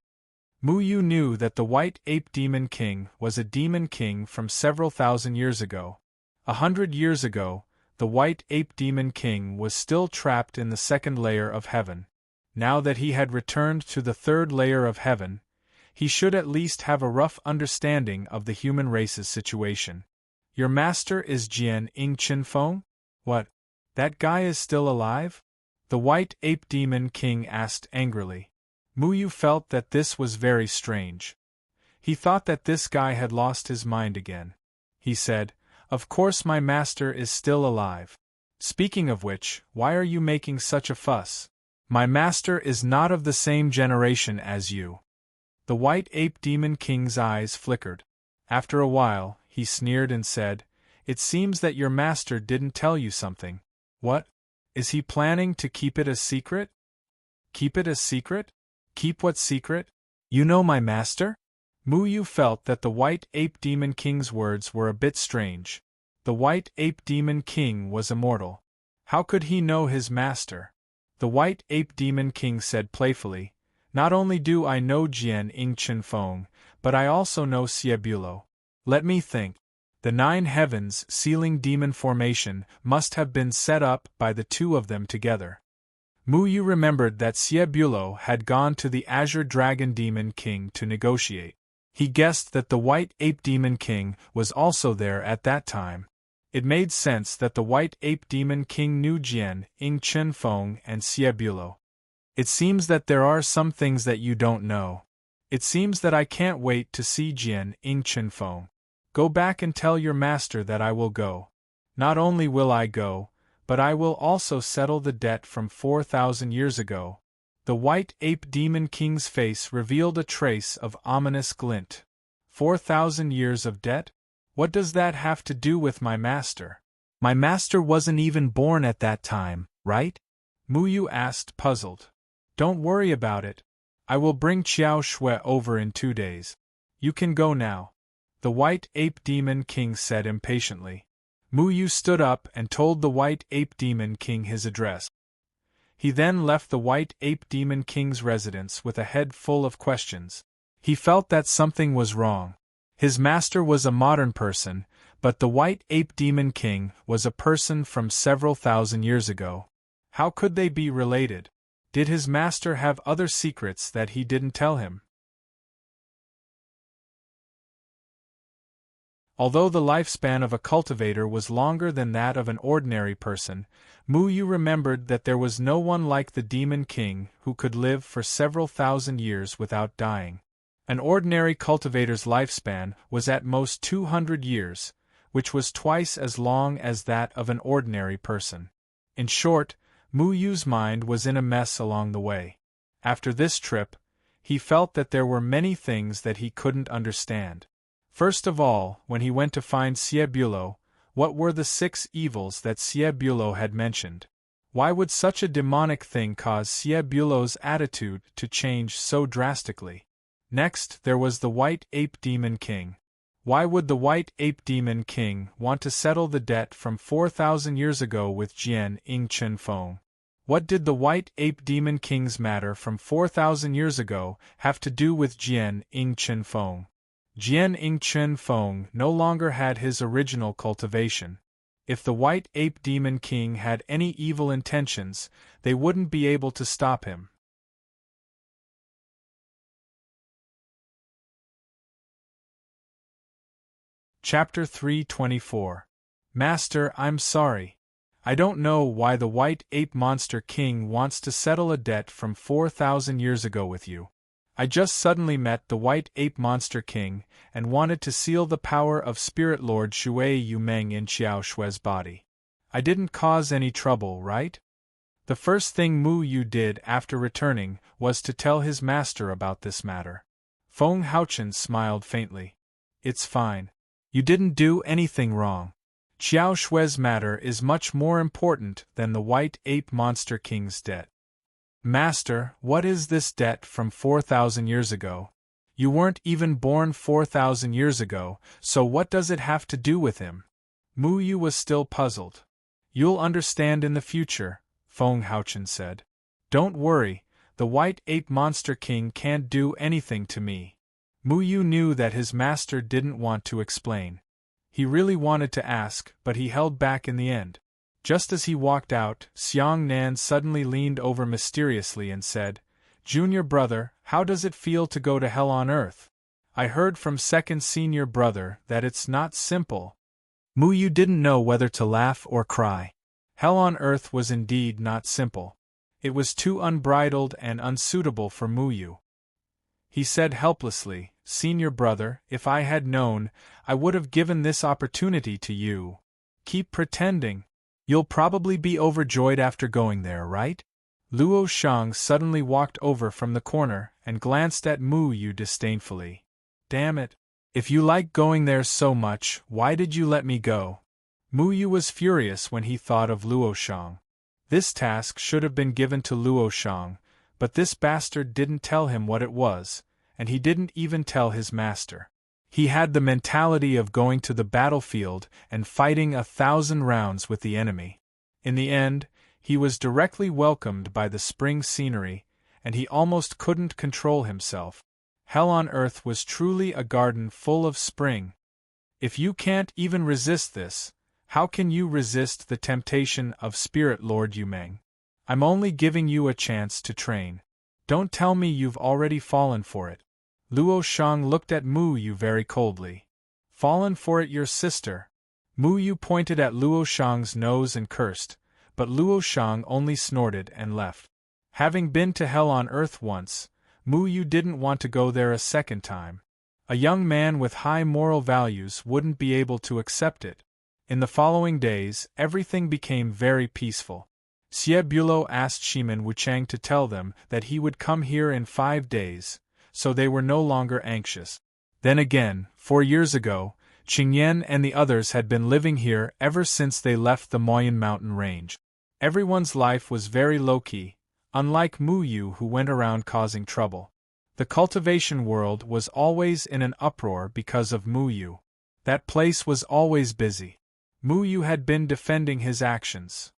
Muyu knew that the white ape demon king was a demon king from several thousand years ago. 100 years ago, the white ape demon king was still trapped in the second layer of heaven. Now that he had returned to the third layer of heaven, he should at least have a rough understanding of the human race's situation. "Your master is Jian Ing Chen Feng? What? That guy is still alive?" the white ape demon king asked angrily. Muyu felt that this was very strange. He thought that this guy had lost his mind again. He said, "Of course my master is still alive. Speaking of which, why are you making such a fuss? My master is not of the same generation as you." The white ape demon king's eyes flickered. After a while, he sneered and said, "It seems that your master didn't tell you something. What? Is he planning to keep it a secret?" "Keep it a secret? Keep what secret? You know my master?" Muyu felt that the white ape demon king's words were a bit strange. The white ape demon king was immortal. How could he know his master? The white ape demon king said playfully, "Not only do I know Jian Ing Chen Feng, but I also know Xiebulo. Let me think. The 9 heavens sealing demon formation must have been set up by the two of them together." Muyu remembered that Xiebulo had gone to the Azure Dragon Demon King to negotiate. He guessed that the White Ape Demon King was also there at that time. It made sense that the White Ape Demon King knew Jian, Ing Chen Feng, and Xie Bulo. It seems that there are some things that you don't know. It seems that I can't wait to see Jian, Ing Chen Feng. Go back and tell your master that I will go. Not only will I go, but I will also settle the debt from 4,000 years ago. The White Ape Demon King's face revealed a trace of ominous glint. 4,000 years of debt? What does that have to do with my master? My master wasn't even born at that time, right? Muyu asked, puzzled. Don't worry about it. I will bring Qiao Shui over in 2 days. You can go now. The White Ape Demon King said impatiently. Muyu stood up and told the White Ape Demon King his address. He then left the White Ape Demon King's residence with a head full of questions. He felt that something was wrong. His master was a modern person, but the White Ape Demon King was a person from several thousand years ago. How could they be related? Did his master have other secrets that he didn't tell him? Although the lifespan of a cultivator was longer than that of an ordinary person, Muyu remembered that there was no one like the Demon King who could live for several thousand years without dying. An ordinary cultivator's lifespan was at most 200 years, which was twice as long as that of an ordinary person. In short, Muyu's mind was in a mess along the way. After this trip, he felt that there were many things that he couldn't understand. First of all, when he went to find Xie Bulo, what were the 6 evils that Xie Bulo had mentioned? Why would such a demonic thing cause Xie Bulo's attitude to change so drastically? Next, there was the White Ape Demon King. Why would the White Ape Demon King want to settle the debt from 4,000 years ago with Jian Ing Chen Feng? What did the White Ape Demon King's matter from 4,000 years ago have to do with Jian Ing Chen Feng? Jian Ing Chen Feng no longer had his original cultivation. If the White Ape Demon King had any evil intentions, they wouldn't be able to stop him. Chapter 324. Master, I'm sorry. I don't know why the White Ape Monster King wants to settle a debt from 4,000 years ago with you. I just suddenly met the White Ape Monster King and wanted to seal the power of Spirit Lord Shui Yumeng in Qiao Shui's body. I didn't cause any trouble, right? The first thing Mu Yu did after returning was to tell his master about this matter. Feng Haochen smiled faintly. It's fine. You didn't do anything wrong. Qiao Shui's matter is much more important than the White Ape Monster King's debt. Master, what is this debt from 4,000 years ago? You weren't even born 4,000 years ago, so what does it have to do with him? Mu Yu was still puzzled. You'll understand in the future, Feng Haochen said. Don't worry, the White Ape Monster King can't do anything to me. Mu Yu knew that his master didn't want to explain. He really wanted to ask, but he held back in the end. Just as he walked out, Xiang Nan suddenly leaned over mysteriously and said, Junior brother, how does it feel to go to hell on earth? I heard from second senior brother that it's not simple. Mu Yu didn't know whether to laugh or cry. Hell on earth was indeed not simple. It was too unbridled and unsuitable for Mu Yu. He said helplessly, Senior brother, if I had known, I would have given this opportunity to you. Keep pretending. You'll probably be overjoyed after going there, right? Luo Shang suddenly walked over from the corner and glanced at Mu Yu disdainfully. Damn it. If you like going there so much, why did you let me go? Mu Yu was furious when he thought of Luo Shang. This task should have been given to Luo Shang, but this bastard didn't tell him what it was, and he didn't even tell his master. He had the mentality of going to the battlefield and fighting 1,000 rounds with the enemy. In the end, he was directly welcomed by the spring scenery, and he almost couldn't control himself. Hell on earth was truly a garden full of spring. If you can't even resist this, how can you resist the temptation of Spirit Lord Yumeng? I'm only giving you a chance to train. Don't tell me you've already fallen for it. Luo Shang looked at Mu Yu very coldly. Fallen for it, your sister? Mu Yu pointed at Luo Shang's nose and cursed, but Luo Shang only snorted and left. Having been to hell on earth once, Mu Yu didn't want to go there a second time. A young man with high moral values wouldn't be able to accept it. In the following days, everything became very peaceful. Xie Bulo asked Shimin Wuchang to tell them that he would come here in 5 days, so they were no longer anxious. Then again, 4 years ago, Qingyan and the others had been living here ever since they left the Moyan mountain range. Everyone's life was very low-key, unlike Mu Yu who went around causing trouble. The cultivation world was always in an uproar because of Mu Yu. That place was always busy. Mu Yu had been defending his actions.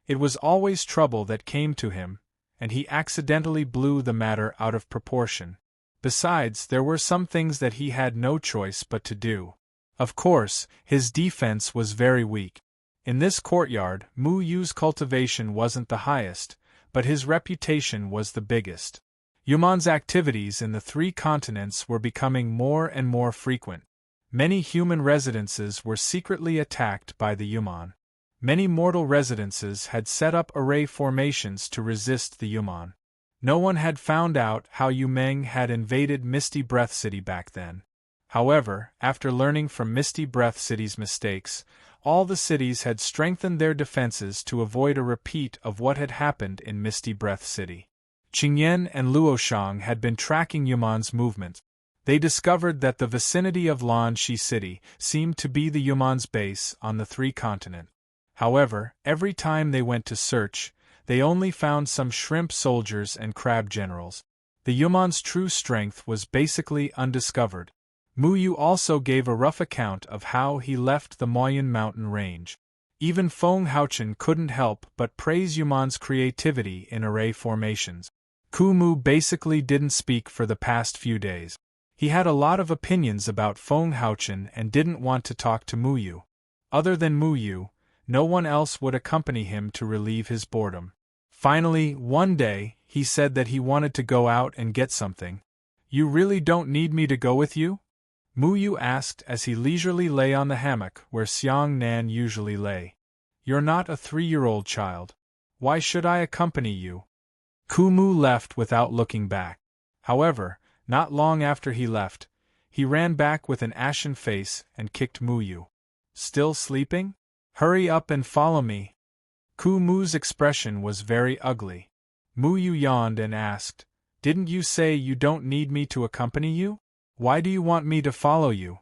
It was always trouble that came to him, and he accidentally blew the matter out of proportion. Besides, there were some things that he had no choice but to do. Of course, his defense was very weak. In this courtyard, Mu Yu's cultivation wasn't the highest, but his reputation was the biggest. Yuman's activities in the 3 continents were becoming more and more frequent. Many human residences were secretly attacked by the Yuman. Many mortal residences had set up array formations to resist the Yuman. No one had found out how Yu Meng had invaded Misty Breath City back then. However, after learning from Misty Breath City's mistakes, all the cities had strengthened their defenses to avoid a repeat of what had happened in Misty Breath City. Qingyan and Luoshang had been tracking Yuman's movements. They discovered that the vicinity of Lanxi City seemed to be the Yuman's base on the 3 continents. However, every time they went to search, they only found some shrimp soldiers and crab generals. The Yuman's true strength was basically undiscovered. Mu Yu also gave a rough account of how he left the Moyan mountain range. Even Feng Haochen couldn't help but praise Yuman's creativity in array formations. Ku Mu basically didn't speak for the past few days. He had a lot of opinions about Feng Haochen and didn't want to talk to Mu Yu. Other than Mu Yu, no one else would accompany him to relieve his boredom. Finally, one day, he said that he wanted to go out and get something. "You really don't need me to go with you?" Mu Yu asked as he leisurely lay on the hammock where Xiang Nan usually lay. "You're not a 3-year-old child. Why should I accompany you?" Ku Mu left without looking back. However, not long after he left, he ran back with an ashen face and kicked Mu Yu. "Still sleeping? Hurry up and follow me." Ku Mu's expression was very ugly. Mu Yu yawned and asked, "Didn't you say you don't need me to accompany you? Why do you want me to follow you?"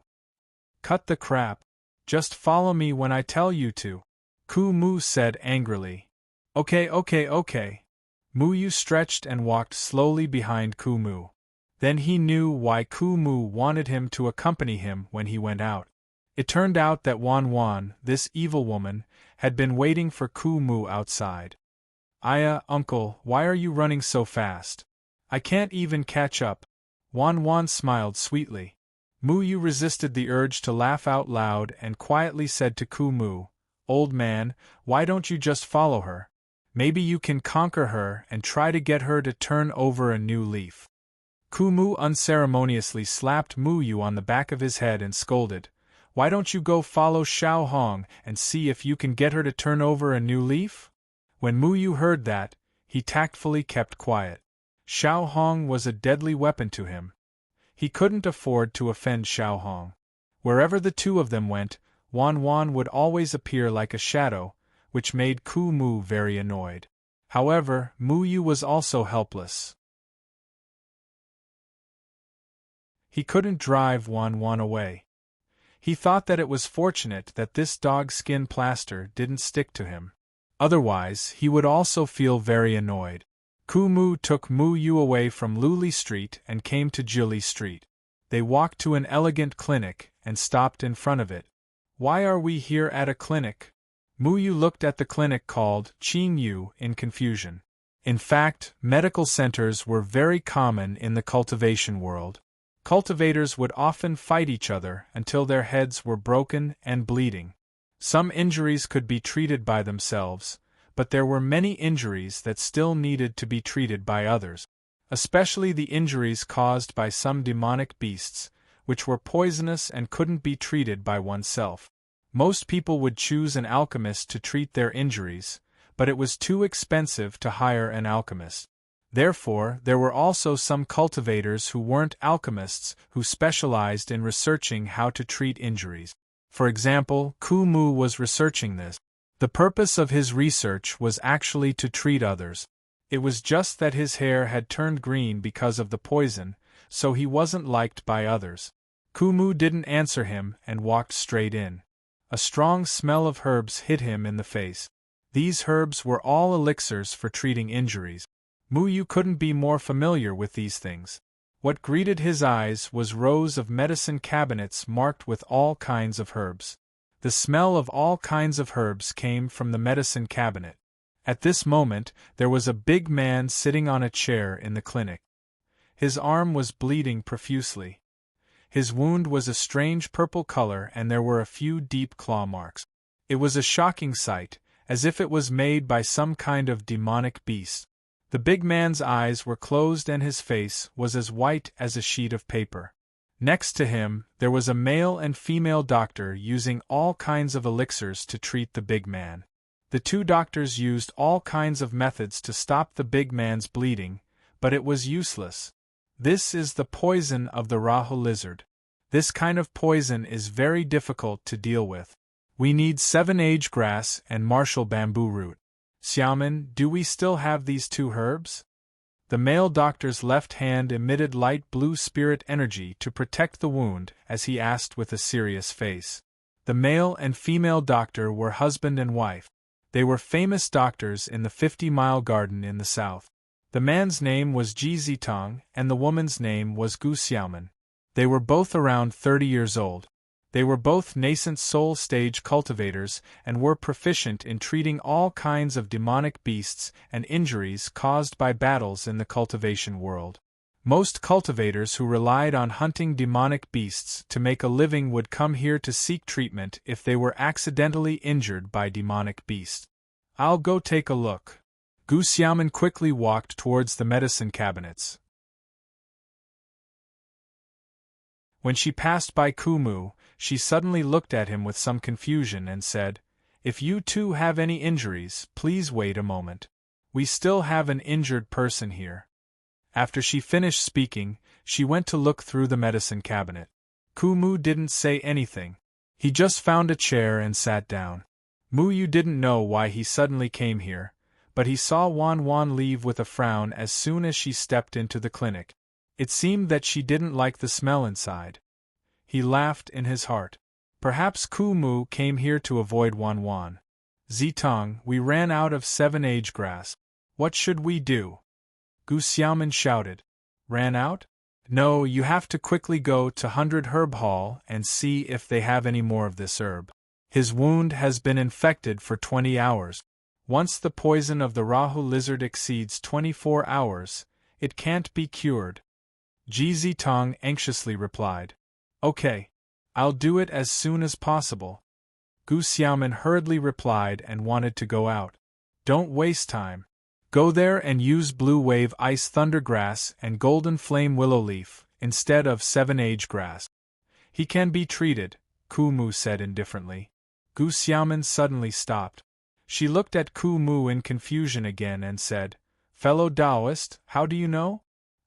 "Cut the crap. Just follow me when I tell you to," Ku Mu said angrily. Okay. Mu Yu stretched and walked slowly behind Ku Mu. Then he knew why Ku Mu wanted him to accompany him when he went out. It turned out that Wan, this evil woman, had been waiting for Ku Mu outside. "Aya, uncle, why are you running so fast? I can't even catch up." Wan smiled sweetly. Mu Yu resisted the urge to laugh out loud and quietly said to Ku Mu, "Old man, why don't you just follow her? Maybe you can conquer her and try to get her to turn over a new leaf." Ku Mu unceremoniously slapped Mu Yu on the back of his head and scolded, "Why don't you go follow Xiao Hong and see if you can get her to turn over a new leaf?" When Mu Yu heard that, he tactfully kept quiet. Xiao Hong was a deadly weapon to him. He couldn't afford to offend Xiao Hong. Wherever the 2 of them went, Wan would always appear like a shadow, which made Ku Mu very annoyed. However, Mu Yu was also helpless. He couldn't drive Wan away. He thought that it was fortunate that this dog skin plaster didn't stick to him. Otherwise, he would also feel very annoyed. Ku Mu took Mu Yu away from Luli Street and came to Jili Street. They walked to an elegant clinic and stopped in front of it. "Why are we here at a clinic?" Mu Yu looked at the clinic called Qing Yu in confusion. In fact, medical centers were very common in the cultivation world. Cultivators would often fight each other until their heads were broken and bleeding. Some injuries could be treated by themselves, but there were many injuries that still needed to be treated by others, especially the injuries caused by some demonic beasts, which were poisonous and couldn't be treated by oneself. Most people would choose an alchemist to treat their injuries, but it was too expensive to hire an alchemist. Therefore, there were also some cultivators who weren't alchemists who specialized in researching how to treat injuries. For example, Ku Mu was researching this. The purpose of his research was actually to treat others. It was just that his hair had turned green because of the poison, so he wasn't liked by others. Ku Mu didn't answer him and walked straight in. A strong smell of herbs hit him in the face. These herbs were all elixirs for treating injuries. Mu Yu couldn't be more familiar with these things. What greeted his eyes was rows of medicine cabinets marked with all kinds of herbs. The smell of all kinds of herbs came from the medicine cabinet. At this moment, there was a big man sitting on a chair in the clinic. His arm was bleeding profusely. His wound was a strange purple color and there were a few deep claw marks. It was a shocking sight, as if it was made by some kind of demonic beast. The big man's eyes were closed and his face was as white as a sheet of paper. Next to him, there was a male and female doctor using all kinds of elixirs to treat the big man. The two doctors used all kinds of methods to stop the big man's bleeding, but it was useless. This is the poison of the Rahu lizard. This kind of poison is very difficult to deal with. We need 7-age grass and martial bamboo root. Xiaomin, do we still have these two herbs? The male doctor's left hand emitted light blue spirit energy to protect the wound as he asked with a serious face. The male and female doctor were husband and wife. They were famous doctors in the 50-mile garden in the south. The man's name was Ji Zitong and the woman's name was Gu Xiaomin. They were both around 30 years old. They were both nascent soul stage cultivators and were proficient in treating all kinds of demonic beasts and injuries caused by battles in the cultivation world. Most cultivators who relied on hunting demonic beasts to make a living would come here to seek treatment if they were accidentally injured by demonic beasts. I'll go take a look. Gu Xiaomin quickly walked towards the medicine cabinets. When she passed by Ku Mu, she suddenly looked at him with some confusion and said, "If you two have any injuries, please wait a moment. We still have an injured person here." After she finished speaking, she went to look through the medicine cabinet. Ku Mu didn't say anything. He just found a chair and sat down. Mu Yu didn't know why he suddenly came here, but he saw Wan Wan leave with a frown as soon as she stepped into the clinic. It seemed that she didn't like the smell inside. He laughed in his heart. Perhaps Ku Mu came here to avoid Wan Wan. "Zitong, we ran out of 7-age grass. What should we do?" Gu Xiaomin shouted. "Ran out? No, you have to quickly go to 100 Herb Hall and see if they have any more of this herb. His wound has been infected for 20 hours. Once the poison of the Rahu lizard exceeds 24 hours, it can't be cured." Ji Zitong anxiously replied. "Okay. I'll do it as soon as possible." Gu Xiaomin hurriedly replied and wanted to go out. "Don't waste time. Go there and use Blue Wave Ice Thundergrass and Golden Flame Willow Leaf instead of 7-age grass. He can be treated," Ku Mu said indifferently. Gu Xiaomin suddenly stopped. She looked at Ku Mu in confusion again and said, "Fellow Taoist, how do you know?"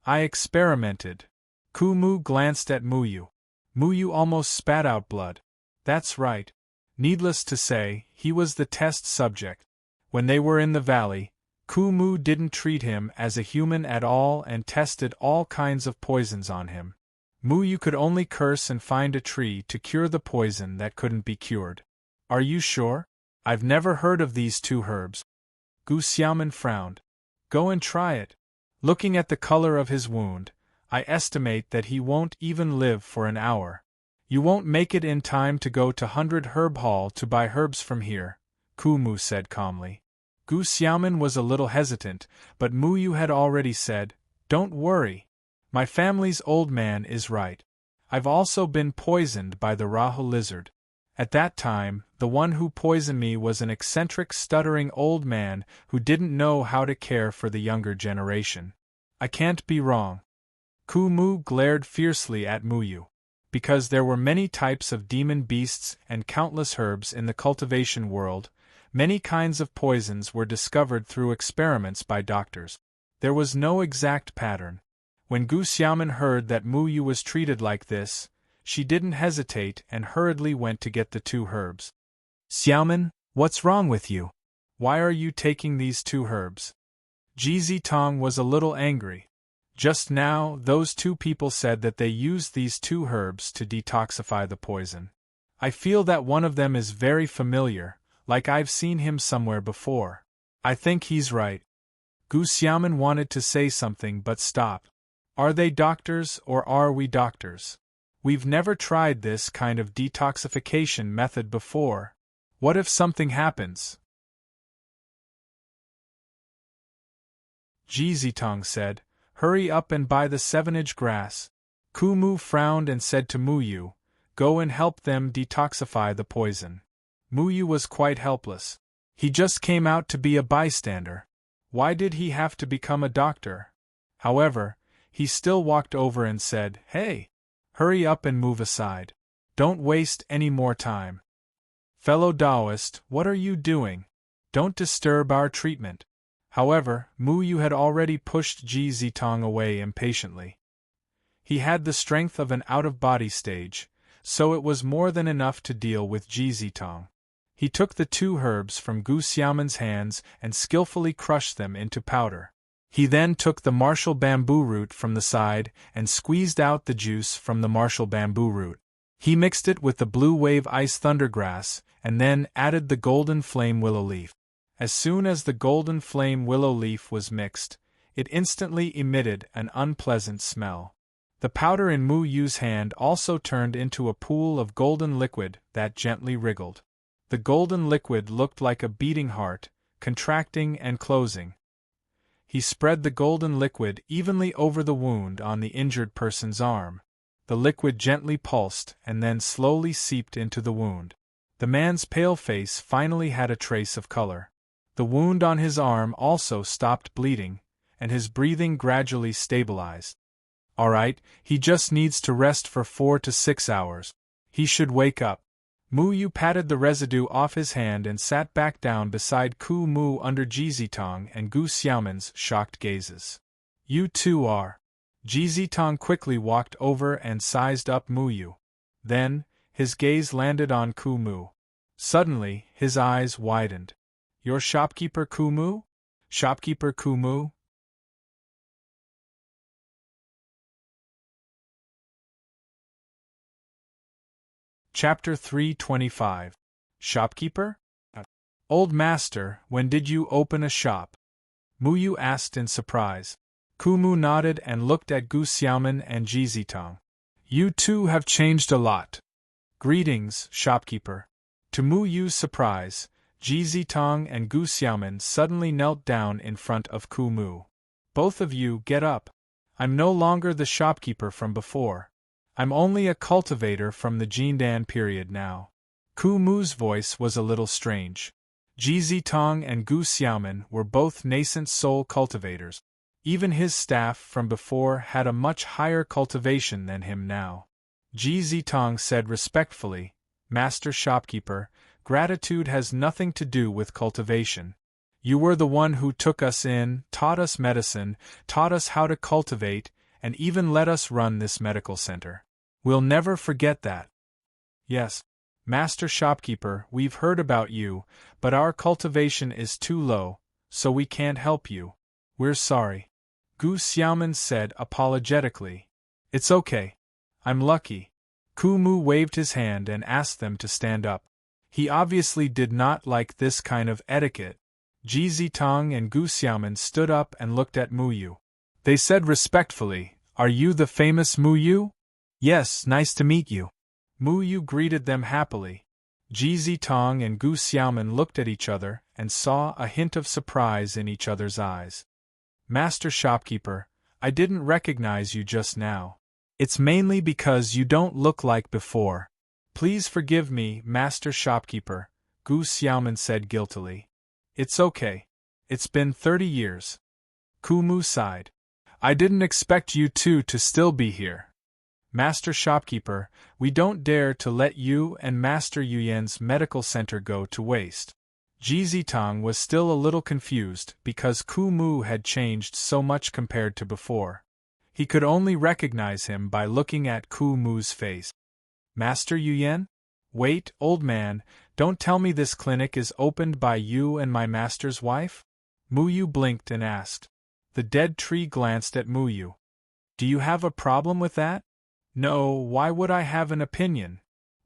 "I experimented." Ku Mu glanced at Mu Yu. Mu Yu almost spat out blood. That's right. Needless to say, he was the test subject. When they were in the valley, Ku Mu didn't treat him as a human at all and tested all kinds of poisons on him. Mu Yu could only curse and find a tree to cure the poison that couldn't be cured. "Are you sure? I've never heard of these two herbs." Gu Xiaomin frowned. "Go and try it. Looking at the color of his wound, I estimate that he won't even live for an hour. You won't make it in time to go to 100 Herb Hall to buy herbs from here," Ku Mu said calmly. Gu Xiaomin was a little hesitant, but Mu Yu had already said, "Don't worry. My family's old man is right. I've also been poisoned by the Rahu lizard. At that time, the one who poisoned me was an eccentric, stuttering old man who didn't know how to care for the younger generation. I can't be wrong." Ku Mu glared fiercely at Mu Yu. Because there were many types of demon beasts and countless herbs in the cultivation world, many kinds of poisons were discovered through experiments by doctors. There was no exact pattern. When Gu Xiaoman heard that Mu Yu was treated like this, she didn't hesitate and hurriedly went to get the 2 herbs. Xiaoman, what's wrong with you? Why are you taking these 2 herbs? Ji Zitong was a little angry. Just now, those 2 people said that they used these 2 herbs to detoxify the poison. I feel that one of them is very familiar, like I've seen him somewhere before. I think he's right. Gu Xiaoman wanted to say something but stopped. Are they doctors or are we doctors? We've never tried this kind of detoxification method before. What if something happens? Ji Zitong said, hurry up and buy the 7-inch grass. Ku Mu frowned and said to Mu Yu, go and help them detoxify the poison. Mu Yu was quite helpless. He just came out to be a bystander. Why did he have to become a doctor? However, he still walked over and said, hey! Hurry up and move aside. Don't waste any more time. Fellow Taoist, what are you doing? Don't disturb our treatment. However, Mu Yu had already pushed Ji Zitong away impatiently. He had the strength of an out-of-body stage, so it was more than enough to deal with Ji Zitong. He took the 2 herbs from Gu Xiaoman's hands and skillfully crushed them into powder. He then took the martial bamboo root from the side and squeezed out the juice from the martial bamboo root. He mixed it with the blue wave ice thundergrass and then added the golden flame willow leaf. As soon as the golden flame willow leaf was mixed, it instantly emitted an unpleasant smell. The powder in Mu Yu's hand also turned into a pool of golden liquid that gently wriggled. The golden liquid looked like a beating heart, contracting and closing. He spread the golden liquid evenly over the wound on the injured person's arm. The liquid gently pulsed and then slowly seeped into the wound. The man's pale face finally had a trace of color. The wound on his arm also stopped bleeding, and his breathing gradually stabilized. All right, he just needs to rest for 4 to 6 hours. He should wake up. Mu Yu patted the residue off his hand and sat back down beside Ku Mu under Ji Zitong and Gu Xiaoman's shocked gazes. You too are. Ji Zitong quickly walked over and sized up Mu Yu. Then, his gaze landed on Ku Mu. Suddenly, his eyes widened. Your shopkeeper Ku Mu? Shopkeeper Ku Mu? Chapter 325. Shopkeeper? Old master, when did you open a shop? Mu Yu asked in surprise. Ku Mu nodded and looked at Gu Xiaoman and Ji Zitong. You two have changed a lot. Greetings, shopkeeper. To Mu Yu's surprise, Ji Zitong and Gu Xiaoman suddenly knelt down in front of Ku Mu. Both of you get up. I'm no longer the shopkeeper from before. I'm only a cultivator from the Jindan period now. Ku Mu's voice was a little strange. Ji Zitong and Gu Xiaoman were both nascent soul cultivators. Even his staff from before had a much higher cultivation than him now. Ji Zitong said respectfully, Master Shopkeeper, gratitude has nothing to do with cultivation. You were the one who took us in, taught us medicine, taught us how to cultivate, and even let us run this medical center. We'll never forget that. Yes, Master Shopkeeper, we've heard about you, but our cultivation is too low, so we can't help you. We're sorry. Gu Xiaoman said apologetically. It's okay. I'm lucky. Ku Mu waved his hand and asked them to stand up. He obviously did not like this kind of etiquette. Ji Zitong and Gu Xiaoman stood up and looked at Mu Yu. They said respectfully, Are you the famous Mu Yu? Yes, nice to meet you. Mu Yu greeted them happily. Ji Zitong and Gu Xiaoman looked at each other and saw a hint of surprise in each other's eyes. Master Shopkeeper, I didn't recognize you just now. It's mainly because you don't look like before. Please forgive me, Master Shopkeeper, Gu Xiaoman said guiltily. It's okay. It's been 30 years. Ku Mu sighed. I didn't expect you two to still be here. Master Shopkeeper, we don't dare to let you and Master Yuyen's medical center go to waste. Jizitang was still a little confused because Ku Mu had changed so much compared to before. He could only recognize him by looking at Ku Mu's face. Master Yuyen? Wait, old man, don't tell me this clinic is opened by you and my master's wife? Muyu blinked and asked. The dead tree glanced at Muyu. Do you have a problem with that? No, why would I have an opinion?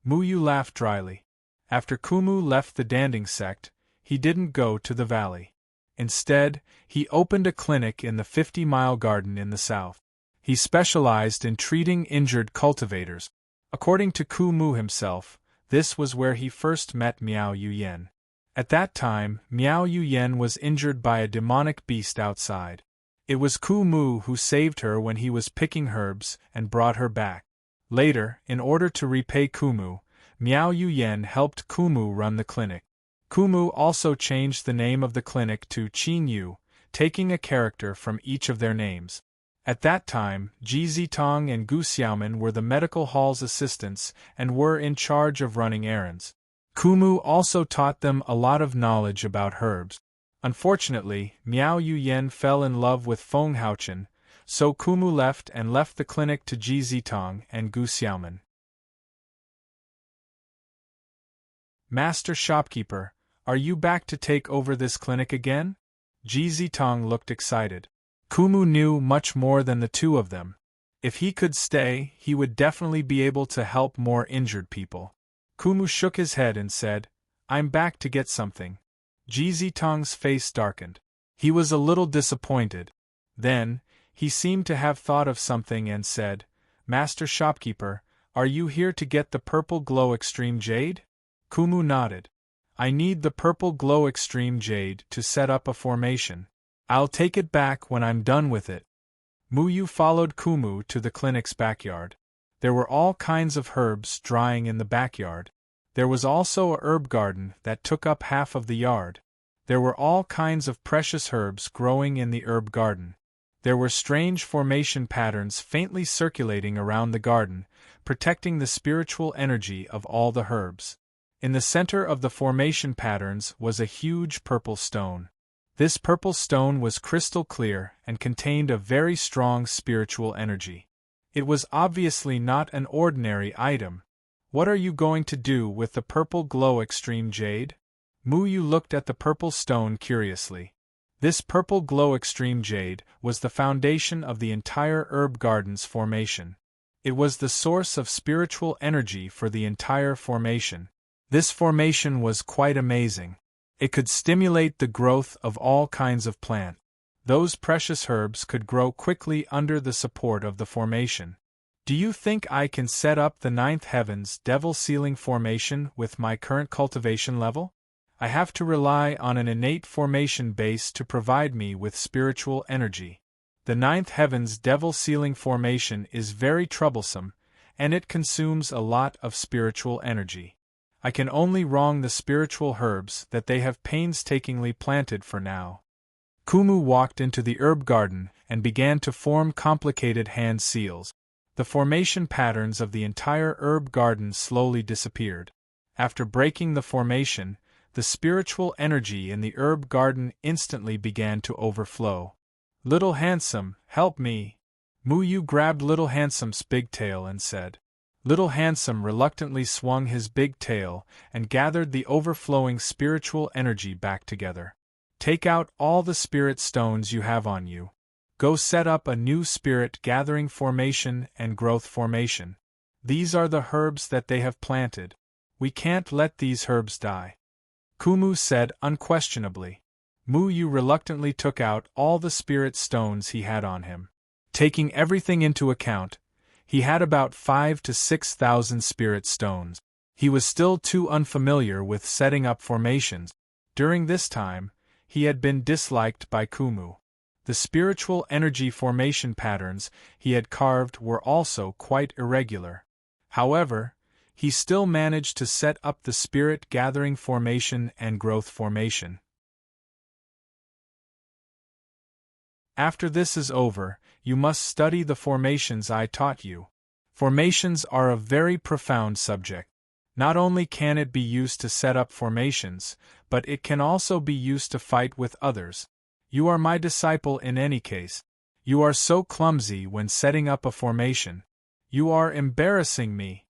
Muyu laughed dryly. After Kumu left the Danding sect, he didn't go to the valley. Instead, he opened a clinic in the 50-mile garden in the south. He specialized in treating injured cultivators. According to Kumu himself, this was where he first met Miao Yuyen. At that time, Miao Yuyen was injured by a demonic beast outside. It was Kumu who saved her when he was picking herbs and brought her back. Later, in order to repay Kumu, Miao Yuyen helped Kumu run the clinic. Kumu also changed the name of the clinic to Qin Yu, taking a character from each of their names. At that time, Ji Zitong and Gu Xiaomin were the medical hall's assistants and were in charge of running errands. Kumu also taught them a lot of knowledge about herbs. Unfortunately, Miao Yuyen fell in love with Feng Haochen, so Kumu left the clinic to Ji Zitong and Gu Xiaomin. Master Shopkeeper, are you back to take over this clinic again? Ji Zitong looked excited. Kumu knew much more than the two of them. If he could stay, he would definitely be able to help more injured people. Kumu shook his head and said, I'm back to get something. Ji Zitong's face darkened. He was a little disappointed. Then, he seemed to have thought of something and said, Master Shopkeeper, are you here to get the purple glow extreme jade? Kumu nodded. I need the purple glow extreme jade to set up a formation. I'll take it back when I'm done with it. Muyu followed Kumu to the clinic's backyard. There were all kinds of herbs drying in the backyard. There was also a herb garden that took up half of the yard. There were all kinds of precious herbs growing in the herb garden. There were strange formation patterns faintly circulating around the garden, protecting the spiritual energy of all the herbs. In the center of the formation patterns was a huge purple stone. This purple stone was crystal clear and contained a very strong spiritual energy. It was obviously not an ordinary item. What are you going to do with the purple glow extreme jade? Muyu looked at the purple stone curiously. This purple glow extreme jade was the foundation of the entire herb garden's formation. It was the source of spiritual energy for the entire formation. This formation was quite amazing. It could stimulate the growth of all kinds of plants. Those precious herbs could grow quickly under the support of the formation. Do you think I can set up the ninth heaven's devil ceiling formation with my current cultivation level? I have to rely on an innate formation base to provide me with spiritual energy. The ninth heaven's devil ceiling formation is very troublesome, and it consumes a lot of spiritual energy. I can only wrong the spiritual herbs that they have painstakingly planted for now. Kumu walked into the herb garden and began to form complicated hand seals. The formation patterns of the entire herb garden slowly disappeared. After breaking the formation, the spiritual energy in the herb garden instantly began to overflow. Little Handsome, help me! Muyu grabbed Little Handsome's big tail and said. Little Handsome reluctantly swung his big tail and gathered the overflowing spiritual energy back together. Take out all the spirit stones you have on you. Go set up a new spirit gathering formation and growth formation. These are the herbs that they have planted. We can't let these herbs die. Kumu said unquestionably. Muyu reluctantly took out all the spirit stones he had on him. Taking everything into account, he had about 5,000 to 6,000 spirit stones. He was still too unfamiliar with setting up formations. During this time, he had been disliked by Kumu. The spiritual energy formation patterns he had carved were also quite irregular. However, he still managed to set up the spirit gathering formation and growth formation. After this is over, you must study the formations I taught you. Formations are a very profound subject. Not only can it be used to set up formations, but it can also be used to fight with others. You are my disciple in any case. You are so clumsy when setting up a formation. You are embarrassing me.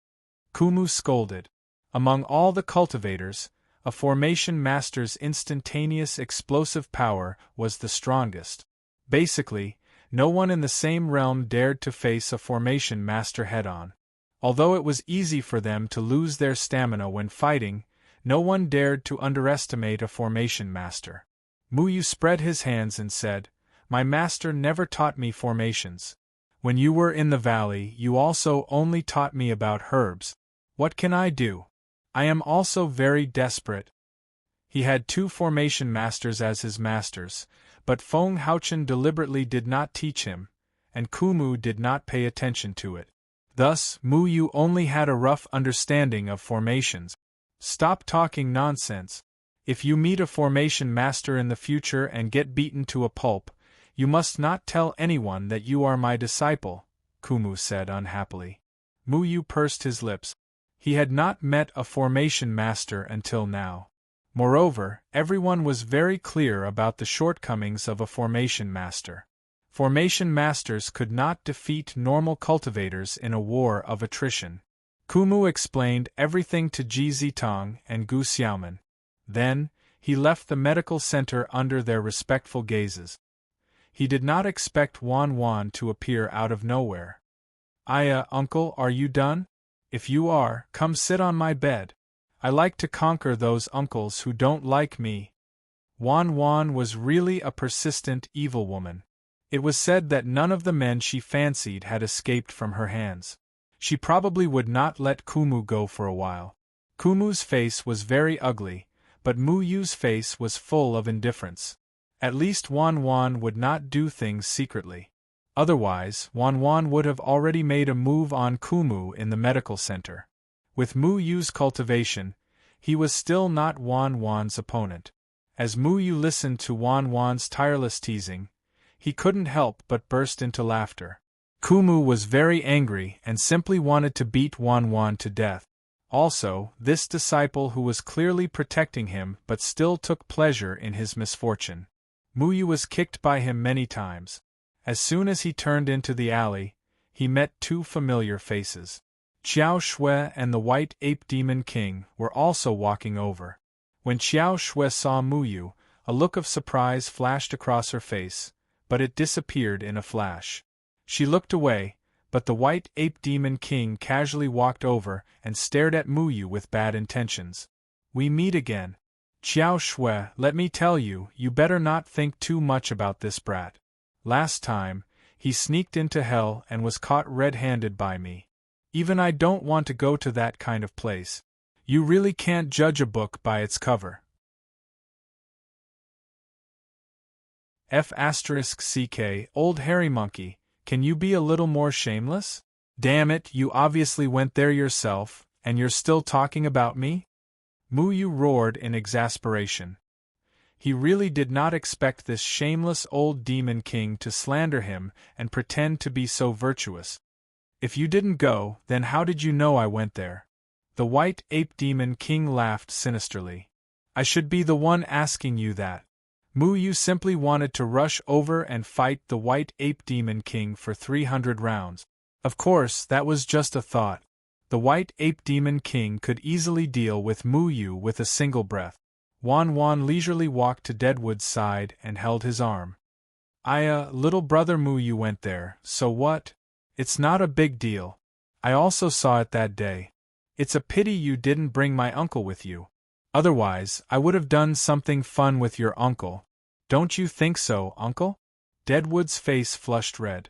Kumu scolded. Among all the cultivators, a formation master's instantaneous explosive power was the strongest. Basically, no one in the same realm dared to face a formation master head-on. Although it was easy for them to lose their stamina when fighting, no one dared to underestimate a formation master. Muyu spread his hands and said, "My master never taught me formations. When you were in the valley, you also only taught me about herbs. What can I do? I am also very desperate." He had 2 formation masters as his masters, but Feng Haochen deliberately did not teach him, and Kumu did not pay attention to it. Thus, Muyu only had a rough understanding of formations. Stop talking nonsense. If you meet a formation master in the future and get beaten to a pulp, you must not tell anyone that you are my disciple, Kumu said unhappily. Muyu pursed his lips. He had not met a formation master until now. Moreover, everyone was very clear about the shortcomings of a formation master. Formation masters could not defeat normal cultivators in a war of attrition. Kumu explained everything to Ji Zitong and Gu Xiaoman. Then, he left the medical center under their respectful gazes. He did not expect Wan Wan to appear out of nowhere. "Aya, uncle, are you done? If you are, come sit on my bed. I like to conquer those uncles who don't like me." Wan Wan was really a persistent evil woman. It was said that none of the men she fancied had escaped from her hands. She probably would not let Kumu go for a while. Kumu's face was very ugly, but Muyu's face was full of indifference. At least Wan Wan would not do things secretly. Otherwise, Wan Wan would have already made a move on Kumu in the medical center. With Muyu's cultivation, he was still not Wan Wan's opponent. As Muyu listened to Wan Wan's tireless teasing, he couldn't help but burst into laughter. Kumu was very angry and simply wanted to beat Wan Wan to death. Also, this disciple who was clearly protecting him but still took pleasure in his misfortune. Muyu was kicked by him many times. As soon as he turned into the alley, he met 2 familiar faces. Qiao Shui and the White Ape Demon King were also walking over. When Qiao Shui saw Muyu, a look of surprise flashed across her face, but it disappeared in a flash. She looked away, but the White Ape Demon King casually walked over and stared at Muyu with bad intentions. "We meet again. Qiao Shui, let me tell you, you better not think too much about this brat. Last time, he sneaked into hell and was caught red-handed by me. Even I don't want to go to that kind of place. You really can't judge a book by its cover." F***ck, old hairy monkey, can you be a little more shameless? Damn it, you obviously went there yourself, and you're still talking about me? Muyu roared in exasperation. He really did not expect this shameless old demon king to slander him and pretend to be so virtuous. "If you didn't go, then how did you know I went there?" The White Ape Demon King laughed sinisterly. "I should be the one asking you that." Muyu simply wanted to rush over and fight the White Ape Demon King for 300 rounds. Of course, that was just a thought. The White Ape Demon King could easily deal with Muyu with a single breath. Wan Wan leisurely walked to Deadwood's side and held his arm. Little brother Muyu went there, so what? It's not a big deal. I also saw it that day. It's a pity you didn't bring my uncle with you. Otherwise, I would have done something fun with your uncle. Don't you think so, uncle?" Deadwood's face flushed red.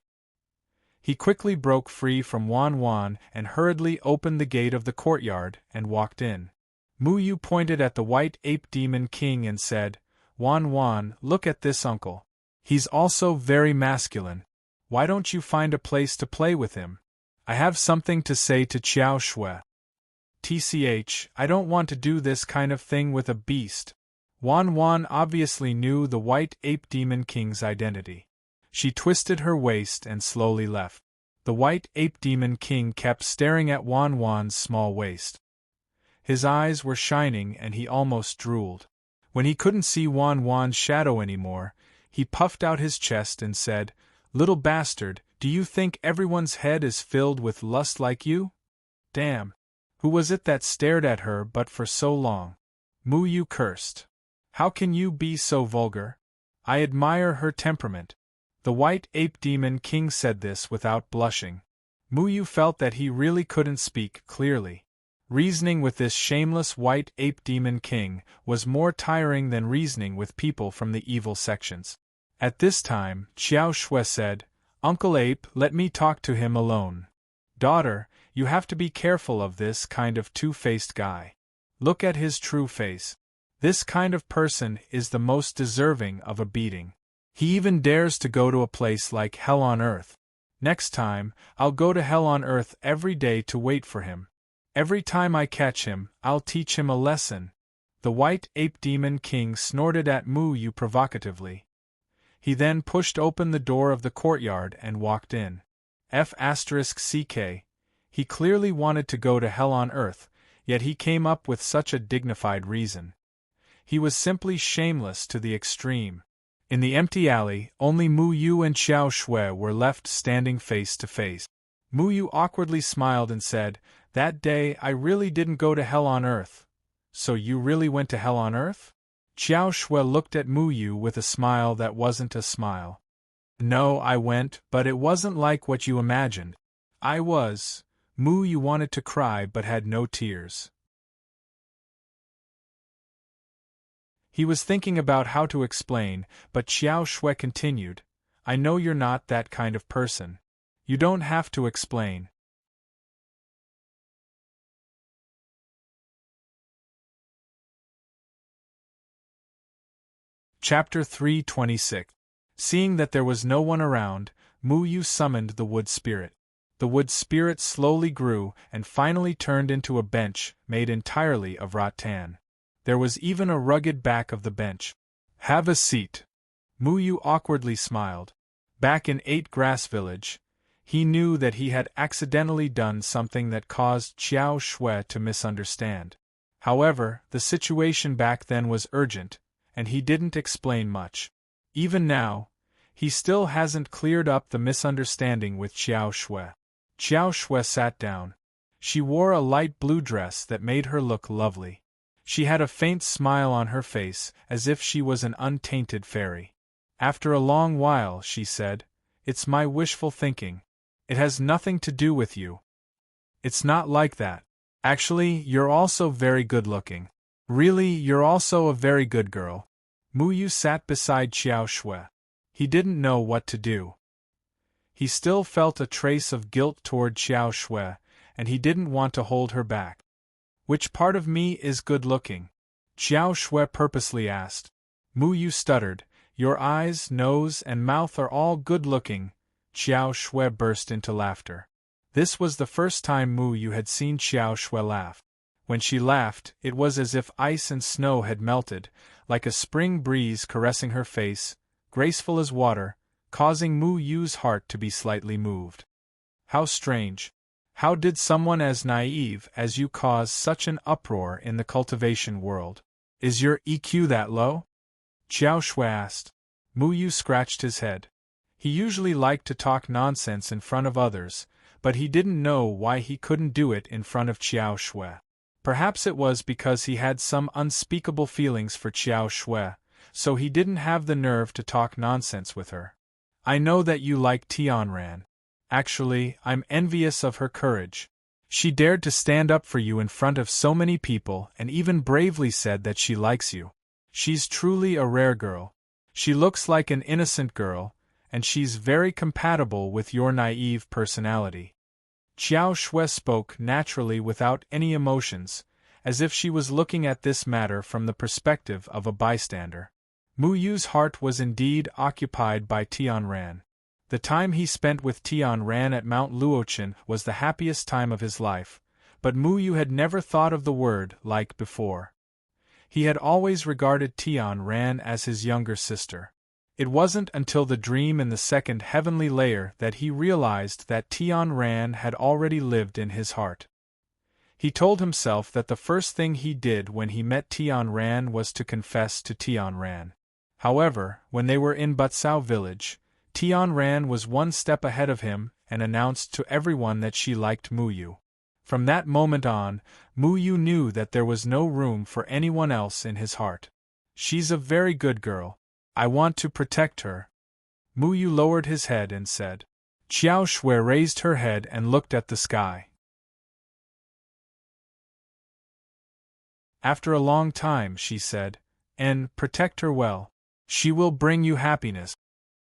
He quickly broke free from Wan Wan and hurriedly opened the gate of the courtyard and walked in. Muyu pointed at the White Ape Demon King and said, "Wan Wan, look at this uncle. He's also very masculine. Why don't you find a place to play with him? I have something to say to Qiao Shui." I don't want to do this kind of thing with a beast." Wan Wan obviously knew the White Ape Demon King's identity. She twisted her waist and slowly left. The white ape demon king kept staring at Wan Wan's small waist. His eyes were shining and he almost drooled. When he couldn't see Wan Wan's shadow anymore, he puffed out his chest and said, "Little bastard, do you think everyone's head is filled with lust like you? Damn! Who was it that stared at her but for so long?" Mu Yu cursed. "How can you be so vulgar? I admire her temperament." The white ape demon king said this without blushing. Mu Yu felt that he really couldn't speak clearly. Reasoning with this shameless white ape demon king was more tiring than reasoning with people from the evil sections. At this time, Xiao Shui said, "Uncle Ape, let me talk to him alone. Daughter, you have to be careful of this kind of two-faced guy. Look at his true face. This kind of person is the most deserving of a beating. He even dares to go to a place like Hell on Earth. Next time, I'll go to Hell on Earth every day to wait for him. Every time I catch him, I'll teach him a lesson." The white ape demon king snorted at Mu Yu provocatively. He then pushed open the door of the courtyard and walked in. F***ck. He clearly wanted to go to Hell on Earth, yet he came up with such a dignified reason. He was simply shameless to the extreme. In the empty alley, only Mu Yu and Xiao Shui were left standing face to face. Mu Yu awkwardly smiled and said, "That day I really didn't go to Hell on Earth." "So you really went to Hell on Earth?" Xiao Shui looked at Mu Yu with a smile that wasn't a smile. "No, I went, but it wasn't like what you imagined. Mu Yu wanted to cry but had no tears. He was thinking about how to explain, but Xiao Shui continued, "I know you're not that kind of person. You don't have to explain." Chapter 326. Seeing that there was no one around, Mu Yu summoned the wood spirit. The wood spirit slowly grew and finally turned into a bench made entirely of rattan. There was even a rugged back of the bench. "Have a seat." Mu Yu awkwardly smiled. Back in 8 Grass Village, he knew that he had accidentally done something that caused Xiao Shui to misunderstand. However, the situation back then was urgent, and he didn't explain much. Even now, he still hasn't cleared up the misunderstanding with Xiao Shui. Xiao Shui sat down. She wore a light blue dress that made her look lovely. She had a faint smile on her face, as if she was an untainted fairy. After a long while, she said, "It's my wishful thinking. It has nothing to do with you. It's not like that. Actually, you're also very good-looking. Really, you're also a very good girl." Mu Yu sat beside Xiao Shui. He didn't know what to do. He still felt a trace of guilt toward Xiao Shui, and he didn't want to hold her back. "Which part of me is good-looking?" Xiao Shui purposely asked. Mu Yu stuttered, "Your eyes, nose, and mouth are all good-looking." Xiao Shui burst into laughter. This was the first time Mu Yu had seen Xiao Shui laugh. When she laughed, it was as if ice and snow had melted, like a spring breeze caressing her face, graceful as water, causing Mu Yu's heart to be slightly moved. How strange. How did someone as naive as you cause such an uproar in the cultivation world? Is your EQ that low? Xiao Shui asked. Mu Yu scratched his head. He usually liked to talk nonsense in front of others, but he didn't know why he couldn't do it in front of Xiao Shui. Perhaps it was because he had some unspeakable feelings for Xiao Shui, so he didn't have the nerve to talk nonsense with her. "I know that you like Tianran. Actually, I'm envious of her courage. She dared to stand up for you in front of so many people and even bravely said that she likes you. She's truly a rare girl. She looks like an innocent girl, and she's very compatible with your naive personality." Xiao Shui spoke naturally without any emotions, as if she was looking at this matter from the perspective of a bystander. Mu Yu's heart was indeed occupied by Tianran. The time he spent with Tianran at Mount Luochen was the happiest time of his life, but Mu Yu had never thought of the word like before. He had always regarded Tianran as his younger sister. It wasn't until the dream in the second heavenly layer that he realized that Tian Ran had already lived in his heart. He told himself that the first thing he did when he met Tian Ran was to confess to Tian Ran. However, when they were in Butsao village, Tian Ran was one step ahead of him and announced to everyone that she liked Mu Yu. From that moment on, Mu Yu knew that there was no room for anyone else in his heart. She's a very good girl. I want to protect her. Mu Yu lowered his head and said. Xiao Shui raised her head and looked at the sky. After a long time, she said, and protect her well. She will bring you happiness.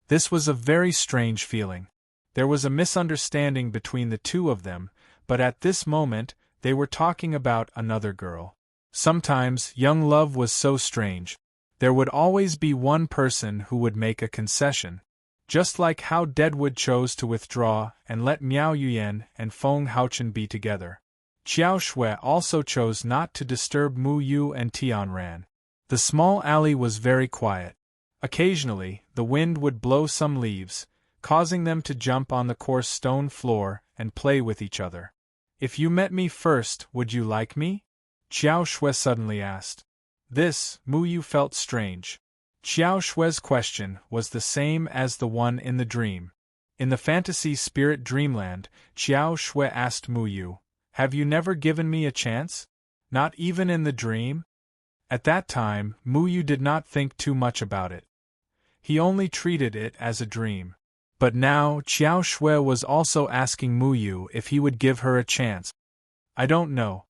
This was a very strange feeling. There was a misunderstanding between the two of them, but at this moment, they were talking about another girl. Sometimes, young love was so strange. There would always be one person who would make a concession. Just like how Deadwood chose to withdraw and let Miao Yuyan and Feng Haochen be together. Xiao Shui also chose not to disturb Mu Yu and Tian Ran. The small alley was very quiet. Occasionally, the wind would blow some leaves, causing them to jump on the coarse stone floor and play with each other. If you met me first, would you like me? Xiao Shui suddenly asked. This, Mu Yu felt strange. Xiao Shui's question was the same as the one in the dream. In the fantasy spirit dreamland, Xiao Shui asked Mu Yu, have you never given me a chance? Not even in the dream? At that time, Mu Yu did not think too much about it. He only treated it as a dream. But now, Xiao Shui was also asking Mu Yu if he would give her a chance. I don't know.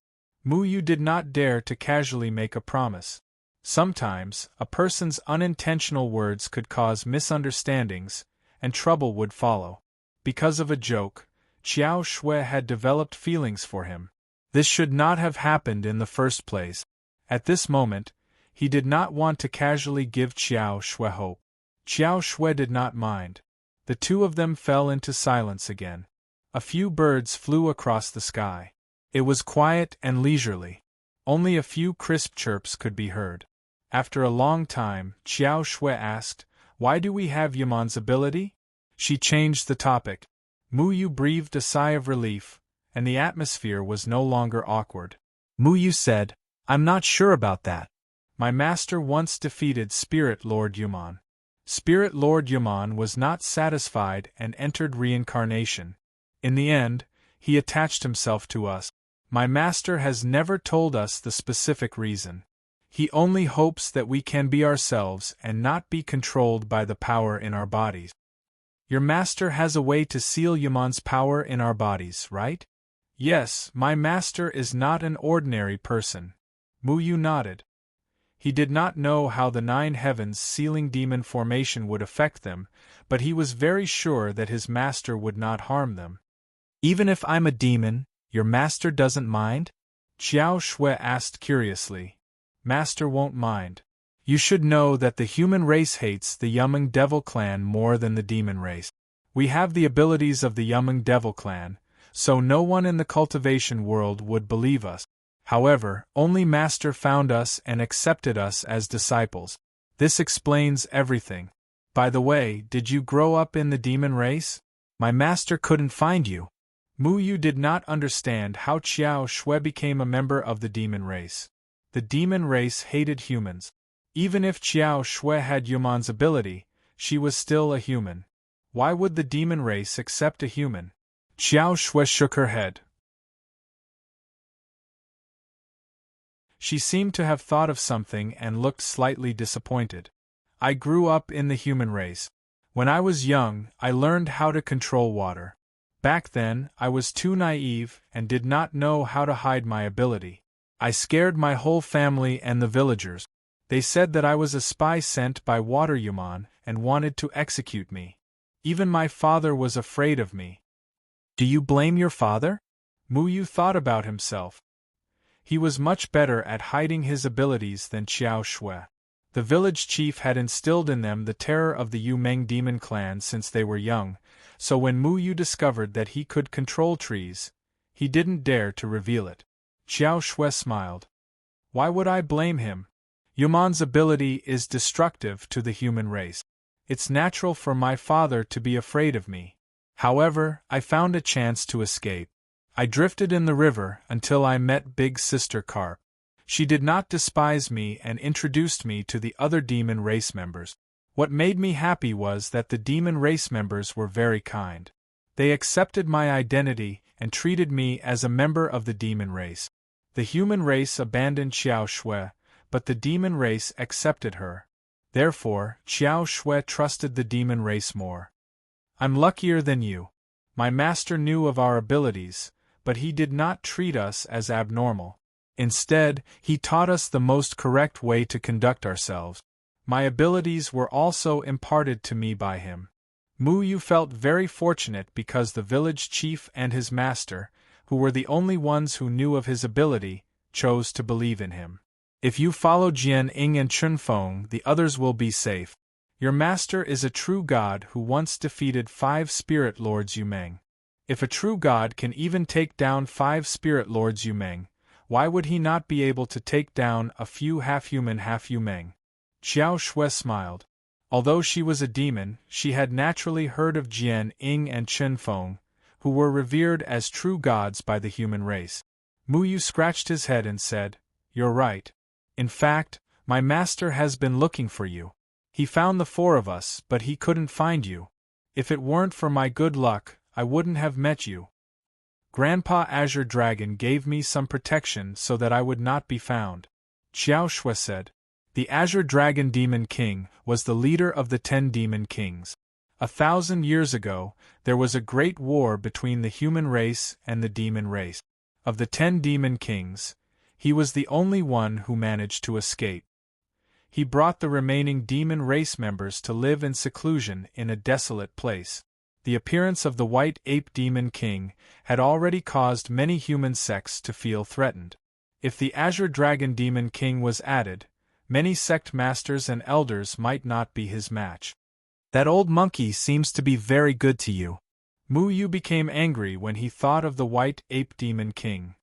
Mu Yu did not dare to casually make a promise. Sometimes, a person's unintentional words could cause misunderstandings, and trouble would follow. Because of a joke, Xiao Shui had developed feelings for him. This should not have happened in the first place. At this moment, he did not want to casually give Xiao Shui hope. Xiao Shui did not mind. The two of them fell into silence again. A few birds flew across the sky. It was quiet and leisurely. Only a few crisp chirps could be heard. After a long time, Xiao Shui asked, why do we have Yaman's ability? She changed the topic. Mu Yu breathed a sigh of relief, and the atmosphere was no longer awkward. Mu Yu said, I'm not sure about that. My master once defeated Spirit Lord Yaman. Spirit Lord Yaman was not satisfied and entered reincarnation. In the end, he attached himself to us. My master has never told us the specific reason. He only hopes that we can be ourselves and not be controlled by the power in our bodies. Your master has a way to seal Yaman's power in our bodies, right? Yes, my master is not an ordinary person. Mu Yu nodded. He did not know how the 9 heavens sealing demon formation would affect them, but he was very sure that his master would not harm them. Even if I'm a demon, your master doesn't mind? Xiao Shui asked curiously. Master won't mind. You should know that the human race hates the Yumeng Devil clan more than the demon race. We have the abilities of the Yumeng Devil clan, so no one in the cultivation world would believe us. However, only Master found us and accepted us as disciples. This explains everything. By the way, did you grow up in the demon race? My master couldn't find you. Mu Yu did not understand how Xiao Shui became a member of the demon race. The demon race hated humans. Even if Xiao Shui had Yaman's ability, she was still a human. Why would the demon race accept a human? Xiao Shui shook her head. She seemed to have thought of something and looked slightly disappointed. I grew up in the human race. When I was young, I learned how to control water. Back then, I was too naive and did not know how to hide my ability. I scared my whole family and the villagers. They said that I was a spy sent by Water Yaman and wanted to execute me. Even my father was afraid of me. Do you blame your father? Mu Yu thought about himself. He was much better at hiding his abilities than Xiao Shui. The village chief had instilled in them the terror of the Yu Meng demon clan since they were young, so when Mu Yu discovered that he could control trees, he didn't dare to reveal it. Xiao Shui smiled. Why would I blame him? Yaman's ability is destructive to the human race. It's natural for my father to be afraid of me. However, I found a chance to escape. I drifted in the river until I met Big Sister Carp. She did not despise me and introduced me to the other demon race members. What made me happy was that the demon race members were very kind. They accepted my identity and treated me as a member of the demon race. The human race abandoned Xiao Shui, but the demon race accepted her. Therefore, Xiao Shui trusted the demon race more. I'm luckier than you. My master knew of our abilities, but he did not treat us as abnormal. Instead, he taught us the most correct way to conduct ourselves. My abilities were also imparted to me by him. Mu Yu felt very fortunate because the village chief and his master, who were the only ones who knew of his ability, chose to believe in him. If you follow Jian Ying and Chun Feng, the others will be safe. Your master is a true god who once defeated 5 spirit lords Yumeng. If a true god can even take down 5 spirit lords Yumeng, why would he not be able to take down a few half-human half-Yumeng? Xiao Shui smiled. Although she was a demon, she had naturally heard of Jian Ying and Chun Feng, who were revered as true gods by the human race. Mu Yu scratched his head and said, "You're right. In fact, my master has been looking for you. He found the 4 of us, but he couldn't find you. If it weren't for my good luck, I wouldn't have met you. Grandpa Azure Dragon gave me some protection so that I would not be found." Xiao Shui said. The Azure Dragon Demon King was the leader of the 10 Demon Kings. 1,000 years ago, there was a great war between the human race and the demon race. Of the 10 Demon Kings, he was the only one who managed to escape. He brought the remaining demon race members to live in seclusion in a desolate place. The appearance of the White Ape Demon King had already caused many human sects to feel threatened. If the Azure Dragon Demon King was added, many sect masters and elders might not be his match. That old monkey seems to be very good to you. Mu Yu became angry when he thought of the White Ape Demon King.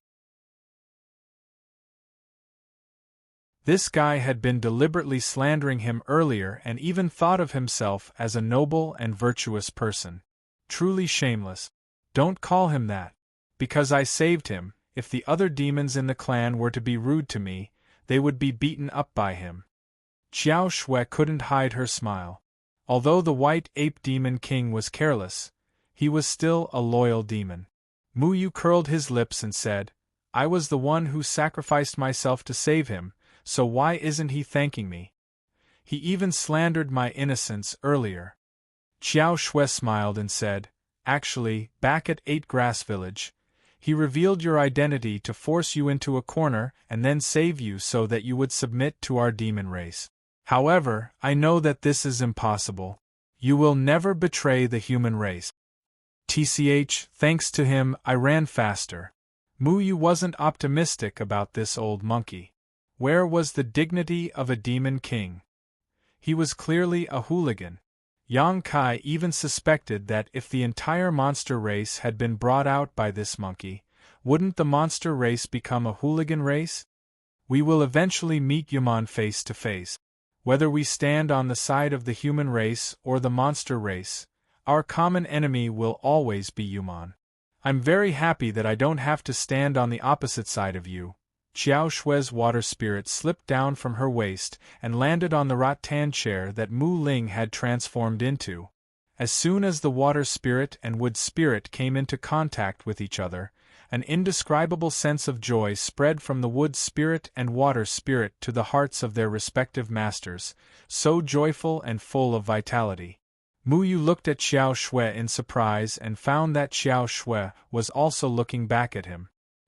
This guy had been deliberately slandering him earlier and even thought of himself as a noble and virtuous person. Truly shameless. Don't call him that. Because I saved him, if the other demons in the clan were to be rude to me, they would be beaten up by him. Xiao Shui couldn't hide her smile. Although the White Ape Demon King was careless, he was still a loyal demon. Mu Yu curled his lips and said, "I was the one who sacrificed myself to save him, so why isn't he thanking me? He even slandered my innocence earlier." Xiao Shui smiled and said, "Actually, back at 8 Grass Village, he revealed your identity to force you into a corner and then save you so that you would submit to our demon race. However, I know that this is impossible. You will never betray the human race. TCH, thanks to him, I ran faster." Mu Yu wasn't optimistic about this old monkey. Where was the dignity of a demon king? He was clearly a hooligan. Yang Kai even suspected that if the entire monster race had been brought out by this monkey, wouldn't the monster race become a hooligan race? We will eventually meet Yuman face to face. Whether we stand on the side of the human race or the monster race, our common enemy will always be Yuman. I'm very happy that I don't have to stand on the opposite side of you. Xiao Shui's water spirit slipped down from her waist and landed on the rattan chair that Mu Ling had transformed into. As soon as the water spirit and wood spirit came into contact with each other, an indescribable sense of joy spread from the wood spirit and water spirit to the hearts of their respective masters, so joyful and full of vitality. Mu Yu looked at Xiao Shui in surprise and found that Xiao Shui was also looking back at him.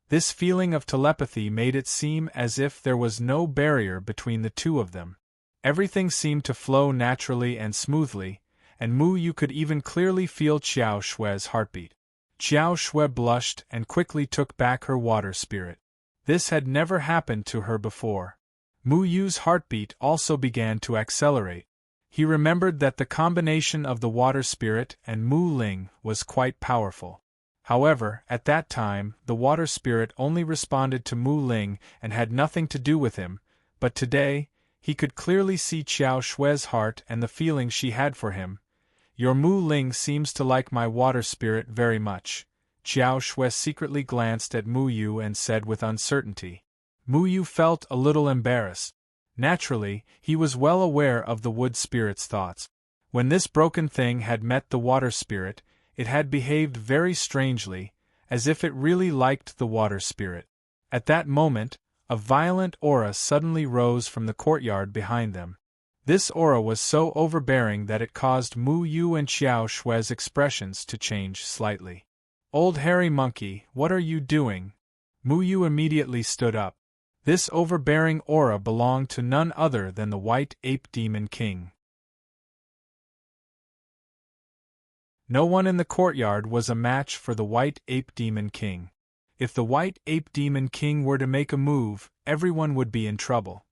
This feeling of telepathy made it seem as if there was no barrier between the two of them. Everything seemed to flow naturally and smoothly, and Mu Yu could even clearly feel Xiao Shui's heartbeat. Xiao Shui blushed and quickly took back her water spirit. This had never happened to her before. Mu Yu's heartbeat also began to accelerate. He remembered that the combination of the water spirit and Mu Ling was quite powerful. However, at that time, the water spirit only responded to Mu Ling and had nothing to do with him, but today, He could clearly see Qiao Shui's heart and the feeling she had for him. Your Mu Ling seems to like my water spirit very much. Qiao Shui secretly glanced at Mu Yu and said with uncertainty. Mu Yu felt a little embarrassed. Naturally, he was well aware of the wood spirit's thoughts. When this broken thing had met the water spirit, it had behaved very strangely, as if it really liked the water spirit. At that moment, a violent aura suddenly rose from the courtyard behind them. This aura was so overbearing that it caused Mu Yu and Qiao Shui's expressions to change slightly. Old hairy monkey, what are you doing? Mu Yu immediately stood up. This overbearing aura belonged to none other than the White Ape Demon King. No one in the courtyard was a match for the White Ape Demon King. If the White Ape Demon King were to make a move, everyone would be in trouble.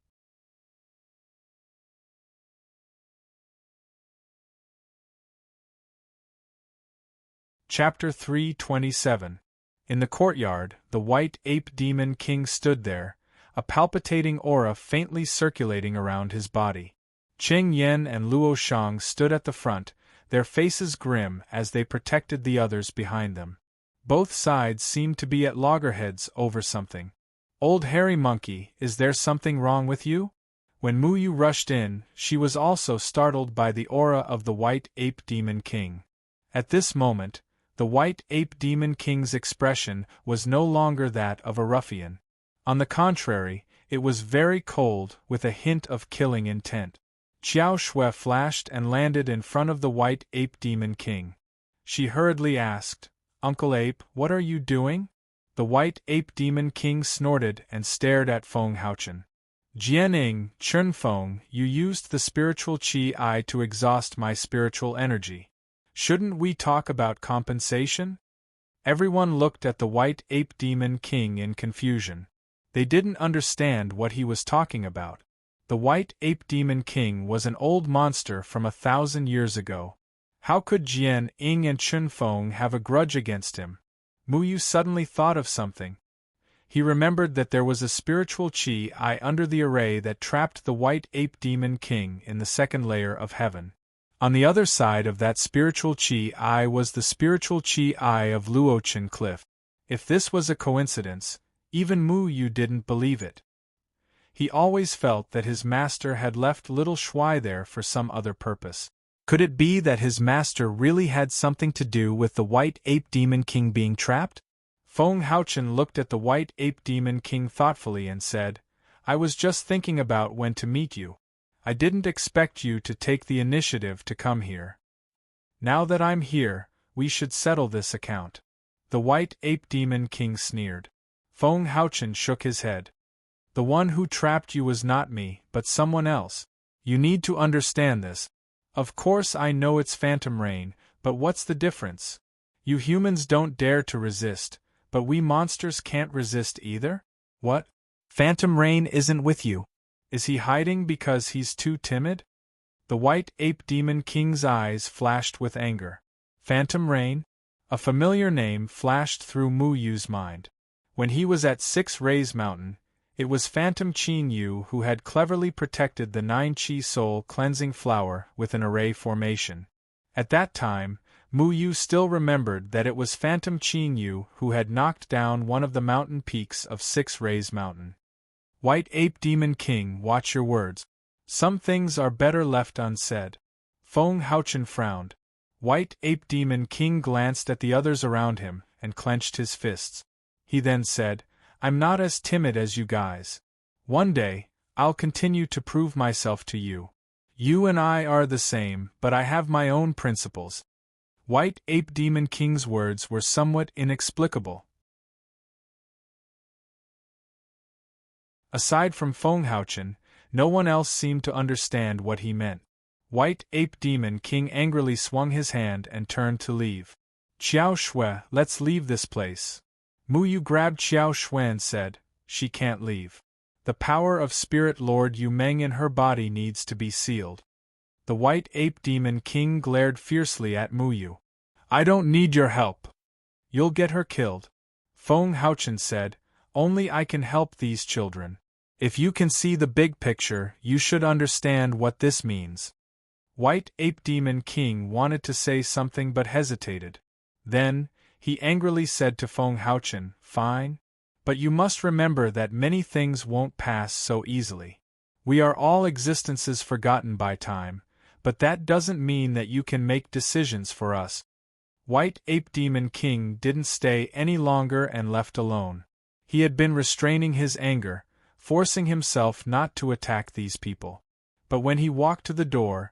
Chapter 327. In the courtyard, the White Ape Demon King stood there, a palpitating aura faintly circulating around his body. Qing Yan and Luo Shang stood at the front, their faces grim as they protected the others behind them. Both sides seemed to be at loggerheads over something. Old hairy monkey, is there something wrong with you? When Mu Yu rushed in, she was also startled by the aura of the White Ape Demon King. At this moment, the White Ape Demon King's expression was no longer that of a ruffian. On the contrary, it was very cold, with a hint of killing intent. Qiao Shui flashed and landed in front of the White Ape Demon King. She hurriedly asked, Uncle Ape, what are you doing? The White Ape Demon King snorted and stared at Feng Haochen. Jianing, Chunfeng, you used the spiritual qi to exhaust my spiritual energy. Shouldn't we talk about compensation? Everyone looked at the White Ape Demon King in confusion. They didn't understand what he was talking about. The White Ape Demon King was an old monster from 1,000 years ago. How could Jian Ying and Chunfeng have a grudge against him? Mu Yu suddenly thought of something. He remembered that there was a spiritual qi under the array that trapped the White Ape Demon King in the second layer of heaven. On the other side of that spiritual qi was the spiritual qi of Luochen Cliff. If this was a coincidence, even Mu Yu didn't believe it. He always felt that his master had left little Shui there for some other purpose. Could it be that his master really had something to do with the White Ape Demon King being trapped? Feng Haochen looked at the White Ape Demon King thoughtfully and said, I was just thinking about when to meet you. I didn't expect you to take the initiative to come here. Now that I'm here, we should settle this account. The White Ape Demon King sneered. Feng Haochen shook his head. The one who trapped you was not me, but someone else. You need to understand this. Of course I know it's phantom rain, but what's the difference? You humans don't dare to resist, but we monsters can't resist either? What? Phantom rain isn't with you. Is he hiding because he's too timid? The White Ape Demon King's eyes flashed with anger. Phantom rain? A familiar name flashed through Mu Yu's mind. When he was at Six Rays Mountain, it was Phantom Qin Yu who had cleverly protected the 9 Qi Soul cleansing flower with an array formation. At that time, Mu Yu still remembered that it was Phantom Qin Yu who had knocked down one of the mountain peaks of Six Rays Mountain. White Ape Demon King, watch your words. Some things are better left unsaid. Feng Haochen frowned. White Ape Demon King glanced at the others around him and clenched his fists. He then said, I'm not as timid as you guys. One day, I'll continue to prove myself to you. You and I are the same, but I have my own principles. White Ape Demon King's words were somewhat inexplicable. Aside from Feng Haochen, no one else seemed to understand what he meant. White Ape Demon King angrily swung his hand and turned to leave. Qiao Shui, let's leave this place. Mu Yu grabbed Qiao Shui and said, she can't leave. The power of Spirit Lord Yu Meng in her body needs to be sealed. The White Ape Demon King glared fiercely at Mu Yu. I don't need your help. You'll get her killed. Feng Haochen said, only I can help these children. If you can see the big picture, you should understand what this means. White Ape Demon King wanted to say something but hesitated. Then, he angrily said to Feng Haochen, "Fine. But you must remember that many things won't pass so easily. We are all existences forgotten by time, but that doesn't mean that you can make decisions for us." White Ape Demon King didn't stay any longer and left alone. He had been restraining his anger, forcing himself not to attack these people. But when he walked to the door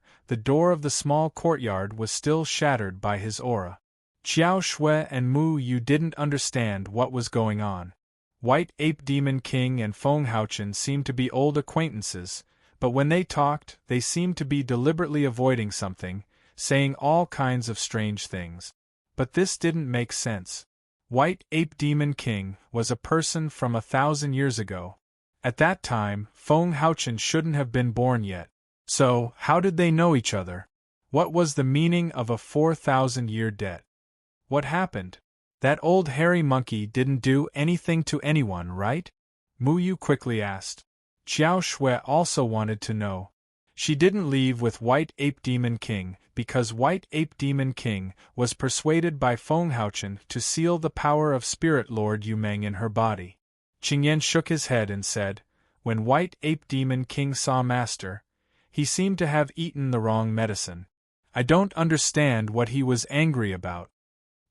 of the small courtyard was still shattered by his aura. Qiao Shui and Mu Yu didn't understand what was going on. White Ape Demon King and Feng Haochen seemed to be old acquaintances, but when they talked, they seemed to be deliberately avoiding something, saying all kinds of strange things. But this didn't make sense. White Ape Demon King was a person from 1,000 years ago. At that time, Feng Haochen shouldn't have been born yet. So, how did they know each other? What was the meaning of a 4,000-year debt? What happened? That old hairy monkey didn't do anything to anyone, right? Mu Yu quickly asked. Qiao Shui also wanted to know. She didn't leave with White Ape Demon King, because White Ape Demon King was persuaded by Feng Haochen to seal the power of Spirit Lord Yumeng in her body. Qingyan shook his head and said, "When White Ape Demon King saw Master, he seemed to have eaten the wrong medicine. I don't understand what he was angry about."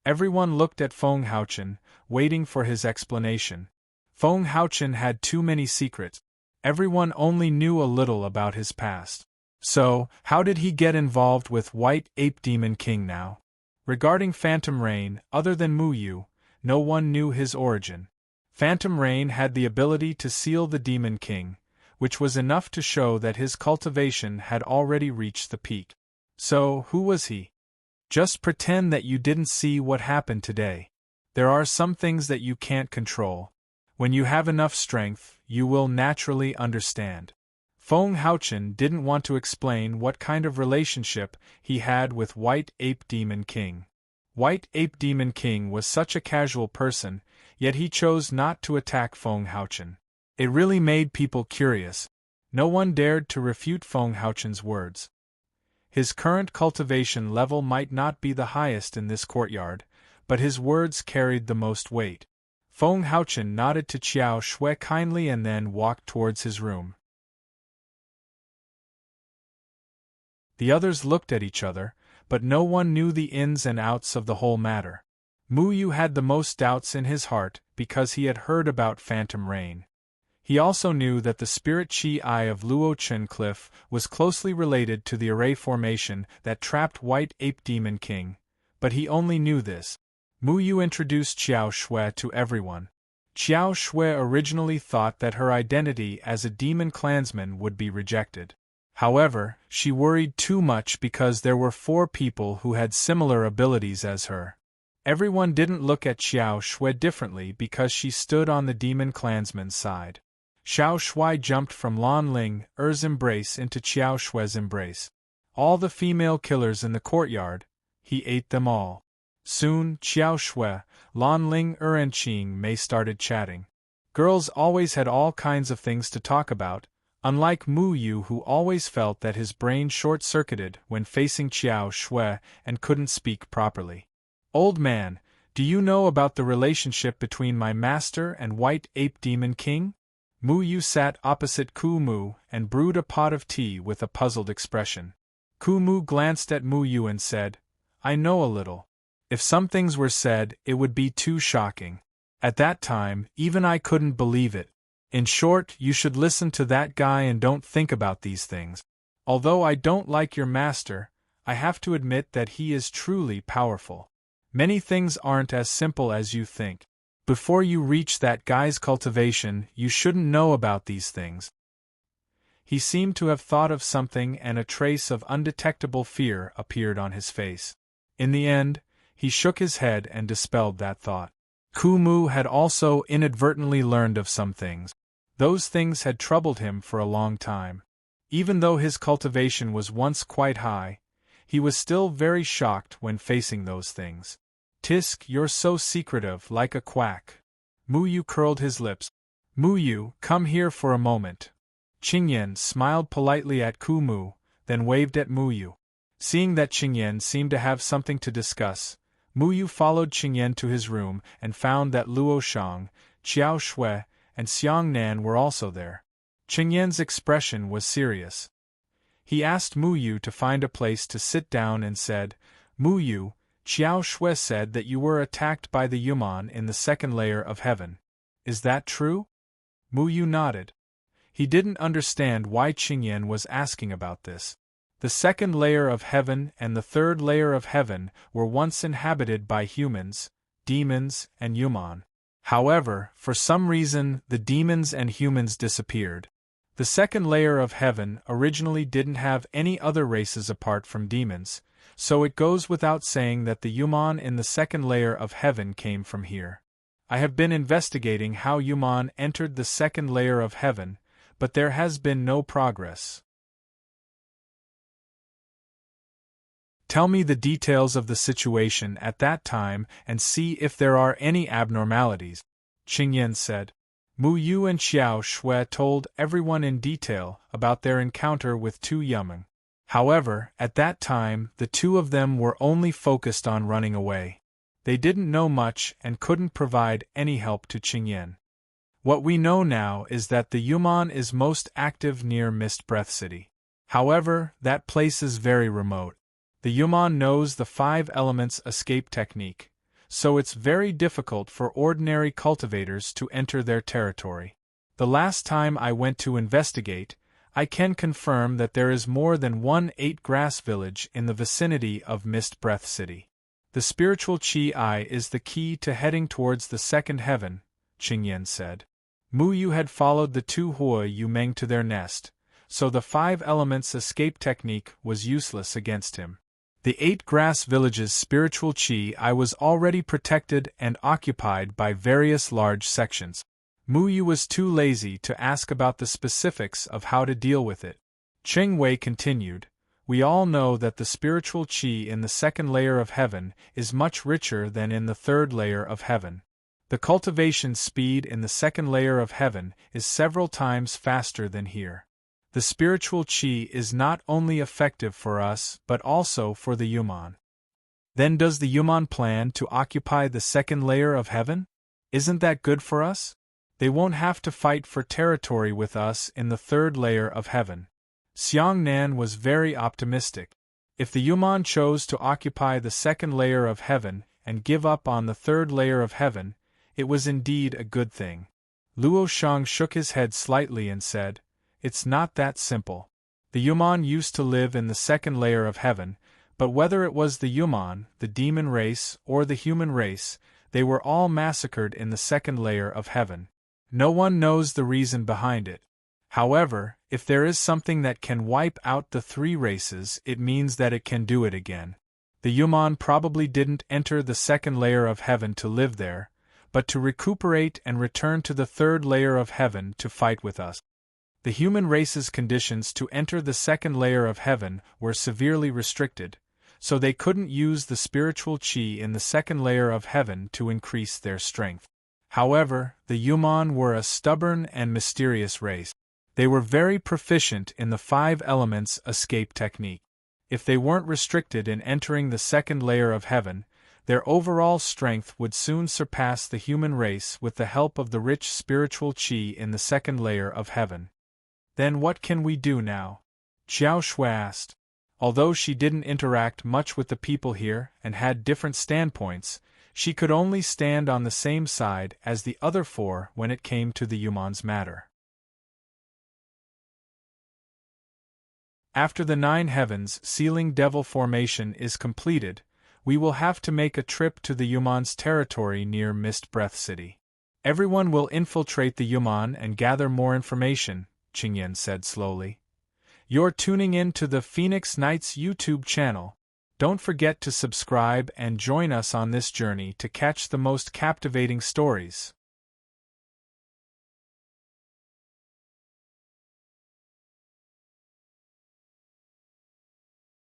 Everyone looked at Feng Haochen, waiting for his explanation. Feng Haochen had too many secrets. Everyone only knew a little about his past. So, how did he get involved with White Ape Demon King now? Regarding Phantom Rain, other than Mu Yu, no one knew his origin. Phantom Rain had the ability to seal the Demon King, which was enough to show that his cultivation had already reached the peak. So, who was he? Just pretend that you didn't see what happened today. There are some things that you can't control. When you have enough strength, you will naturally understand. Feng Haochen didn't want to explain what kind of relationship he had with White Ape Demon King. White Ape Demon King was such a casual person, yet he chose not to attack Feng Haochen. It really made people curious. No one dared to refute Feng Haochen's words. His current cultivation level might not be the highest in this courtyard, but his words carried the most weight. Feng Haochen nodded to Qiao Shui kindly and then walked towards his room. The others looked at each other, but no one knew the ins and outs of the whole matter. Mu Yu had the most doubts in his heart because he had heard about Phantom Rain. He also knew that the spirit Qi of Luochen Cliff was closely related to the array formation that trapped White Ape Demon King, but he only knew this. Mu Yu introduced Qiao Shui to everyone. Qiao Shui originally thought that her identity as a demon clansman would be rejected. However, she worried too much because there were 4 people who had similar abilities as her. Everyone didn't look at Qiao Shui differently because she stood on the demon clansman's side. Xiao Shui jumped from Lan Ling Er's embrace into Qiao Shui's embrace. All the female killers in the courtyard, he ate them all. Soon, Qiao Shui, Lan Ling and Qing Mei started chatting. Girls always had all kinds of things to talk about, unlike Mu Yu who always felt that his brain short-circuited when facing Qiao Shui and couldn't speak properly. "Old man, do you know about the relationship between my master and White Ape Demon King?" Mu Yu sat opposite Ku Mu and brewed a pot of tea with a puzzled expression. Ku Mu glanced at Mu Yu and said, "I know a little. If some things were said, it would be too shocking. At that time, even I couldn't believe it. In short, you should listen to that guy and don't think about these things. Although I don't like your master, I have to admit that he is truly powerful. Many things aren't as simple as you think. Before you reach that guy's cultivation, you shouldn't know about these things." He seemed to have thought of something and a trace of undetectable fear appeared on his face. In the end, he shook his head and dispelled that thought. Ku Mu had also inadvertently learned of some things. Those things had troubled him for a long time. Even though his cultivation was once quite high, he was still very shocked when facing those things. "Tisk, you're so secretive, like a quack." Mu Yu curled his lips. Muyu, come here for a moment. Qingyan smiled politely at Kumu, then waved at Muyu. Seeing that Qingyan seemed to have something to discuss, Muyu followed Qingyan to his room and found that Luo Shang, Qiao Shui, and Xiang Nan were also there. Qingyan's expression was serious. He asked Muyu to find a place to sit down and said, Muyu, Qiao Shui said that you were attacked by the Yuman in the second layer of heaven. Is that true? Muyu nodded. He didn't understand why Qingyan was asking about this. The second layer of heaven and the third layer of heaven were once inhabited by humans, demons, and Yuman. However, for some reason, the demons and humans disappeared. The second layer of heaven originally didn't have any other races apart from demons, so it goes without saying that the Yuman in the second layer of heaven came from here. I have been investigating how Yuman entered the second layer of heaven, but there has been no progress. Tell me the details of the situation at that time and see if there are any abnormalities, Qingyan said. Muyu and Qiao Shui told everyone in detail about their encounter with Tu Yumeng. However, at that time, the two of them were only focused on running away. They didn't know much and couldn't provide any help to Qingyan. What we know now is that the Yuman is most active near Mist Breath City. However, that place is very remote. The Yuman knows the 5 elements escape technique, so it's very difficult for ordinary cultivators to enter their territory. The last time I went to investigate, I can confirm that there is more than one 8-grass village in the vicinity of Mist Breath City. The spiritual Qi is the key to heading towards the second heaven, Qingyan said. Muyu had followed the 2 Hui Yumeng to their nest, so the 5 elements escape technique was useless against him. The 8-grass village's spiritual Qi was already protected and occupied by various large sections. Muyu was too lazy to ask about the specifics of how to deal with it. Cheng Wei continued, we all know that the spiritual Qi in the second layer of heaven is much richer than in the third layer of heaven. The cultivation speed in the second layer of heaven is several times faster than here. The spiritual Qi is not only effective for us but also for the Yuman. Then does the Yuman plan to occupy the second layer of heaven? Isn't that good for us? They won't have to fight for territory with us in the third layer of heaven. Xiang Nan was very optimistic. If the Yuman chose to occupy the second layer of heaven and give up on the third layer of heaven, it was indeed a good thing. Luo Shang shook his head slightly and said, it's not that simple. The Yuman used to live in the second layer of heaven, but whether it was the Yuman, the demon race, or the human race, they were all massacred in the second layer of heaven. No one knows the reason behind it. However, if there is something that can wipe out the 3 races, it means that it can do it again. The Yuman probably didn't enter the second layer of heaven to live there, but to recuperate and return to the third layer of heaven to fight with us. The human race's conditions to enter the second layer of heaven were severely restricted, so they couldn't use the spiritual Qi in the second layer of heaven to increase their strength. However, the Yuman were a stubborn and mysterious race. They were very proficient in the 5 elements escape technique. If they weren't restricted in entering the second layer of heaven, their overall strength would soon surpass the human race with the help of the rich spiritual Qi in the second layer of heaven. Then what can we do now? Qiao Shui asked. Although she didn't interact much with the people here and had different standpoints, she could only stand on the same side as the other 4 when it came to the Yuman's matter. After the 9 heavens sealing devil formation is completed, we will have to make a trip to the Yuman's territory near Mist Breath City. Everyone will infiltrate the Yuman and gather more information, Qingyan said slowly. You're tuning in to the Phoenix Knights YouTube channel. Don't forget to subscribe and join us on this journey to catch the most captivating stories.